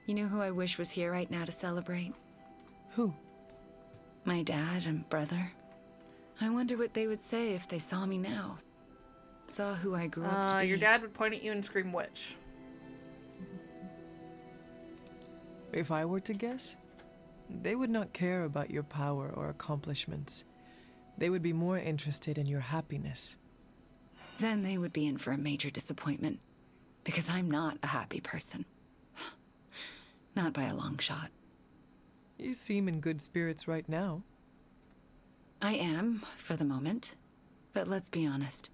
You know who I wish was here right now to celebrate? Who? My dad and brother. I wonder what they would say if they saw me now. Saw who I grew up to be. Your dad would point at you and scream, "Witch." If I were to guess, they would not care about your power or accomplishments. They would be more interested in your happiness. Then they would be in for a major disappointment. Because I'm not a happy person. Not by a long shot. You seem in good spirits right now. I am, for the moment. But let's be honest.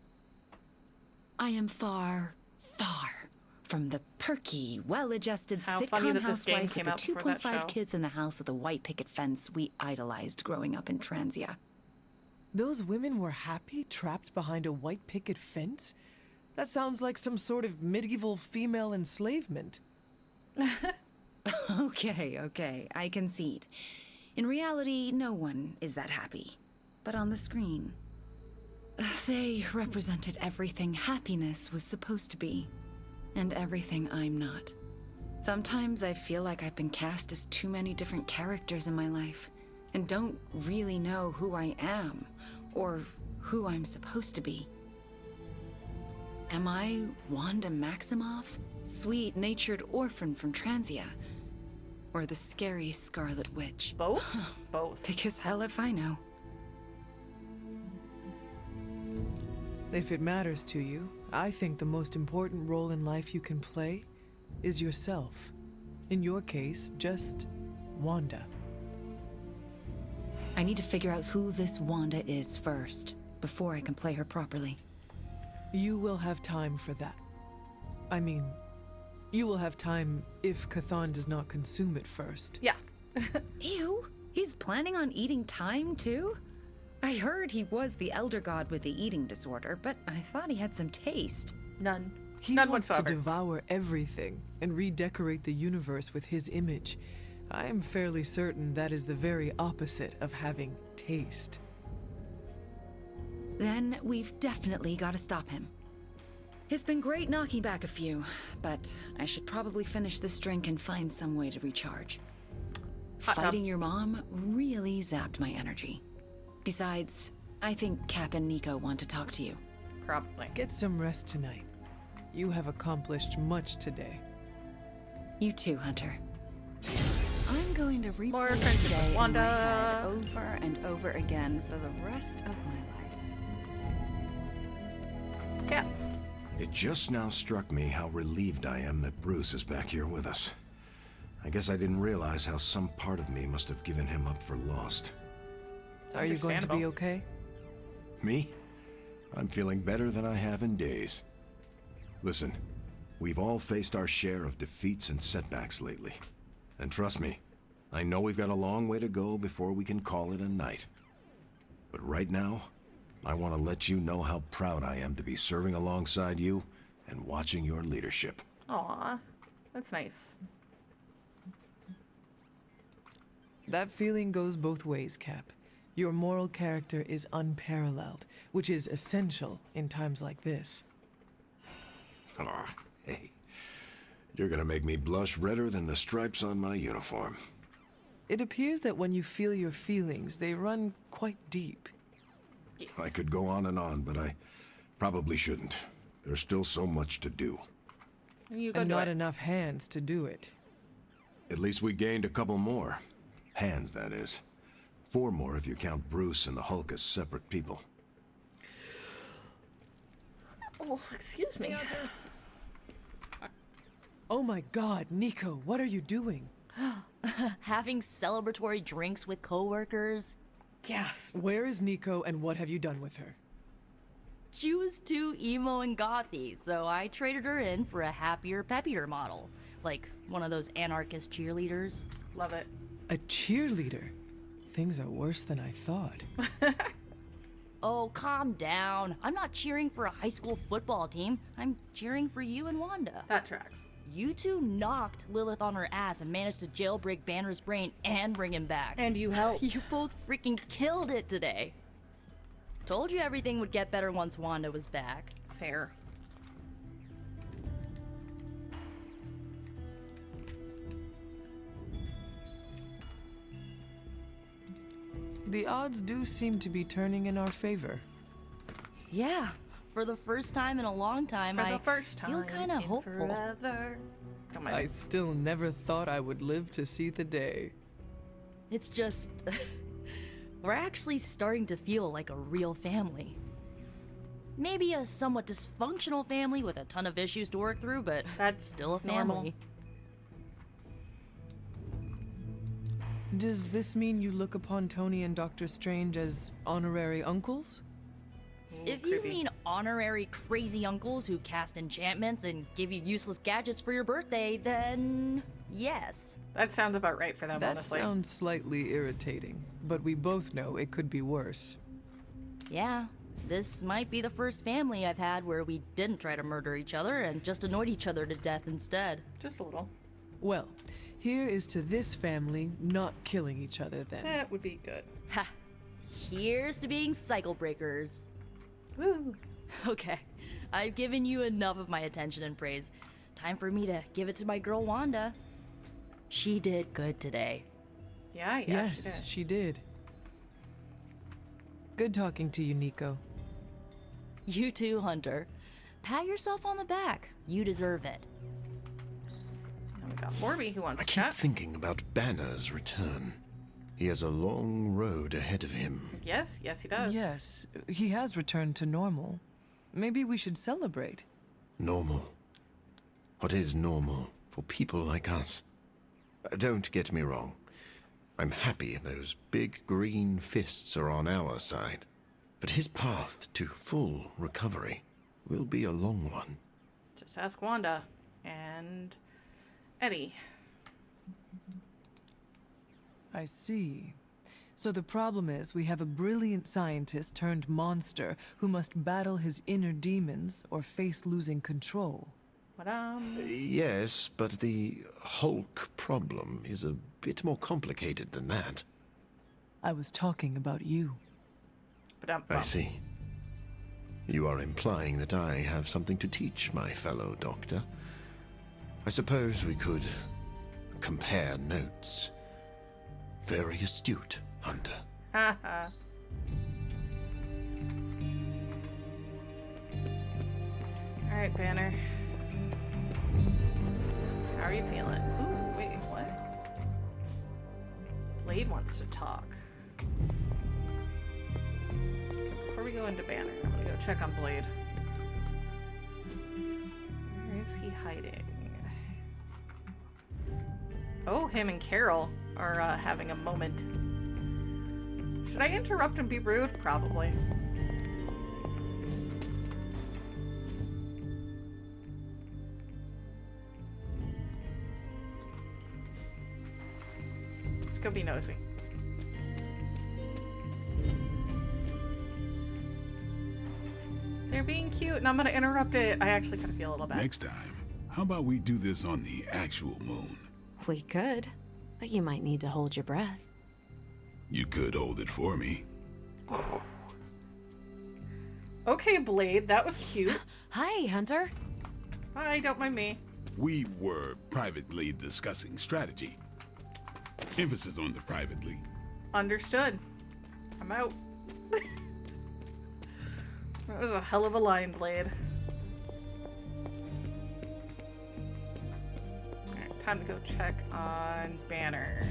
I am far, far From the perky, well-adjusted How funny sitcom that this game housewife came with out the before that 2.5 show. kids in the house with the white picket fence we idolized growing up in Transia. Those women were happy trapped behind a white picket fence? That sounds like some sort of medieval female enslavement. Okay, I concede. In reality, no one is that happy. But on the screen, they represented everything happiness was supposed to be, and everything I'm not. Sometimes I feel like I've been cast as too many different characters in my life, and don't really know who I am, or who I'm supposed to be. Am I Wanda Maximoff, sweet-natured orphan from Transia? Or the scary Scarlet Witch? Both? Both. Because hell if I know. If it matters to you, I think the most important role in life you can play is yourself. In your case, just Wanda. I need to figure out who this Wanda is first, before I can play her properly. You will have time for that. I mean, you will have time if Chthon does not consume it first. Yeah. Ew, he's planning on eating time too? I heard he was the elder god with the eating disorder, but I thought he had some taste. None. He None wants whatsoever. to devour everything and redecorate the universe with his image. I am fairly certain that is the very opposite of having taste. Then we've definitely got to stop him. It's been great knocking back a few, but I should probably finish this drink and find some way to recharge. Hot tub. Fighting your mom really zapped my energy. Besides, I think Cap and Nico want to talk to you. Probably. Get some rest tonight. You have accomplished much today. You too, Hunter. I'm going to More replay friendship today with in Wanda. my head over and over again for the rest of my life. Cap. It just now struck me how relieved I am that Bruce is back here with us. I guess I didn't realize how some part of me must have given him up for lost. Are you going to be okay? Me? I'm feeling better than I have in days. Listen, we've all faced our share of defeats and setbacks lately. And trust me, I know we've got a long way to go before we can call it a night. But right now, I want to let you know how proud I am to be serving alongside you and watching your leadership. Aw, that's nice. That feeling goes both ways, Cap. Your moral character is unparalleled, which is essential in times like this. Ah, hey. You're gonna make me blush redder than the stripes on my uniform. It appears that when you feel your feelings, they run quite deep. Yes. I could go on, but I probably shouldn't. There's still so much to do. You go And do not it. enough hands to do it. At least we gained a couple more. Hands, that is. 4 more if you count Bruce and the Hulk as separate people. Oh, excuse me. Oh my god, Nico, what are you doing? Having celebratory drinks with coworkers. Yes. Where is Nico and what have you done with her? She was too emo and gothy, so I traded her in for a happier, peppier model. Like one of those anarchist cheerleaders. Love it. A cheerleader? Things are worse than I thought. Oh, calm down. I'm not cheering for a high school football team. I'm cheering for you and Wanda. That tracks. You two knocked Lilith on her ass and managed to jailbreak Banner's brain and bring him back. And you helped. You both freaking killed it today. Told you everything would get better once Wanda was back. Fair. The odds do seem to be turning in our favor. Yeah, for the first time in a long time, For the first time feel kind of in hopeful. forever. Come on. I still never thought I would live to see the day. It's just... we're actually starting to feel like a real family. Maybe a somewhat dysfunctional family with a ton of issues to work through, but that's still a normal. family. Does this mean you look upon Tony and Doctor Strange as honorary uncles? If creepy. you mean honorary crazy uncles who cast enchantments and give you useless gadgets for your birthday, then yes. That sounds about right for them, That honestly. sounds slightly irritating, but we both know it could be worse. Yeah, this might be the first family I've had where we didn't try to murder each other and just annoyed each other to death instead. Just a little. Well, here is to this family not killing each other then. That would be good. Ha! Here's to being cycle breakers. Woo! Okay, I've given you enough of my attention and praise. Time for me to give it to my girl Wanda. She did good today. Yeah, Yes, she did. Good talking to you, Nico. You too, Hunter. Pat yourself on the back. You deserve it. And we got Morby who wants I to keep chat. thinking about Banner's return. He has a long road ahead of him. Yes, he does. Yes, he has returned to normal. Maybe we should celebrate. Normal. What is normal for people like us? Don't get me wrong. I'm happy those big green fists are on our side. But his path to full recovery will be a long one. Just ask Wanda and Eddie. I see. So the problem is we have a brilliant scientist turned monster who must battle his inner demons or face losing control. Yes, but the Hulk problem is a bit more complicated than that. I was talking about you. I see. You are implying that I have something to teach my fellow doctor. I suppose we could compare notes. Very astute, Hunter. Haha. Alright, Banner. How are you feeling? Ooh, wait, what? Blade wants to talk. Okay, before we go into Banner, I'm gonna go check on Blade. Where is he hiding? Oh, him and Carol are having a moment. Should I interrupt and be rude? Probably. Let's go be nosy. They're being cute and I'm gonna interrupt it. I actually kind of feel a little bad. Next time, how about we do this on the actual moon? We could, but you might need to hold your breath. You could hold it for me. Okay, Blade, that was cute. Hi, Hunter. Hi, don't mind me. We were privately discussing strategy. Emphasis on the privately. Understood. I'm out. That was a hell of a line, Blade. Alright, time to go check on Banner.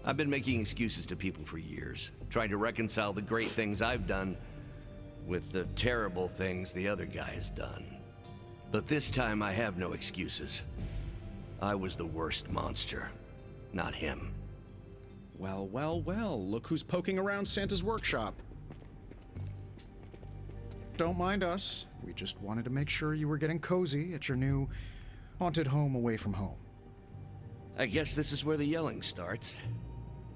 I've been making excuses to people for years, trying to reconcile the great things I've done with the terrible things the other guy has done. But this time I have no excuses. I was the worst monster, not him. Well, well, well, look who's poking around Santa's workshop. Don't mind us. We just wanted to make sure you were getting cozy at your new haunted home away from home. I guess this is where the yelling starts.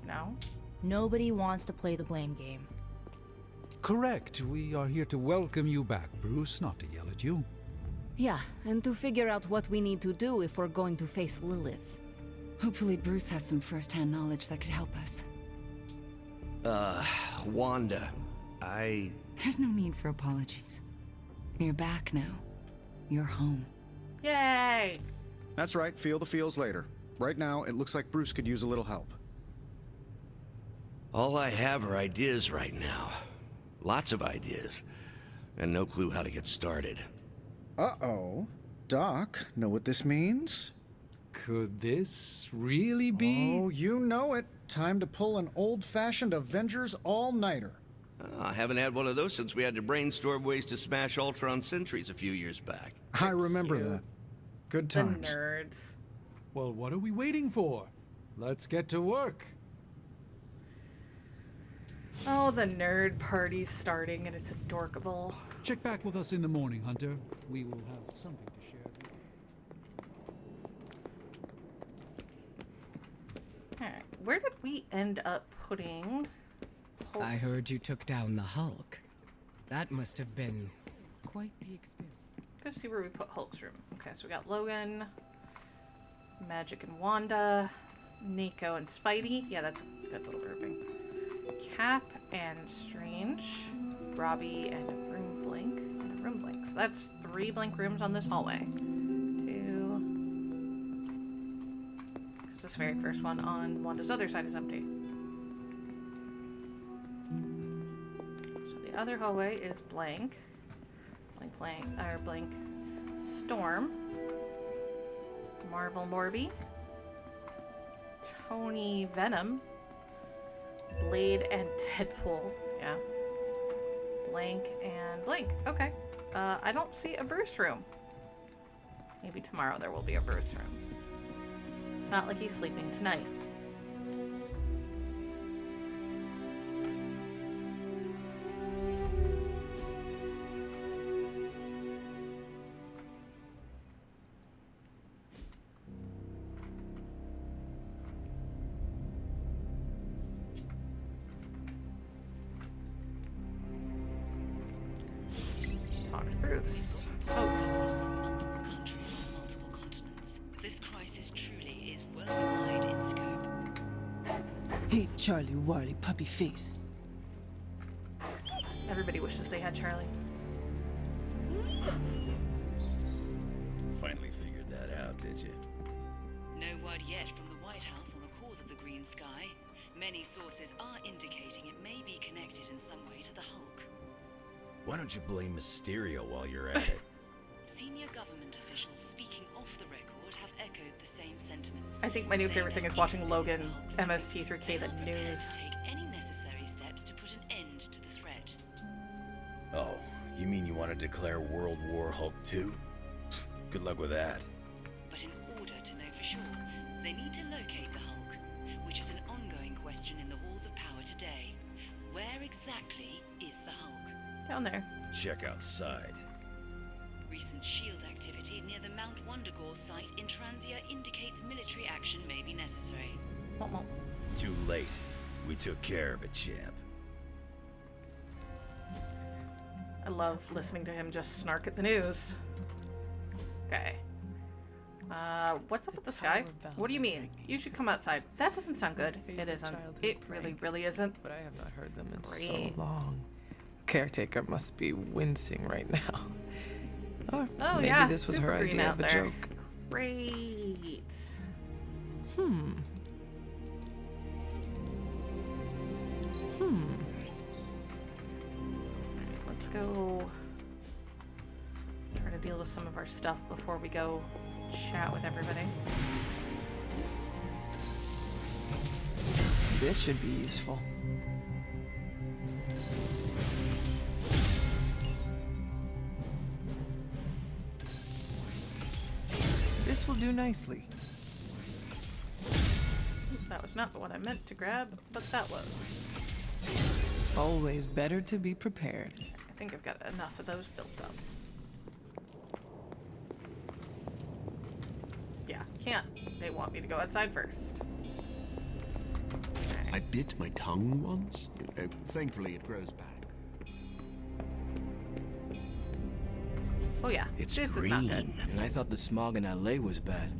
No? Nobody wants to play the blame game. Correct. We are here to welcome you back, Bruce, not to yell at you. Yeah, and to figure out what we need to do if we're going to face Lilith. Hopefully Bruce has some first-hand knowledge that could help us. Wanda, There's no need for apologies. You're back now. You're home. Yay! That's right, feel the feels later. Right now, it looks like Bruce could use a little help. All I have are ideas right now. Lots of ideas. And no clue how to get started. Uh-oh. Doc, know what this means? Could this really be? Oh, you know it. Time to pull an old-fashioned Avengers all-nighter. I haven't had one of those since we had to brainstorm ways to smash Ultron sentries a few years back. I remember that. Good times. The nerds. Well, what are we waiting for? Let's get to work. Oh, the nerd party's starting and it's adorkable. Check back with us in the morning, Hunter. We will have something to share. Alright, where did we end up putting Hulk? I heard you took down the Hulk. That must have been quite the experience. Go see where we put Hulk's room. Okay, so we got Logan, Magic and Wanda, Nico and Spidey. Yeah, that's a good little grouping. Cap and Strange, Robbie and a room Blink, and a room Blink. So that's 3 Blink rooms on this hallway. 2. This very first one on Wanda's other side is empty. So the other hallway is Blank. Blank Storm, Marvel Morby, Tony Venom, Blade and Deadpool. Yeah. Blank and Blank. Okay. I don't see a Bruce room. Maybe tomorrow there will be a Bruce room. It's not like he's sleeping tonight. Talk to Bruce. Host. This crisis truly is worldwide in scope. Hey, Charlie Warly puppy face. Everybody wishes they had Charlie. Finally figured that out, did you? No word yet from the White House on the cause of the green sky. Many sources are indicating it may be connected in some way to the Hulk. Why don't you blame Mysterio while you're at it? Senior government officials speaking off the record have echoed the same sentiments. I think my new favorite thing is watching Logan MST through K the news. Take any necessary steps to put an end to the threat. Oh, you mean you want to declare World War Hulk 2? Good luck with that. But in order to know for sure, they need to locate the Hulk, which is an ongoing question in the halls of power today. Where exactly is the Hulk? Down there. Check outside. Recent SHIELD activity near the Mount Wundagore site in Transia indicates military action may be necessary. Too late. We took care of it, champ. I love listening to him just snark at the news. Okay. What's up with the sky? What do you mean? You should come outside. That doesn't sound good. It isn't. It really isn't. But I have not heard them in so Great. long. Caretaker must be wincing right now. Or Oh maybe yeah, this was super her green idea out of a there. joke. Great. Hmm. Let's go try to deal with some of our stuff before we go chat with everybody. This should be useful. This will do nicely. That was not what I meant to grab, but that was. Always better to be prepared. I think I've got enough of those built up. Yeah, can't. They want me to go outside first. I bit my tongue once. Thankfully, it grows back. Oh yeah, It's this green. is not good. And I thought the smog in LA was bad.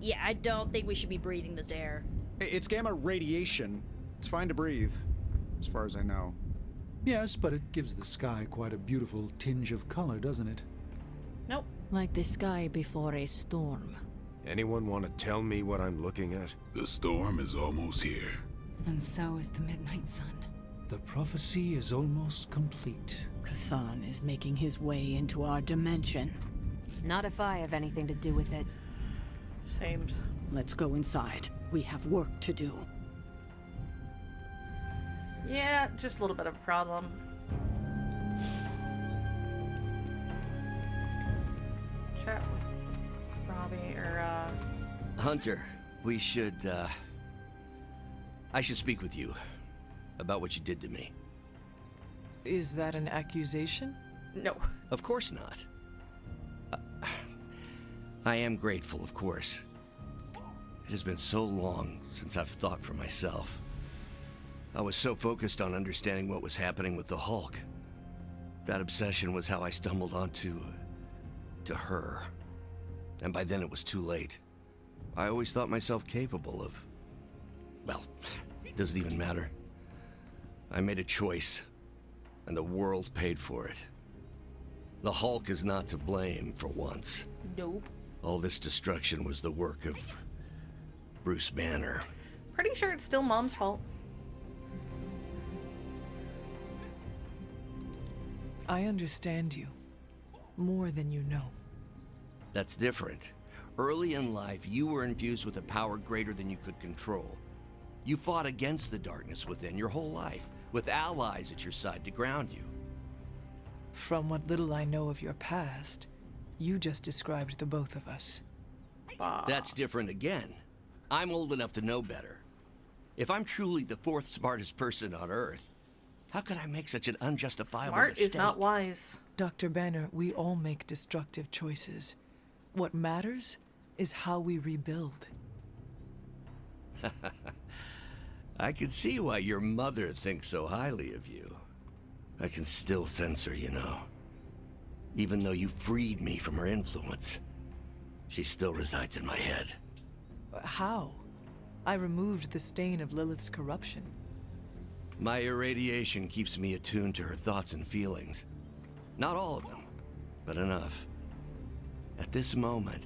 Yeah, I don't think we should be breathing this air. It's gamma radiation. It's fine to breathe, as far as I know. Yes, but it gives the sky quite a beautiful tinge of color, doesn't it? Nope. Like the sky before a storm. Anyone want to tell me what I'm looking at? The storm is almost here. And so is the midnight sun. The prophecy is almost complete. Kathan is making his way into our dimension. Not if I have anything to do with it. Same. Let's go inside. We have work to do. Yeah, just a little bit of a problem. Chat with Robbie or Hunter, we should, I should speak with you. about what you did to me. Is that an accusation? No. Of course not. I am grateful, of course. It has been so long since I've thought for myself. I was so focused on understanding what was happening with the Hulk. That obsession was how I stumbled onto her. And by then it was too late. I always thought myself capable of... well, it doesn't even matter. I made a choice, and the world paid for it. The Hulk is not to blame for once. Nope. All this destruction was the work of Bruce Banner. Pretty sure it's still Mom's fault. I understand you. More than you know. That's different. Early in life, you were infused with a power greater than you could control. You fought against the darkness within your whole life, with allies at your side to ground you. From what little I know of your past, you just described the both of us. That's different again. I'm old enough to know better. If I'm truly the fourth smartest person on Earth, how could I make such an unjustifiable Smart mistake? is not wise. Dr. Banner, we all make destructive choices. What matters is how we rebuild. I can see why your mother thinks so highly of you. I can still sense her, you know. Even though you freed me from her influence, she still resides in my head. How? I removed the stain of Lilith's corruption. My irradiation keeps me attuned to her thoughts and feelings. Not all of them, but enough. At this moment,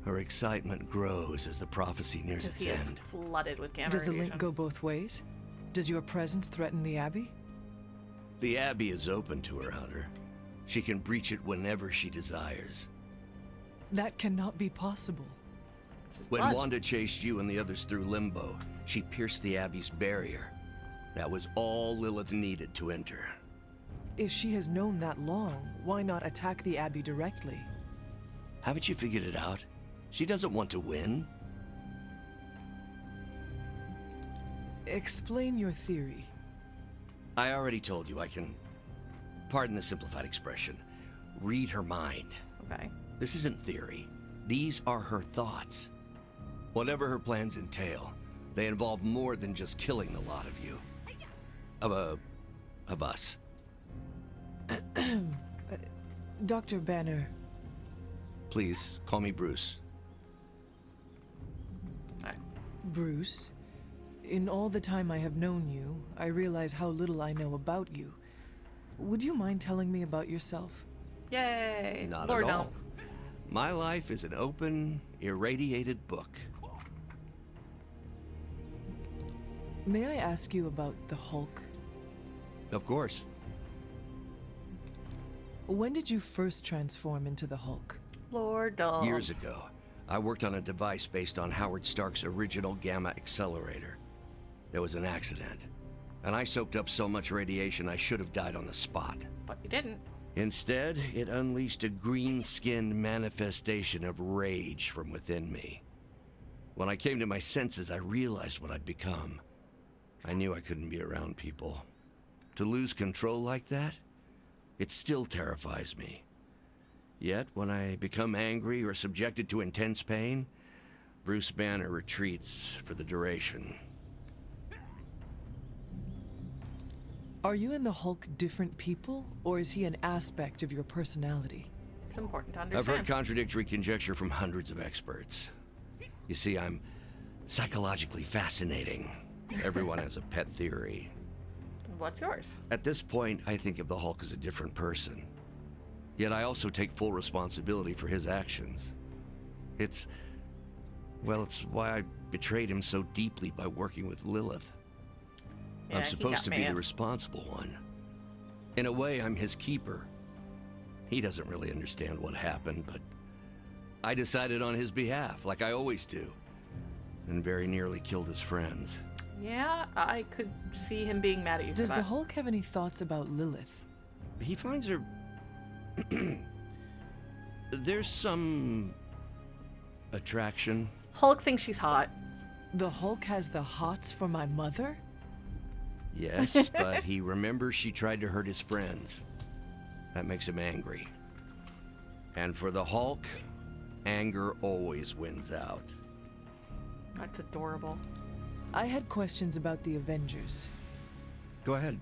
her excitement grows as the prophecy nears Because its he is end. flooded with gamma Does the radiation. link go both ways? Does your presence threaten the Abbey? The Abbey is open to her, Hunter. She can breach it whenever she desires. That cannot be possible. When Wanda chased you and the others through Limbo, she pierced the Abbey's barrier. That was all Lilith needed to enter. If she has known that long, why not attack the Abbey directly? Haven't you figured it out? She doesn't want to win. Explain your theory. I already told you I can, pardon the simplified expression, read her mind. Okay. This isn't theory. These are her thoughts. Whatever her plans entail, they involve more than just killing the lot of you. Of us. Dr. Banner. Please, call me Bruce. Bruce, in all the time I have known you, I realize how little I know about you. Would you mind telling me about yourself? Yay! Not Lord, at all. no. My life is an open, irradiated book. May I ask you about the Hulk? Of course. When did you first transform into the Hulk? Lord, no. Years ago, I worked on a device based on Howard Stark's original gamma accelerator. There was an accident, and I soaked up so much radiation I should have died on the spot. But you didn't. Instead, it unleashed a green-skinned manifestation of rage from within me. When I came to my senses, I realized what I'd become. I knew I couldn't be around people. To lose control like that, it still terrifies me. Yet, when I become angry or subjected to intense pain, Bruce Banner retreats for the duration. Are you and the Hulk different people, or is he an aspect of your personality? It's important to I've understand. heard contradictory conjecture from hundreds of experts. You see, I'm psychologically fascinating. Everyone has a pet theory. What's yours? At this point, I think of the Hulk as a different person. Yet I also take full responsibility for his actions. It's why I betrayed him so deeply by working with Lilith. Yeah, I'm he supposed got to be mad. the responsible one. In a way, I'm his keeper. He doesn't really understand what happened, but I decided on his behalf, like I always do, and very nearly killed his friends. Yeah, I could see him being mad at you Does for the that. Hulk have any thoughts about Lilith? He finds her... There's some... attraction. Hulk thinks she's hot. The Hulk has the hots for my mother? Yes, but he remembers she tried to hurt his friends. That makes him angry. And for the Hulk, anger always wins out. That's adorable. I had questions about the Avengers. Go ahead.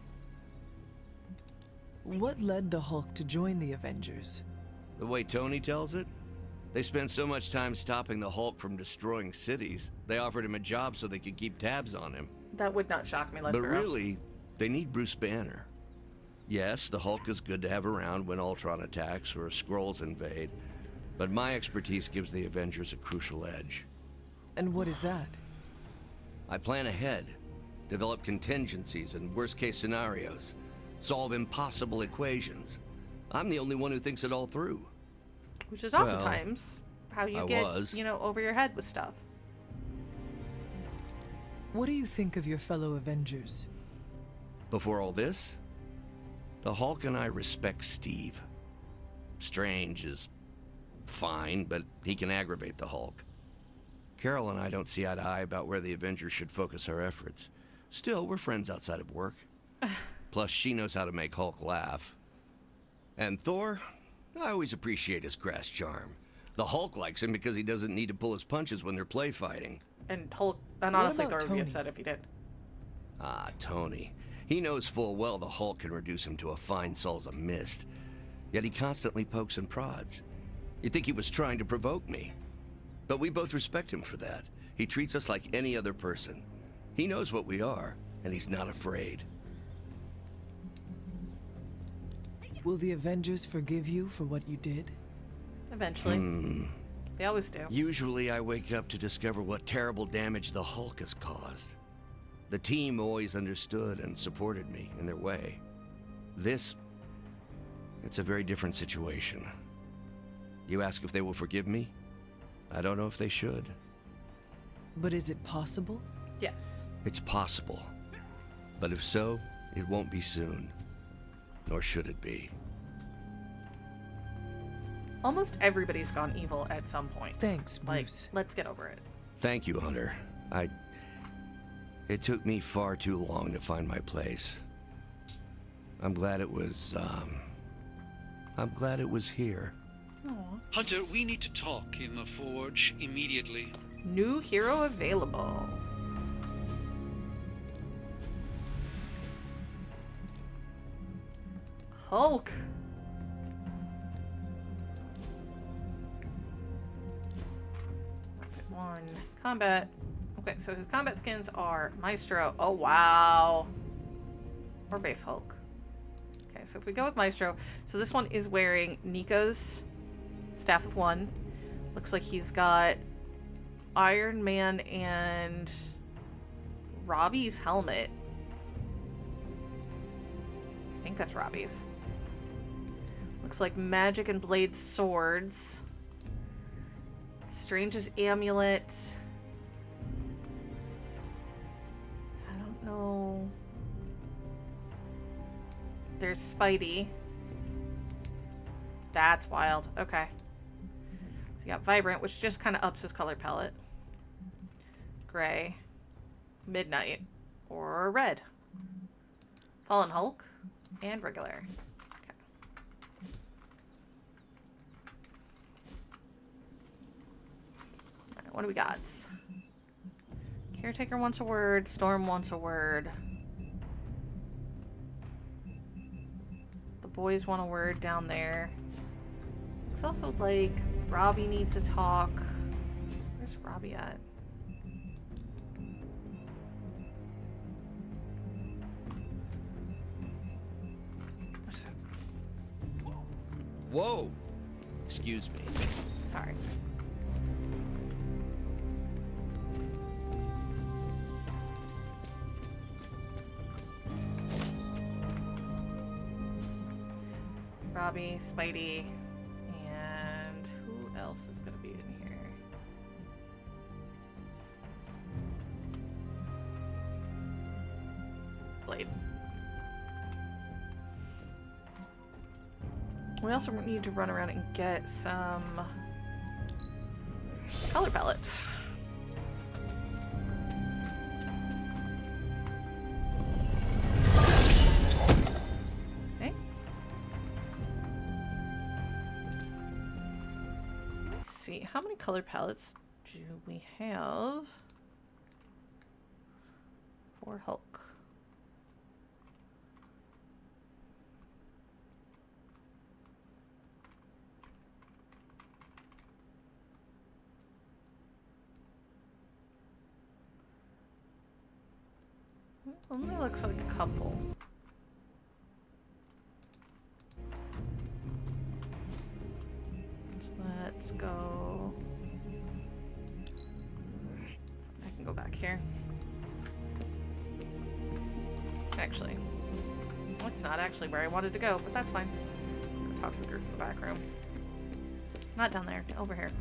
What led the Hulk to join the Avengers? The way Tony tells it, they spent so much time stopping the Hulk from destroying cities, they offered him a job so they could keep tabs on him. That would not shock me, let's But be real. really, they need Bruce Banner. Yes, the Hulk is good to have around when Ultron attacks or Skrulls invade, but my expertise gives the Avengers a crucial edge. And what is that? I plan ahead, develop contingencies and worst-case scenarios, solve impossible equations. I'm the only one who thinks it all through. Which is Well, oftentimes how you I get, was. over your head with stuff. What do you think of your fellow Avengers? Before all this, the Hulk and I respect Steve. Strange is fine, but he can aggravate the Hulk. Carol and I don't see eye to eye about where the Avengers should focus our efforts. Still, we're friends outside of work. Plus, she knows how to make Hulk laugh. And Thor, I always appreciate his crass charm. The Hulk likes him because he doesn't need to pull his punches when they're play fighting. And honestly, about Thor would be Tony? upset if he did. Ah, Tony. He knows full well the Hulk can reduce him to a fine Saul's of mist. Yet he constantly pokes and prods. You'd think he was trying to provoke me. But we both respect him for that. He treats us like any other person. He knows what we are, and he's not afraid. Will the Avengers forgive you for what you did? Eventually. They always do. Usually I wake up to discover what terrible damage the Hulk has caused. The team always understood and supported me in their way. It's a very different situation. You ask if they will forgive me? I don't know if they should. But is it possible? Yes. It's possible. But if so, it won't be soon. Nor should it be. Almost everybody's gone evil at some point. Thanks, Bruce. Let's get over it. Thank you, Hunter. It took me far too long to find my place. I'm glad it was here. Aww. Hunter, we need to talk in the Forge immediately. New hero available. Hulk. Outfit 1. Combat. Okay, so his combat skins are Maestro. Oh, wow. Or base Hulk. Okay, so if we go with Maestro. So this one is wearing Nico's Staff of One. Looks like he's got Iron Man and Robbie's helmet. I think that's Robbie's. Looks like Magic and Blade swords. Strange's amulet. I don't know. There's Spidey. That's wild. Okay. So you got Vibrant, which just kind of ups his color palette. Gray. Midnight. Or red. Fallen Hulk. And regular. Okay. Alright, what do we got? Caretaker wants a word. Storm wants a word. The boys want a word down there. Looks also like Robbie needs to talk. Where's Robbie at? Whoa! Excuse me. Sorry. Robbie, Spidey, and who else is going to be in here? Blade. We also need to run around and get some color palettes. see. How many color palettes do we have for Hulk? Only looks like a couple. Let's go. I can go back here. Actually, it's not actually where I wanted to go, but that's fine. Go talk to the group in the back room. Not down there, over here.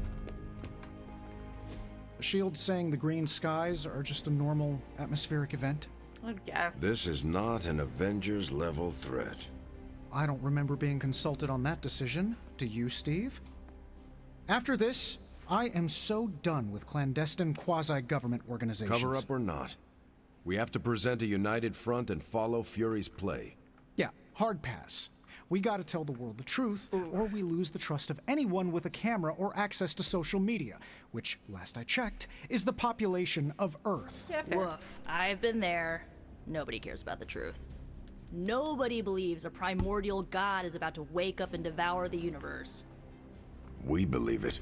Shield's saying the green skies are just a normal atmospheric event? Oh, yeah. This is not an Avengers-level threat. I don't remember being consulted on that decision. Do you, Steve? After this, I am so done with clandestine quasi-government organizations. Cover up or not, we have to present a united front and follow Fury's play. Yeah, hard pass. We gotta tell the world the truth, or we lose the trust of anyone with a camera or access to social media, which, last I checked, is the population of Earth. Yeah, fair. Woof. I've been there. Nobody cares about the truth. Nobody believes a primordial god is about to wake up and devour the universe. We believe it.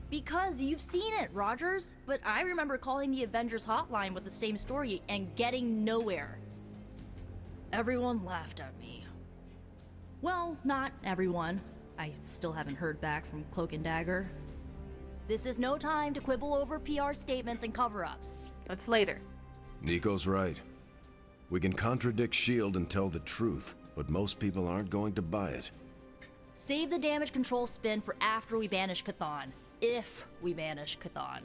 Because you've seen it, Rogers. But I remember calling the Avengers hotline with the same story and getting nowhere. Everyone laughed at me. Well, not everyone. I still haven't heard back from Cloak and Dagger. This is no time to quibble over PR statements and cover-ups. That's later. Nico's right. We can contradict S.H.I.E.L.D. and tell the truth, but most people aren't going to buy it. Save the damage control spin for after we banish Chthon. If we banish Chthon.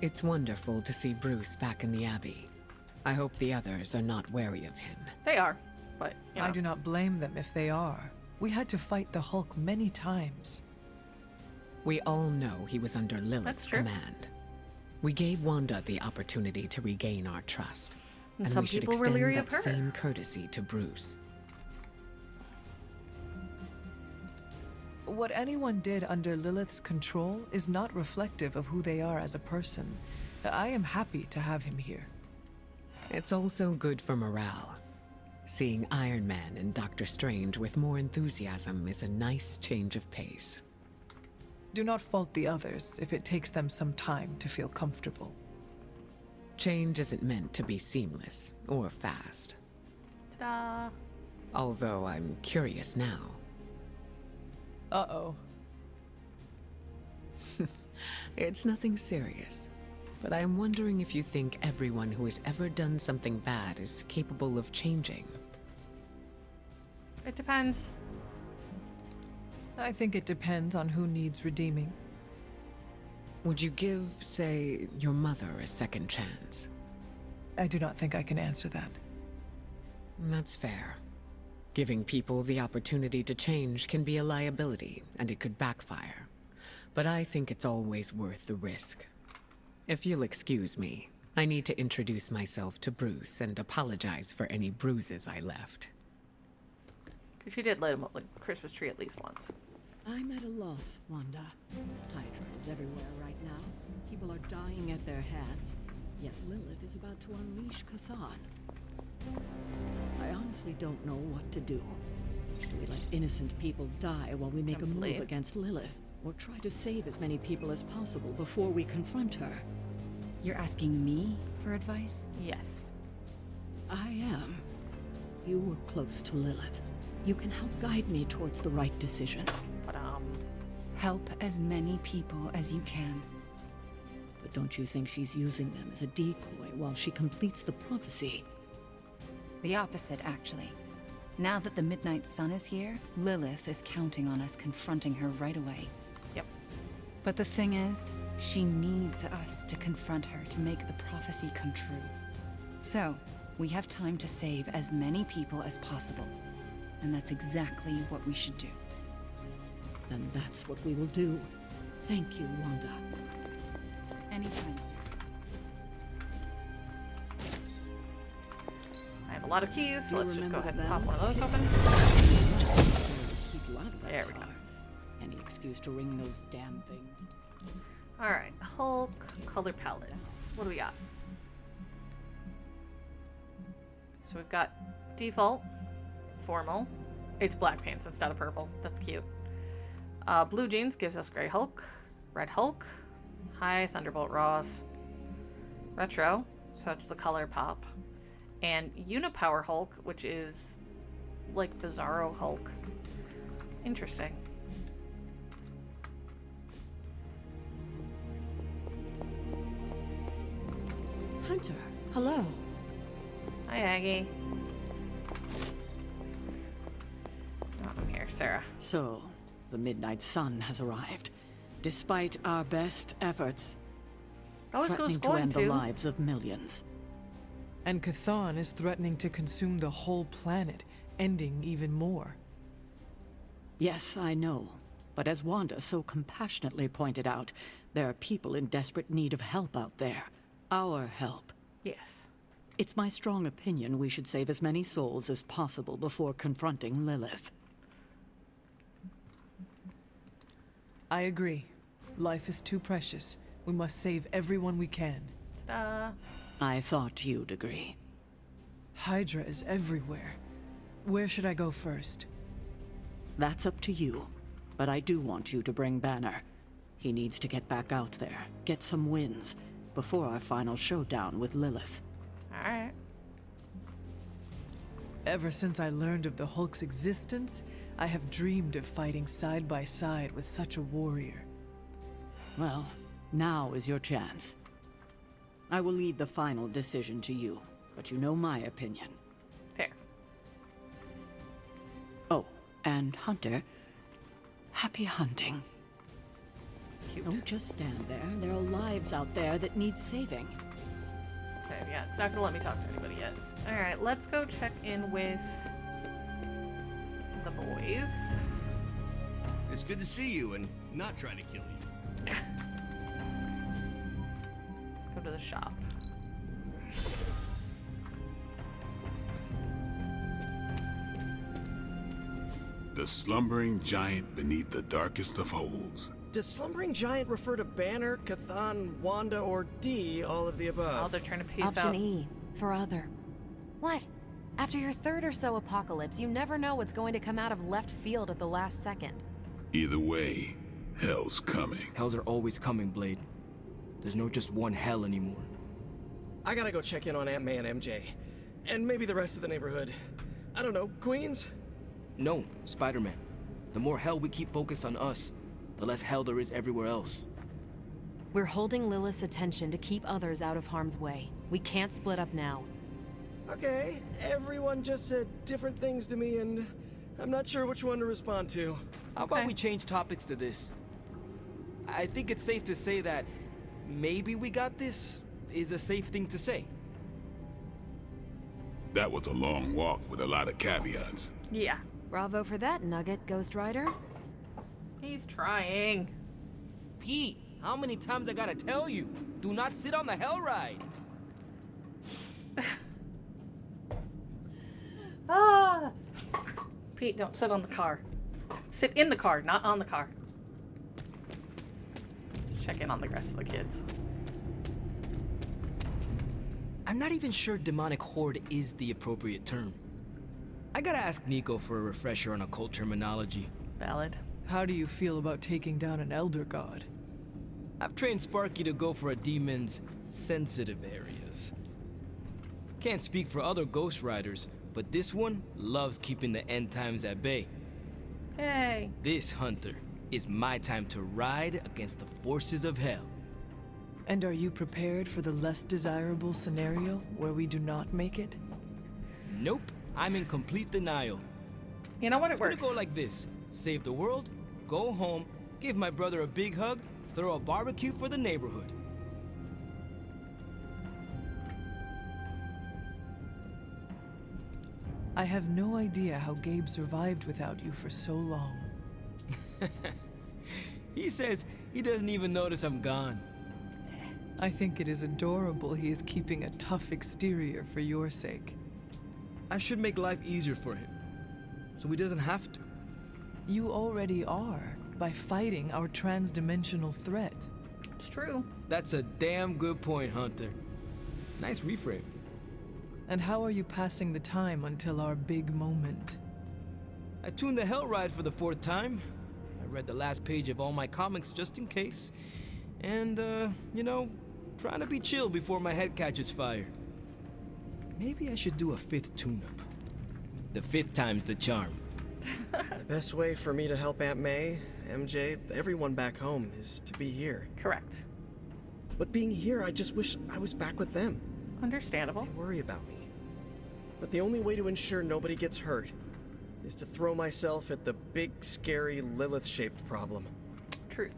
It's wonderful to see Bruce back in the Abbey. I hope the others are not wary of him. They are, but, you know. I do not blame them if they are. We had to fight the Hulk many times. We all know he was under Lilith's command. We gave Wanda the opportunity to regain our trust. And some we should people were extend leery of that her. same courtesy to Bruce. What anyone did under Lilith's control is not reflective of who they are as a person. I am happy to have him here. It's also good for morale. Seeing Iron Man and Doctor Strange with more enthusiasm is a nice change of pace. Do not fault the others if it takes them some time to feel comfortable. Change isn't meant to be seamless or fast. Ta-da! Although I'm curious now. Uh-oh. It's nothing serious. But I'm wondering if you think everyone who has ever done something bad is capable of changing. It depends. I think it depends on who needs redeeming. Would you give, say, your mother a second chance? I do not think I can answer that. That's fair. Giving people the opportunity to change can be a liability, and it could backfire. But I think it's always worth the risk. If you'll excuse me, I need to introduce myself to Bruce and apologize for any bruises I left. She did light him up like a Christmas tree at least once. I'm at a loss, Wanda. Hydras everywhere right now. People are dying at their hands. Yet Lilith is about to unleash Chthon. I honestly don't know what to do. Do we let innocent people die while we make a move against Lilith? Or try to save as many people as possible before we confront her? You're asking me for advice? Yes. I am. You were close to Lilith. You can help guide me towards the right decision. But, help as many people as you can. But don't you think she's using them as a decoy while she completes the prophecy? The opposite, actually. Now that the Midnight Sun is here, Lilith is counting on us confronting her right away. Yep. But the thing is, she needs us to confront her to make the prophecy come true. So, we have time to save as many people as possible. And that's exactly what we should do. Then that's what we will do. Thank you, Wanda. Anytime, sir. I have a lot of keys, so let's just go ahead and pop one of those Battles open. Keep you out of that There we go. tower. Any excuse to ring those damn things. Alright, Hulk color palettes. What do we got? So we've got default, formal. It's black pants instead of purple. That's cute. Blue jeans gives us gray Hulk, red Hulk, high Thunderbolt Raws, retro, so it's the color pop, and Unipower Hulk, which is like Bizarro Hulk. Interesting. Hunter, hello. Hi, Aggie. Oh, I'm here, Sarah. So, the Midnight Sun has arrived. Despite our best efforts, threatening to end the lives of millions. And Chthon is threatening to consume the whole planet, ending even more. Yes, I know. But as Wanda so compassionately pointed out, there are people in desperate need of help out there. Our help. Yes. It's my strong opinion we should save as many souls as possible before confronting Lilith. I agree. Life is too precious. We must save everyone we can. I thought you'd agree. Hydra is everywhere. Where should I go first? That's up to you. But I do want you to bring Banner. He needs to get back out there, get some wins, before our final showdown with Lilith. Alright. Ever since I learned of the Hulk's existence, I have dreamed of fighting side by side with such a warrior. Well, now is your chance. I will leave the final decision to you, but you know my opinion. Fair. Oh, and Hunter, happy hunting. Cute. Don't just stand there. There are lives out there that need saving. Okay, yeah, it's not gonna let me talk to anybody yet. Alright, let's go check in with the boys. It's good to see you and not trying to kill you. Go to the shop. The slumbering giant beneath the darkest of holes. Does Slumbering Giant refer to Banner, Chthon, Wanda, or D, all of the above? Oh, they're trying to piece Option out. E, for other. What? After your third or so apocalypse, you never know what's going to come out of left field at the last second. Either way, hell's coming. Hells are always coming, Blade. There's no just one hell anymore. I gotta go check in on Aunt May and MJ. And maybe the rest of the neighborhood. I don't know, Queens? No, Spider-Man. The more hell we keep focused on us, the less hell there is everywhere else. We're holding Lilith's attention to keep others out of harm's way. We can't split up now. Okay, everyone just said different things to me, and I'm not sure which one to respond to. How about we change topics to this? I think it's safe to say that maybe we got this is a safe thing to say. That was a long walk with a lot of caveats. Yeah. Bravo for that, Nugget, Ghost Rider. He's trying. Pete, how many times I gotta tell you? Do not sit on the hell ride. Ah! Pete, don't sit on the car. Sit in the car, not on the car. Let's check in on the rest of the kids. I'm not even sure demonic horde is the appropriate term. I gotta ask Nico for a refresher on occult terminology. Valid. How do you feel about taking down an Elder God? I've trained Sparky to go for a demon's sensitive areas. Can't speak for other Ghost Riders, but this one loves keeping the end times at bay. Hey. This, Hunter, is my time to ride against the forces of hell. And are you prepared for the less desirable scenario where we do not make it? Nope, I'm in complete denial. You know what? It's gonna go like this. Save the world, go home, give my brother a big hug, throw a barbecue for the neighborhood. I have no idea how Gabe survived without you for so long. He says he doesn't even notice I'm gone. I think it is adorable he is keeping a tough exterior for your sake. I should make life easier for him. so he doesn't have to. You already are, by fighting our transdimensional threat. It's true. That's a damn good point, Hunter. Nice reframe. And how are you passing the time until our big moment? I tuned the Hell Ride for the 4th time. I read the last page of all my comics just in case. And, you know, trying to be chill before my head catches fire. Maybe I should do a 5th tune-up. The 5th time's the charm. The best way for me to help Aunt May, MJ, everyone back home is to be here. Correct. But being here, I just wish I was back with them. Understandable. They worry about me. But the only way to ensure nobody gets hurt is to throw myself at the big, scary, Lilith-shaped problem. Truth.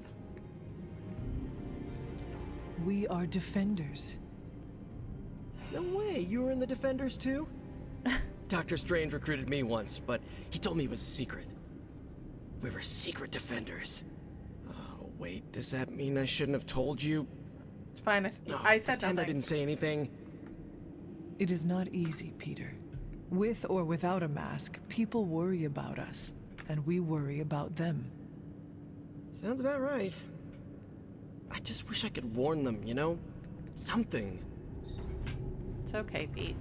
We are defenders. No way, you were in the Defenders too? Dr. Strange recruited me once, but he told me it was a secret. We were secret defenders. Oh, wait, does that mean I shouldn't have told you? It's fine. No, I said pretend nothing. I didn't say anything. It is not easy, Peter. With or without a mask, people worry about us, and we worry about them. Sounds about right. I just wish I could warn them, you know? Something. It's okay, Pete.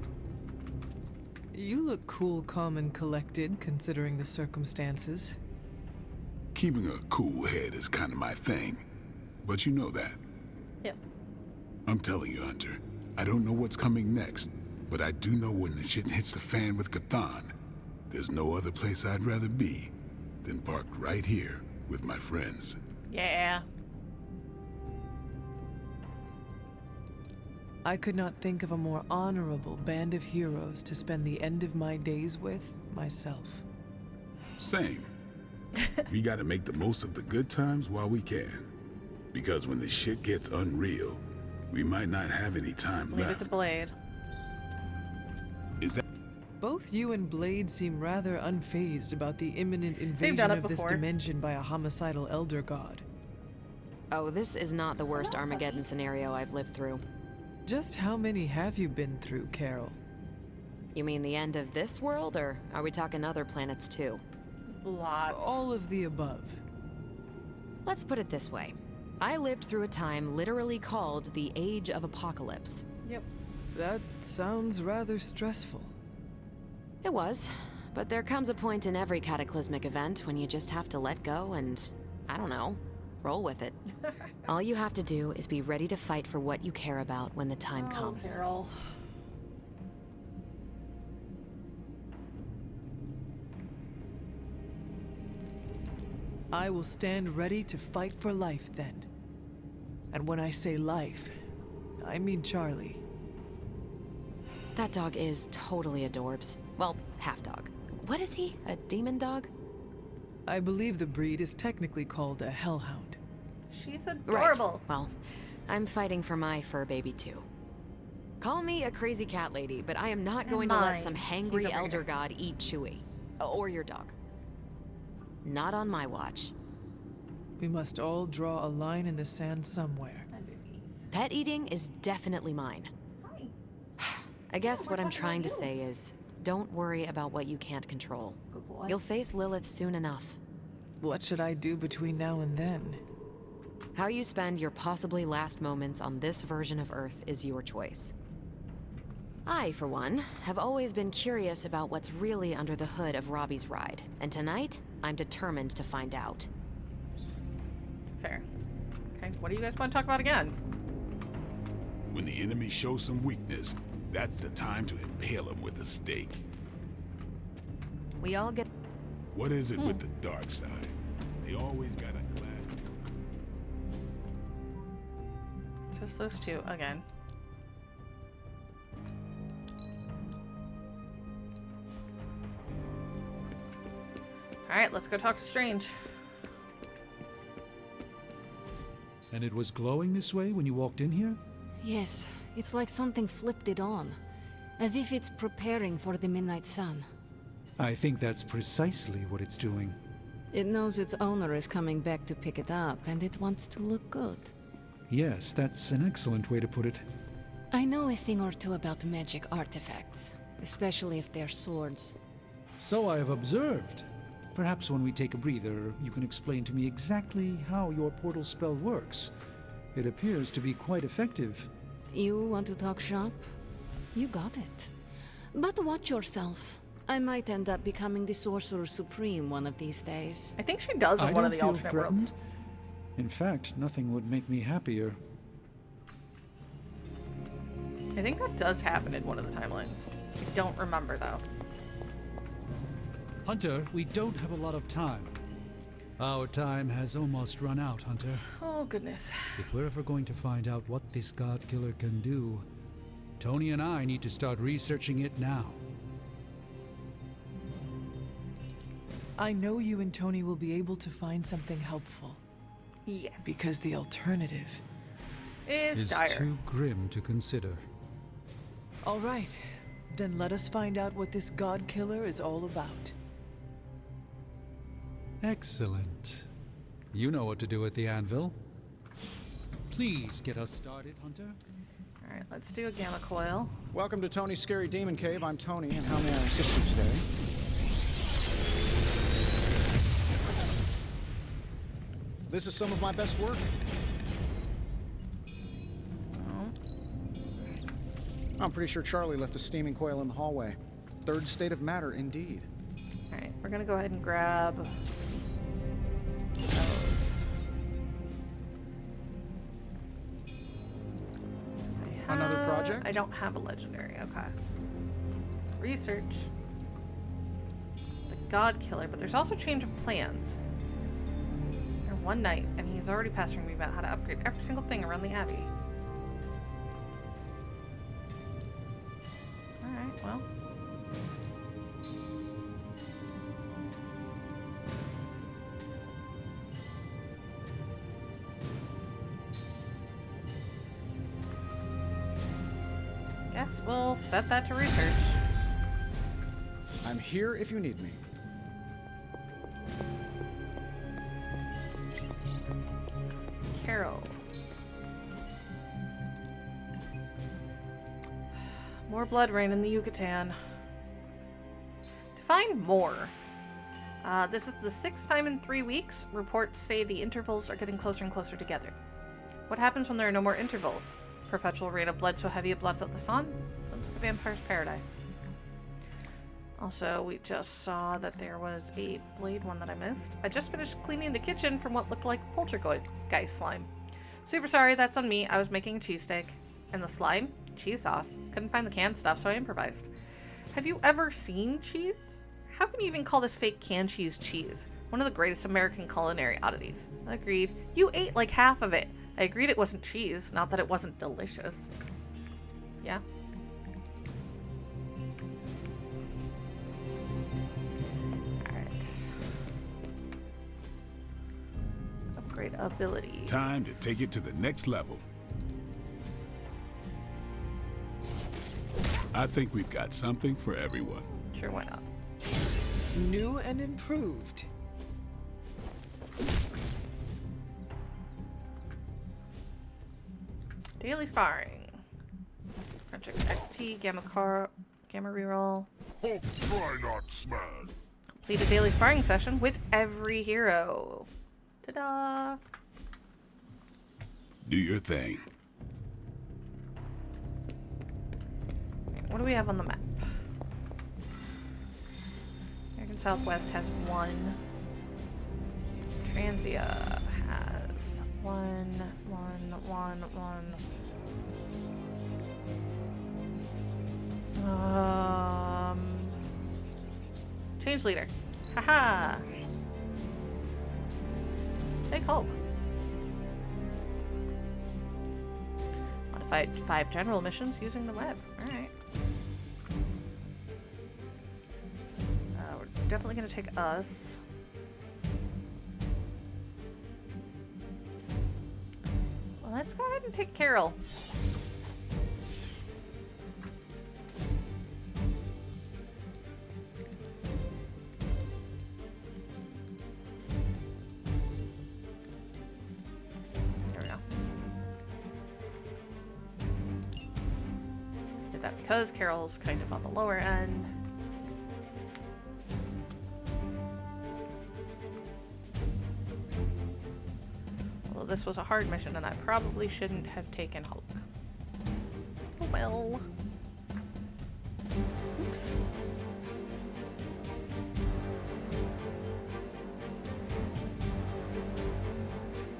You look cool, calm, and collected, considering the circumstances. Keeping a cool head is kind of my thing. But you know that. Yep. I'm telling you, Hunter, I don't know what's coming next, but I do know when the shit hits the fan with Cthon, there's no other place I'd rather be than parked right here with my friends. Yeah. I could not think of a more honorable band of heroes to spend the end of my days with myself. Same. We gotta make the most of the good times while we can. Because when the shit gets unreal, we might not have any time Leave left. it to Blade. Is that... Both you and Blade seem rather unfazed about the imminent done invasion it of this before. dimension by a homicidal elder god. Oh, this is not the worst Armageddon scenario I've lived through. Just how many have you been through, Carol? You mean the end of this world, or are we talking other planets too? Lots. All of the above. Let's put it this way. I lived through a time literally called the Age of Apocalypse. Yep. That sounds rather stressful. It was, but there comes a point in every cataclysmic event when you just have to let go and, I don't know, roll with it. All you have to do is be ready to fight for what you care about when the time comes. Carol. I will stand ready to fight for life then. And when I say life, I mean Charlie. That dog is totally adorbs. Well, half dog. What is he? A demon dog? I believe the breed is technically called a hellhound. She's adorable. Right. Well, I'm fighting for my fur baby too. Call me a crazy cat lady, but I am not going to let some hangry elder god eat Chewie. Or your dog. Not on my watch. We must all draw a line in the sand somewhere. Pet eating is definitely mine. I guess what I'm trying to say is, don't worry about what you can't control. You'll face Lilith soon enough. What should I do between now and then? How you spend your possibly last moments on this version of Earth is your choice. I, for one, have always been curious about what's really under the hood of Robbie's ride, and tonight, I'm determined to find out. Fair. Okay, what do you guys want to talk about again? When the enemy shows some weakness, that's the time to impale him with a stake. We all get... What is it with the dark side? They always got a glass... Just those two again. Alright, let's go talk to Strange. And it was glowing this way when you walked in here? Yes, it's like something flipped it on. As if it's preparing for the midnight sun. I think that's precisely what it's doing. It knows its owner is coming back to pick it up, and it wants to look good. Yes, that's an excellent way to put it. I know a thing or two about magic artifacts, especially if they're swords. So I have observed. Perhaps when we take a breather, you can explain to me exactly how your portal spell works. It appears to be quite effective. You want to talk shop? You got it. But watch yourself. I might end up becoming the Sorcerer Supreme one of these days. I think she does in I one of don't the feel alternate threatened. worlds. In fact, nothing would make me happier. I think that does happen in one of the timelines. I don't remember, though. Hunter, we don't have a lot of time. Our time has almost run out, Hunter. Oh, goodness. If we're ever going to find out what this God Killer can do, Tony and I need to start researching it now. I know you and Tony will be able to find something helpful. Yes. Because the alternative is dire. Too grim to consider. All right, then let us find out what this God Killer is all about. Excellent. You know what to do at the anvil. Please get us started, Hunter. All right, let's do a gamma coil. Welcome to Tony's Scary Demon Cave. I'm Tony, and how may I assist you today? This is some of my best work. I'm pretty sure Charlie left a steaming coil in the hallway. Third state of matter, indeed. All right, we're gonna go ahead and grab those. Another project? I don't have a legendary. Okay. Research. The God Killer, but there's also change of plans. One night, and he's already pestering me about how to upgrade every single thing around the Abbey. Alright, well. Guess we'll set that to research. I'm here if you need me. Carol. More blood rain in the Yucatan. To find more. This is the 6th time in 3 weeks. Reports say the intervals are getting closer and closer together. What happens when there are no more intervals? Perpetual rain of blood so heavy it blots out the sun? Sounds like a vampire's paradise. Also, we just saw that there was a blade one that I missed. I just finished cleaning the kitchen from what looked like poltergeist slime. Super sorry, that's on me. I was making a cheesesteak. And the slime? Cheese sauce. Couldn't find the canned stuff, so I improvised. Have you ever seen cheese? How can you even call this fake canned cheese cheese? One of the greatest American culinary oddities. Agreed. You ate like half of it. I agreed it wasn't cheese, not that it wasn't delicious. Yeah. Upgrade abilities. Time to take it to the next level. I think we've got something for everyone. Sure, why not? New and improved. Daily sparring. Project XP, gamma reroll. Hope try not smash. Complete a daily sparring session with every hero. Ta-da! Do your thing. What do we have on the map? American Southwest has 1. Transia has 1. Change leader. Haha. Big Hulk. Modified 5 general missions using the web. Alright. We're definitely going to take us. Well, let's go ahead and take Carol. Because Carol's kind of on the lower end. this was a hard mission, and I probably shouldn't have taken Hulk. Oh well. Oops.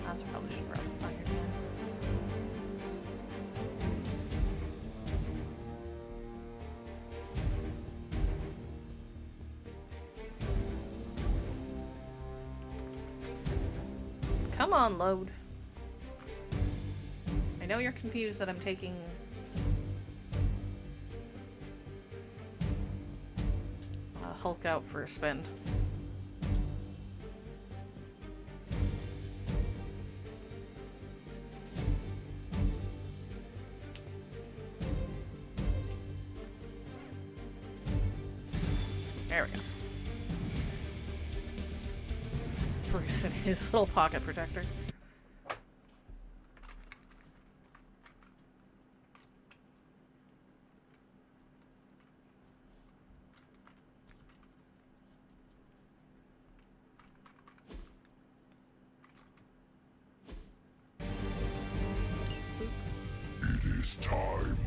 I also probably should have brought Iron Man. Come on, load. I know you're confused that I'm taking Hulk out for a spin. There we go. Bruce and his little pocket protector. It is time.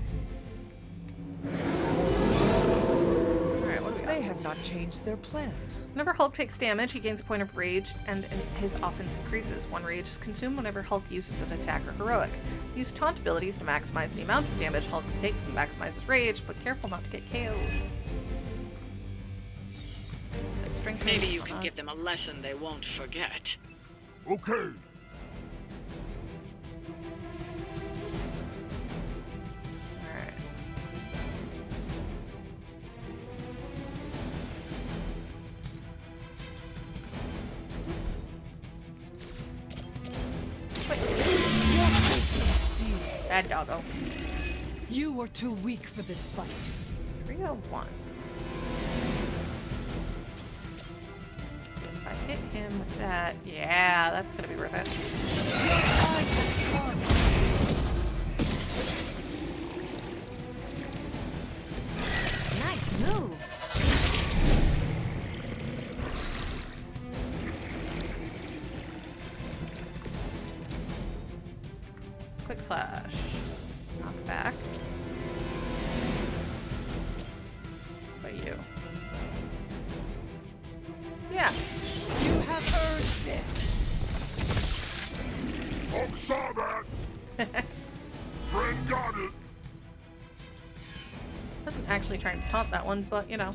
They have not changed their plans. Whenever Hulk takes damage, he gains a point of rage, and his offense increases. One rage is consumed whenever Hulk uses an attack or heroic. Use taunt abilities to maximize the amount of damage Hulk takes and maximize his rage, but careful not to get KO'd. Maybe you can give them a lesson they won't forget. Okay. Bad doggo. You are too weak for this fight. 301. If I hit him with that, yeah, that's gonna be worth it. Nice move. Quick slash. Knock back. By you. Yeah. You have earned this. Hulk saw that. Friend got it. Wasn't actually trying to taunt that one, but you know.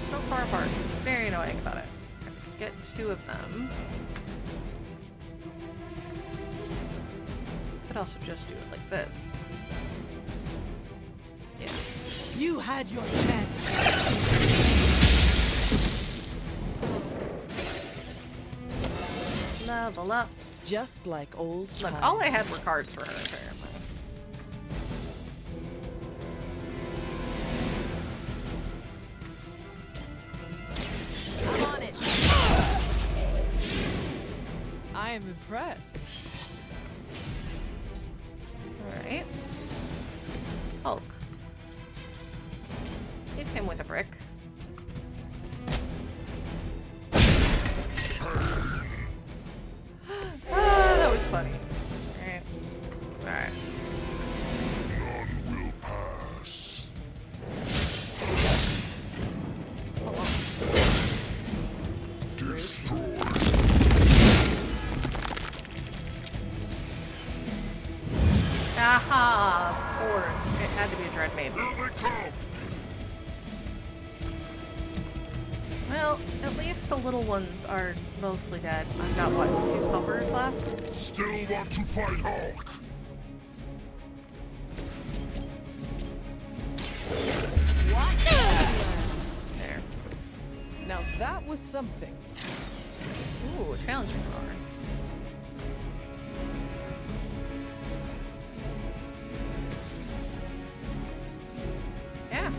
So far apart. Very annoying about it. I could get two of them. Could also just do it like this. Yeah. You had your chance. Level up. Just like old Look, times. all I had were cards for her, apparently. I'm on it. I am impressed. Alright. Hulk. Hit him with a brick. That was funny. Alright. Alright. None will pass. Destroy. Aha! Of course. It had to be a Dread Maiden. Here they come. Well, at least the little ones are mostly dead. I've got, what, 2 puppers left? Still want to fight Hulk? There. Now that was something. Ooh, a challenging card. Yeah.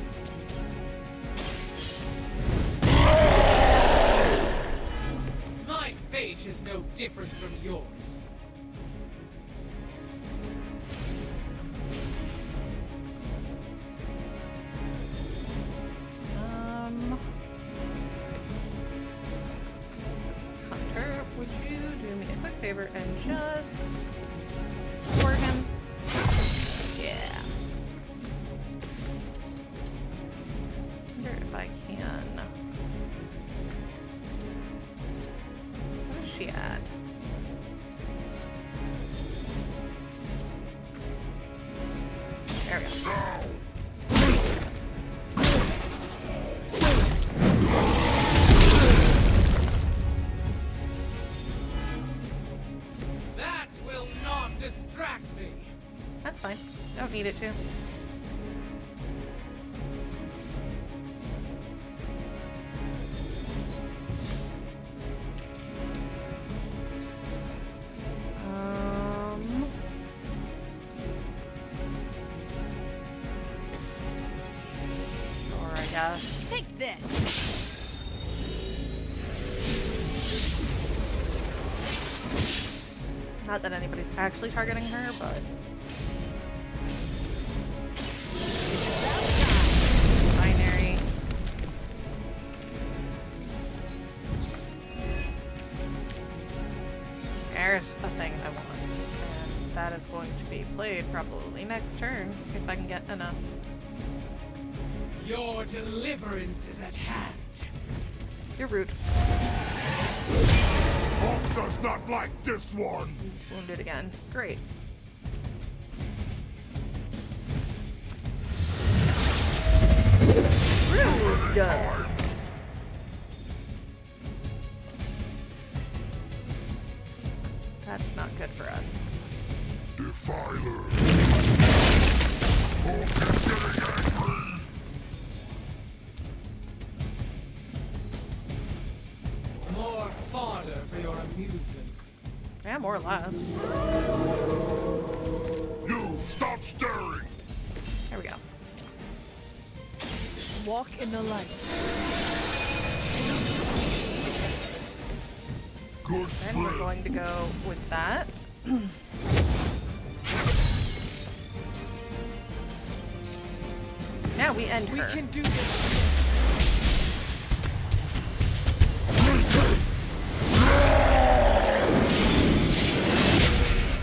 My fate is no different from yours. favor and just score him. Yeah. Wonder if I can. Where is she at? There we go. That will not distract me. That's fine. Don't need it to. Sure, I guess. Take this. Not that anybody's actually targeting her, but binary. There's a thing I want. And that is going to be played probably next turn, if I can get enough. Your deliverance is at hand. You're rude. Hawk does not like this one. Wounded again. Great. Rude. That's not good for us. Defiler. Hawk is getting angry. More fodder for your amusement. Yeah, more or less. You stop staring. There we go. Walk in the light. Good Then we're going to go with that. Now we end her. We can do this.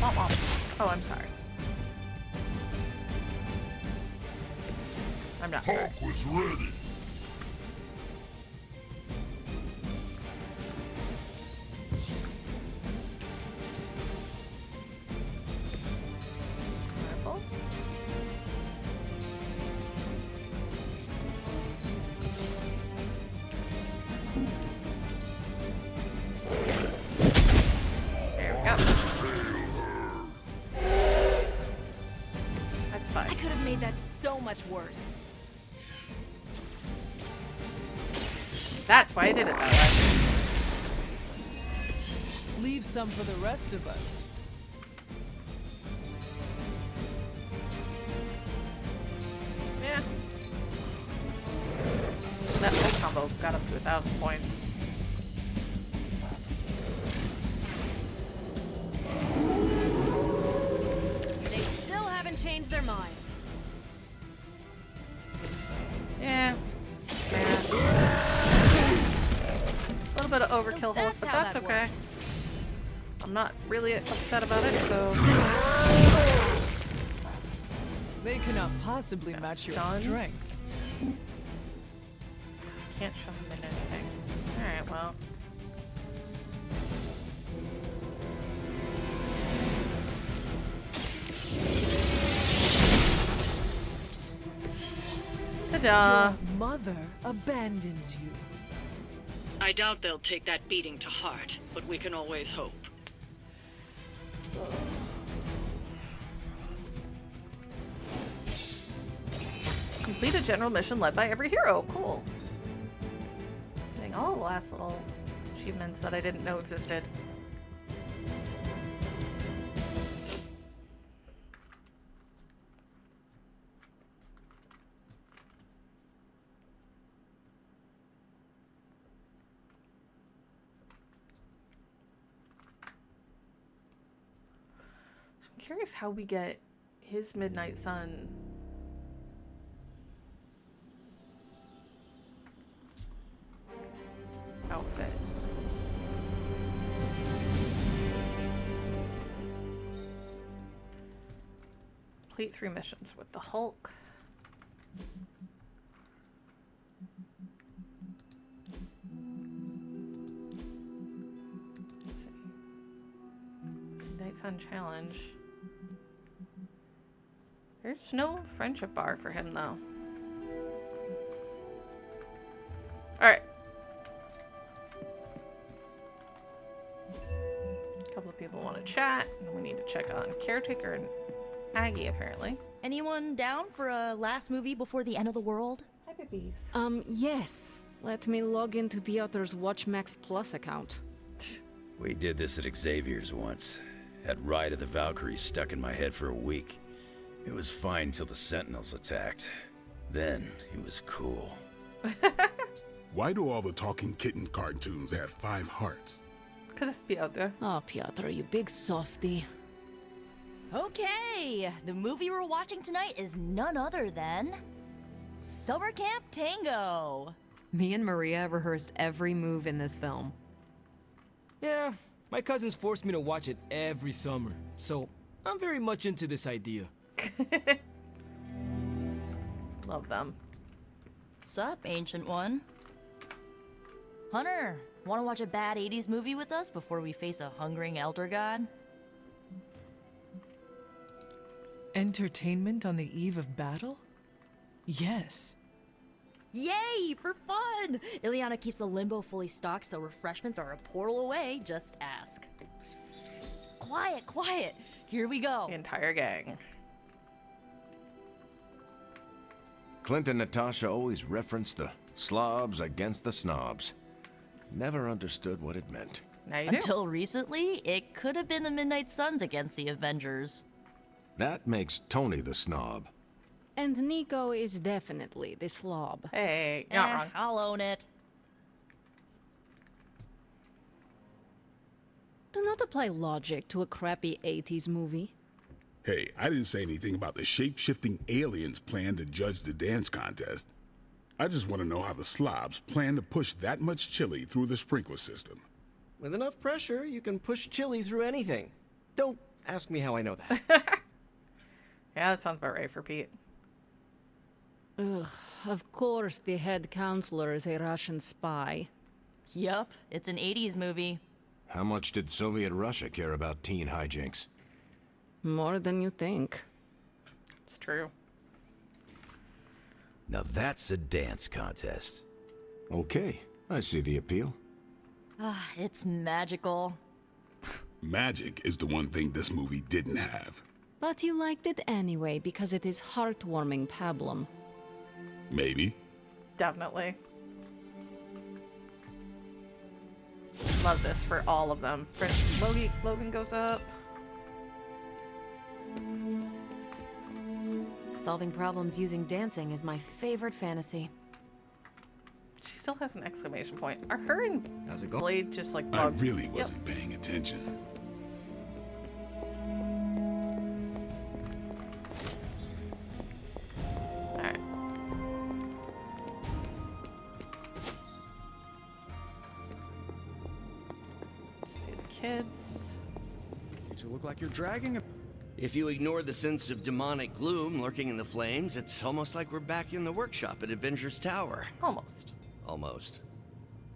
Womp womp. Oh, I'm sorry. I'm not sorry. Hawk was ready. Purple. There we go. That's fine. I could have made that so much worse. That's why I did it that way. Leave some for the rest of us. Yeah. That whole combo got up to 1,000 points. They still haven't changed their minds. Yeah. Yeah. A little bit of overkill, So Hulk, but how that's that okay. works. I'm not really upset about it, so They cannot possibly match your stun. strength. can't show him in anything. Alright, well. Ta-da! Your mother abandons you. I doubt they'll take that beating to heart, but we can always hope. Complete a general mission led by every hero. Cool. Getting all the last little achievements that I didn't know existed. I'm curious how we get his Midnight Sun outfit. Complete 3 missions with the Hulk. Let's see. Midnight Sun Challenge. There's no friendship bar for him, though. Alright. A couple of people want to chat, and we need to check on Caretaker and Aggie, apparently. Anyone down for a last movie before the end of the world? Hi, babies. Yes. Let me log into Piotr's WatchMax Plus account. We did this at Xavier's once. Had Ride of the Valkyries stuck in my head for a week. It was fine till the Sentinels attacked. Then it was cool. Why do all the talking kitten cartoons have 5 hearts? Because it's Piotr. Oh, Piotr, you big softy. Okay, the movie we're watching tonight is none other than Summer Camp Tango. Me and Maria rehearsed every move in this film. Yeah, my cousins forced me to watch it every summer, so I'm very much into this idea. Love them. Sup, Ancient One? Hunter, want to watch a bad 80s movie with us before we face a hungering elder god? Entertainment on the eve of battle? Yes. Yay, for fun! Ileana keeps the limbo fully stocked, so refreshments are a portal away. Just ask. Quiet, quiet. Here we go. The entire gang. Clint and Natasha always referenced the slobs against the snobs. Never understood what it meant. Now you Until recently, it could have been the Midnight Suns against the Avengers. That makes Tony the snob. And Nico is definitely the slob. Hey, you're not wrong. I'll own it. Do not apply logic to a crappy 80s movie. Hey, I didn't say anything about the shape-shifting aliens' plan to judge the dance contest. I just want to know how the slobs plan to push that much chili through the sprinkler system. With enough pressure, you can push chili through anything. Don't ask me how I know that. Yeah, that sounds about right for Pete. Ugh, of course the head counselor is a Russian spy. Yup, it's an 80s movie. How much did Soviet Russia care about teen hijinks? More than you think. It's true. Now that's a dance contest. Okay, I see the appeal. Ah, it's magical. Magic is the one thing this movie didn't have. But you liked it anyway because it is heartwarming pablum. Maybe. Definitely. Love this for all of them. Logan goes up. Solving problems using dancing is my favorite fantasy. She still has an exclamation point. Are her and How's it going? Blade just like I bugged? really wasn't paying attention. Alright. See the kids. You two look like you're dragging a... If you ignore the sense of demonic gloom lurking in the flames, it's almost like we're back in the workshop at Avengers Tower. Almost. Almost.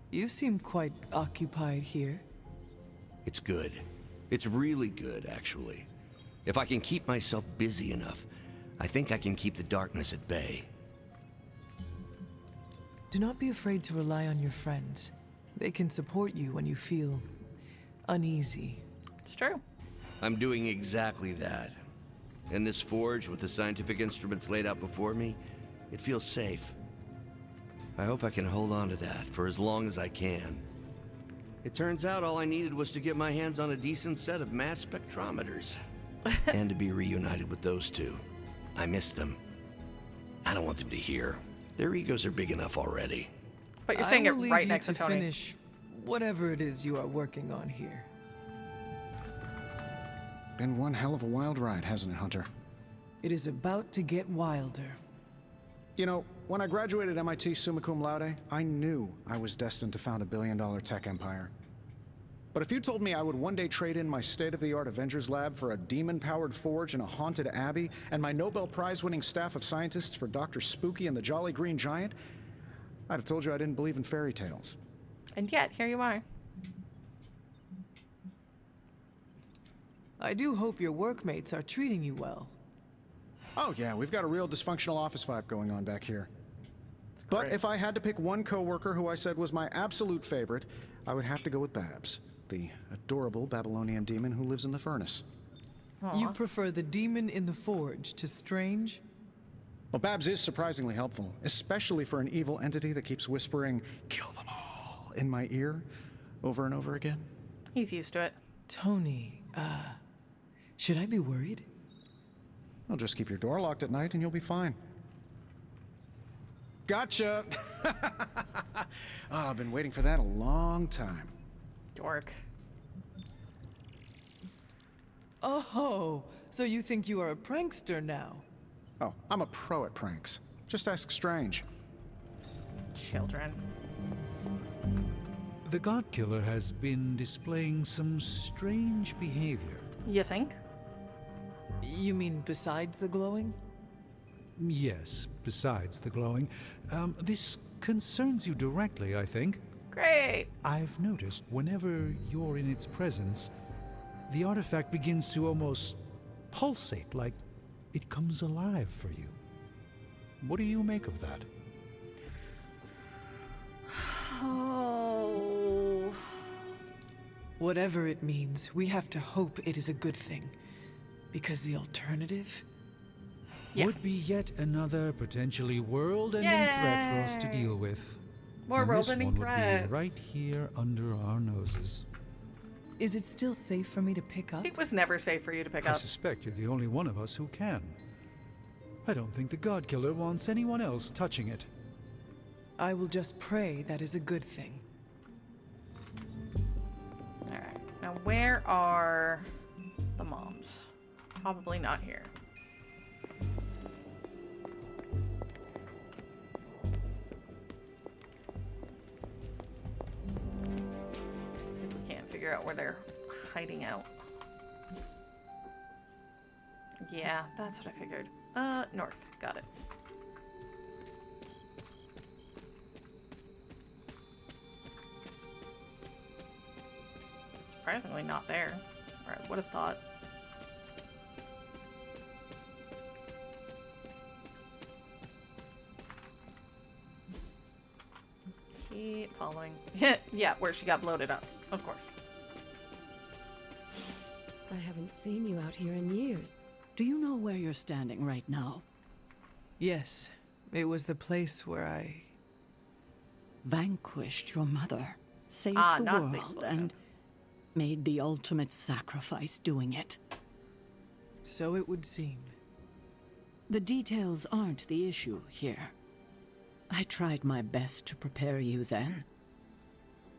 You seem quite occupied here. It's good. It's really good, actually. If I can keep myself busy enough, I think I can keep the darkness at bay. Do not be afraid to rely on your friends. They can support you when you feel uneasy. It's true. I'm doing exactly that. In this forge, with the scientific instruments laid out before me, it feels safe. I hope I can hold on to that for as long as I can. It turns out all I needed was to get my hands on a decent set of mass spectrometers. And to be reunited with those two. I miss them. I don't want them to hear. Their egos are big enough already. But you're saying it I will leave right you next to Tony. finish whatever it is you are working on here. Been one hell of a wild ride, hasn't it, Hunter? It is about to get wilder. You know, when I graduated MIT summa cum laude, I knew I was destined to found a billion-dollar tech empire. But if you told me I would one day trade in my state-of-the-art Avengers lab for a demon-powered forge in a haunted abbey, and my Nobel Prize-winning staff of scientists for Dr. Spooky and the Jolly Green Giant, I'd have told you I didn't believe in fairy tales. And yet, here you are. I do hope your workmates are treating you well. Oh yeah, we've got a real dysfunctional office vibe going on back here. But if I had to pick one coworker who I said was my absolute favorite, I would have to go with Babs, the adorable Babylonian demon who lives in the furnace. You prefer the demon in the forge to Strange? Well, Babs is surprisingly helpful, especially for an evil entity that keeps whispering, "Kill them all," in my ear over and over again. He's used to it. Tony, should I be worried? Well, just keep your door locked at night and you'll be fine. Gotcha! I've been waiting for that a long time. Dork. Oh, so you think you are a prankster now? Oh, I'm a pro at pranks. Just ask Strange. Children. The God Killer has been displaying some strange behavior. You think? You mean besides the glowing? Yes, besides the glowing. This concerns you directly, I think. Great! I've noticed whenever you're in its presence, the artifact begins to almost pulsate, like it comes alive for you. What do you make of that? Oh. Whatever it means, we have to hope it is a good thing. Because the alternative would be yet another potentially world-ending threat for us to deal with. More world-ending threats. Would threats. be right here under our noses. Is it still safe for me to pick up? It was never safe for you to pick I up. suspect you're the only one of us who can. I don't think the God Killer wants anyone else touching it. I will just pray that is a good thing. Alright. Now where are the moms? Probably not here. See if we can't figure out where they're hiding out. Yeah, that's what I figured. North. Got it. Surprisingly not there. Or I would have thought. Keep following. Yeah, where she got bloated up. Of course. I haven't seen you out here in years. Do you know where you're standing right now? Yes, it was the place where I vanquished your mother, saved the not the world, explosion. and made the ultimate sacrifice doing it. So it would seem. The details aren't the issue here. I tried my best to prepare you then.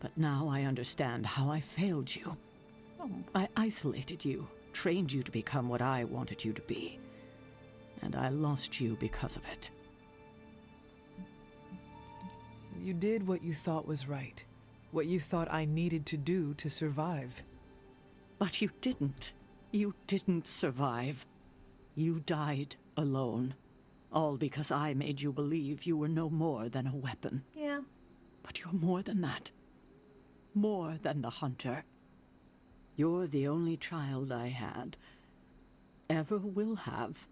But now I understand how I failed you. I isolated you, trained you to become what I wanted you to be. And I lost you because of it. You did what you thought was right. What you thought I needed to do to survive. But you didn't. You didn't survive. You died alone. All because I made you believe you were no more than a weapon. Yeah. But you're more than that. More than the hunter. You're the only child I had. Ever will have.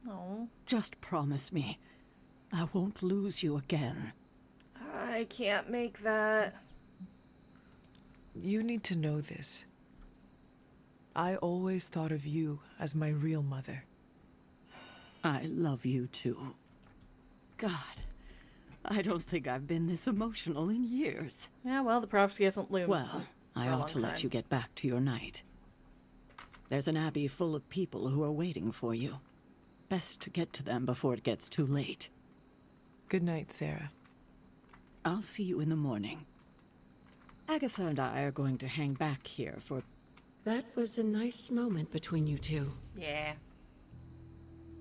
Oh. Just promise me. I won't lose you again. I can't make that. You need to know this. I always thought of you as my real mother. I love you too. God, I don't think I've been this emotional in years. Yeah, well, the prophecy hasn't loomed. Well, I ought to let you get back to your night. There's an abbey full of people who are waiting for you. Best to get to them before it gets too late. Good night, Sarah. I'll see you in the morning. Agatha and I are going to hang back here for... That was a nice moment between you two. Yeah.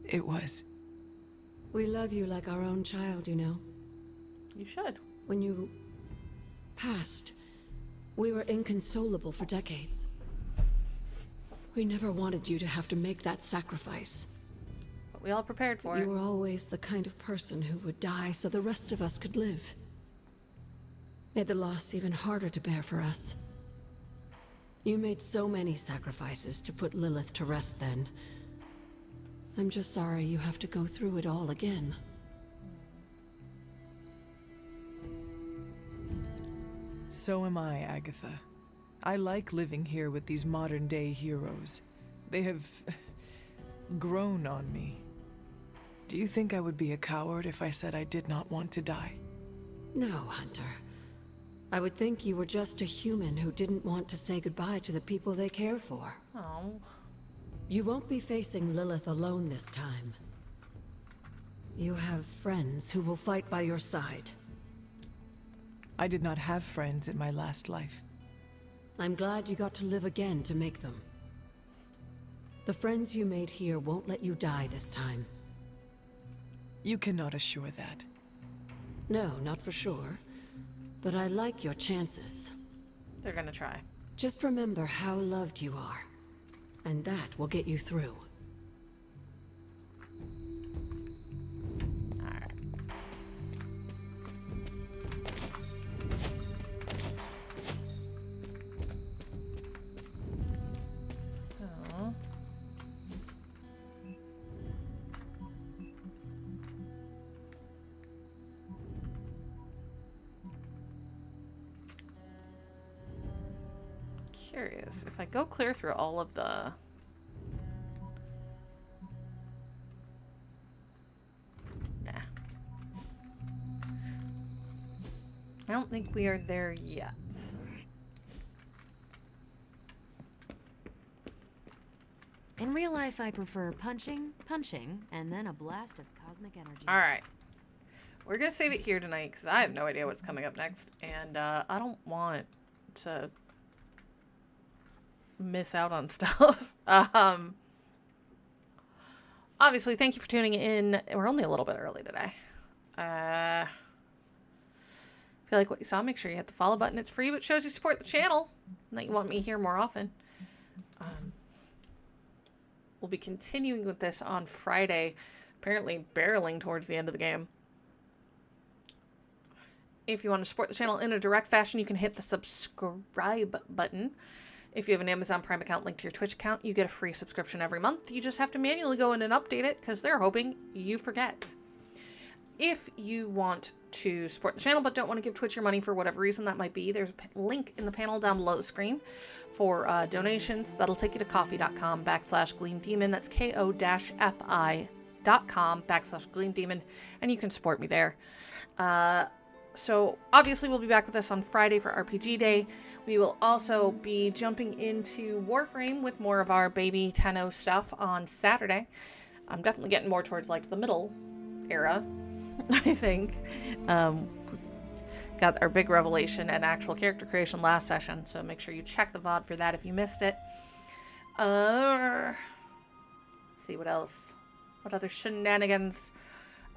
It was. We love you like our own child, you know. You should. When you passed, We were inconsolable for decades. We never wanted you to have to make that sacrifice. But we all prepared for it. You were always the kind of person who would die so the rest of us could live. Made the loss even harder to bear for us. You made so many sacrifices to put Lilith to rest then. I'm just sorry you have to go through it all again. So am I, Agatha. I like living here with these modern-day heroes. They have grown on me. Do you think I would be a coward if I said I did not want to die? No, Hunter. I would think you were just a human who didn't want to say goodbye to the people they care for. Oh. You won't be facing Lilith alone this time. You have friends who will fight by your side. I did not have friends in my last life. I'm glad you got to live again to make them. The friends you made here won't let you die this time. You cannot assure that. No, not for sure. But I like your chances. They're gonna try. Just remember how loved you are. And that will get you through. Alright. So... Curious, if I go clear through all of the... Nah. I don't think we are there yet. In real life, I prefer punching, and then a blast of cosmic energy. Alright. We're gonna save it here tonight, because I have no idea what's coming up next. And, I don't want to... miss out on stuff. Obviously, thank you for tuning in. We're only a little bit early today. If you like what you saw, make sure you hit the follow button. It's free, but shows you support the channel and that you want me here more often. We'll be continuing with this on Friday, apparently barreling towards the end of the game. If you want to support the channel in a direct fashion, you can hit the subscribe button. If you have an Amazon Prime account linked to your Twitch account, you get a free subscription every month. You just have to manually go in and update it because they're hoping you forget. If you want to support the channel but don't want to give Twitch your money for whatever reason that might be, there's a link in the panel down below the screen for donations. That'll take you to coffee.com/gleamdemon. That's ko-fi.com/gleamdemon, and you can support me there. So obviously we'll be back with us on Friday for RPG Day. We will also be jumping into Warframe with more of our baby Tenno stuff on Saturday. I'm definitely getting more towards like the middle era, I think. Got our big revelation and actual character creation last session, so make sure you check the VOD for that if you missed it. Let's see what else. What other shenanigans?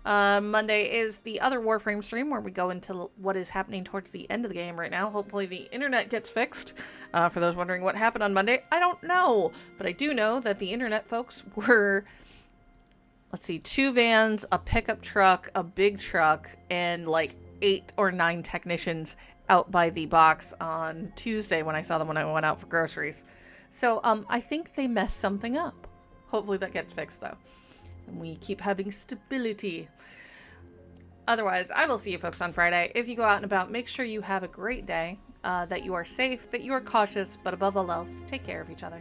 Monday is the other Warframe stream where we go into what is happening towards the end of the game right now. Hopefully the internet gets fixed. For those wondering what happened on Monday, I don't know. But I do know that the internet folks were, let's see, 2 vans, a pickup truck, a big truck, and like 8 or 9 technicians out by the box on Tuesday when I saw them when I went out for groceries. So I think they messed something up. Hopefully that gets fixed though. And we keep having stability. Otherwise, I will see you folks on Friday. If you go out and about, make sure you have a great day, that you are safe, that you are cautious, but above all else, take care of each other.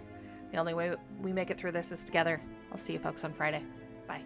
The only way we make it through this is together. I'll see you folks on Friday. Bye.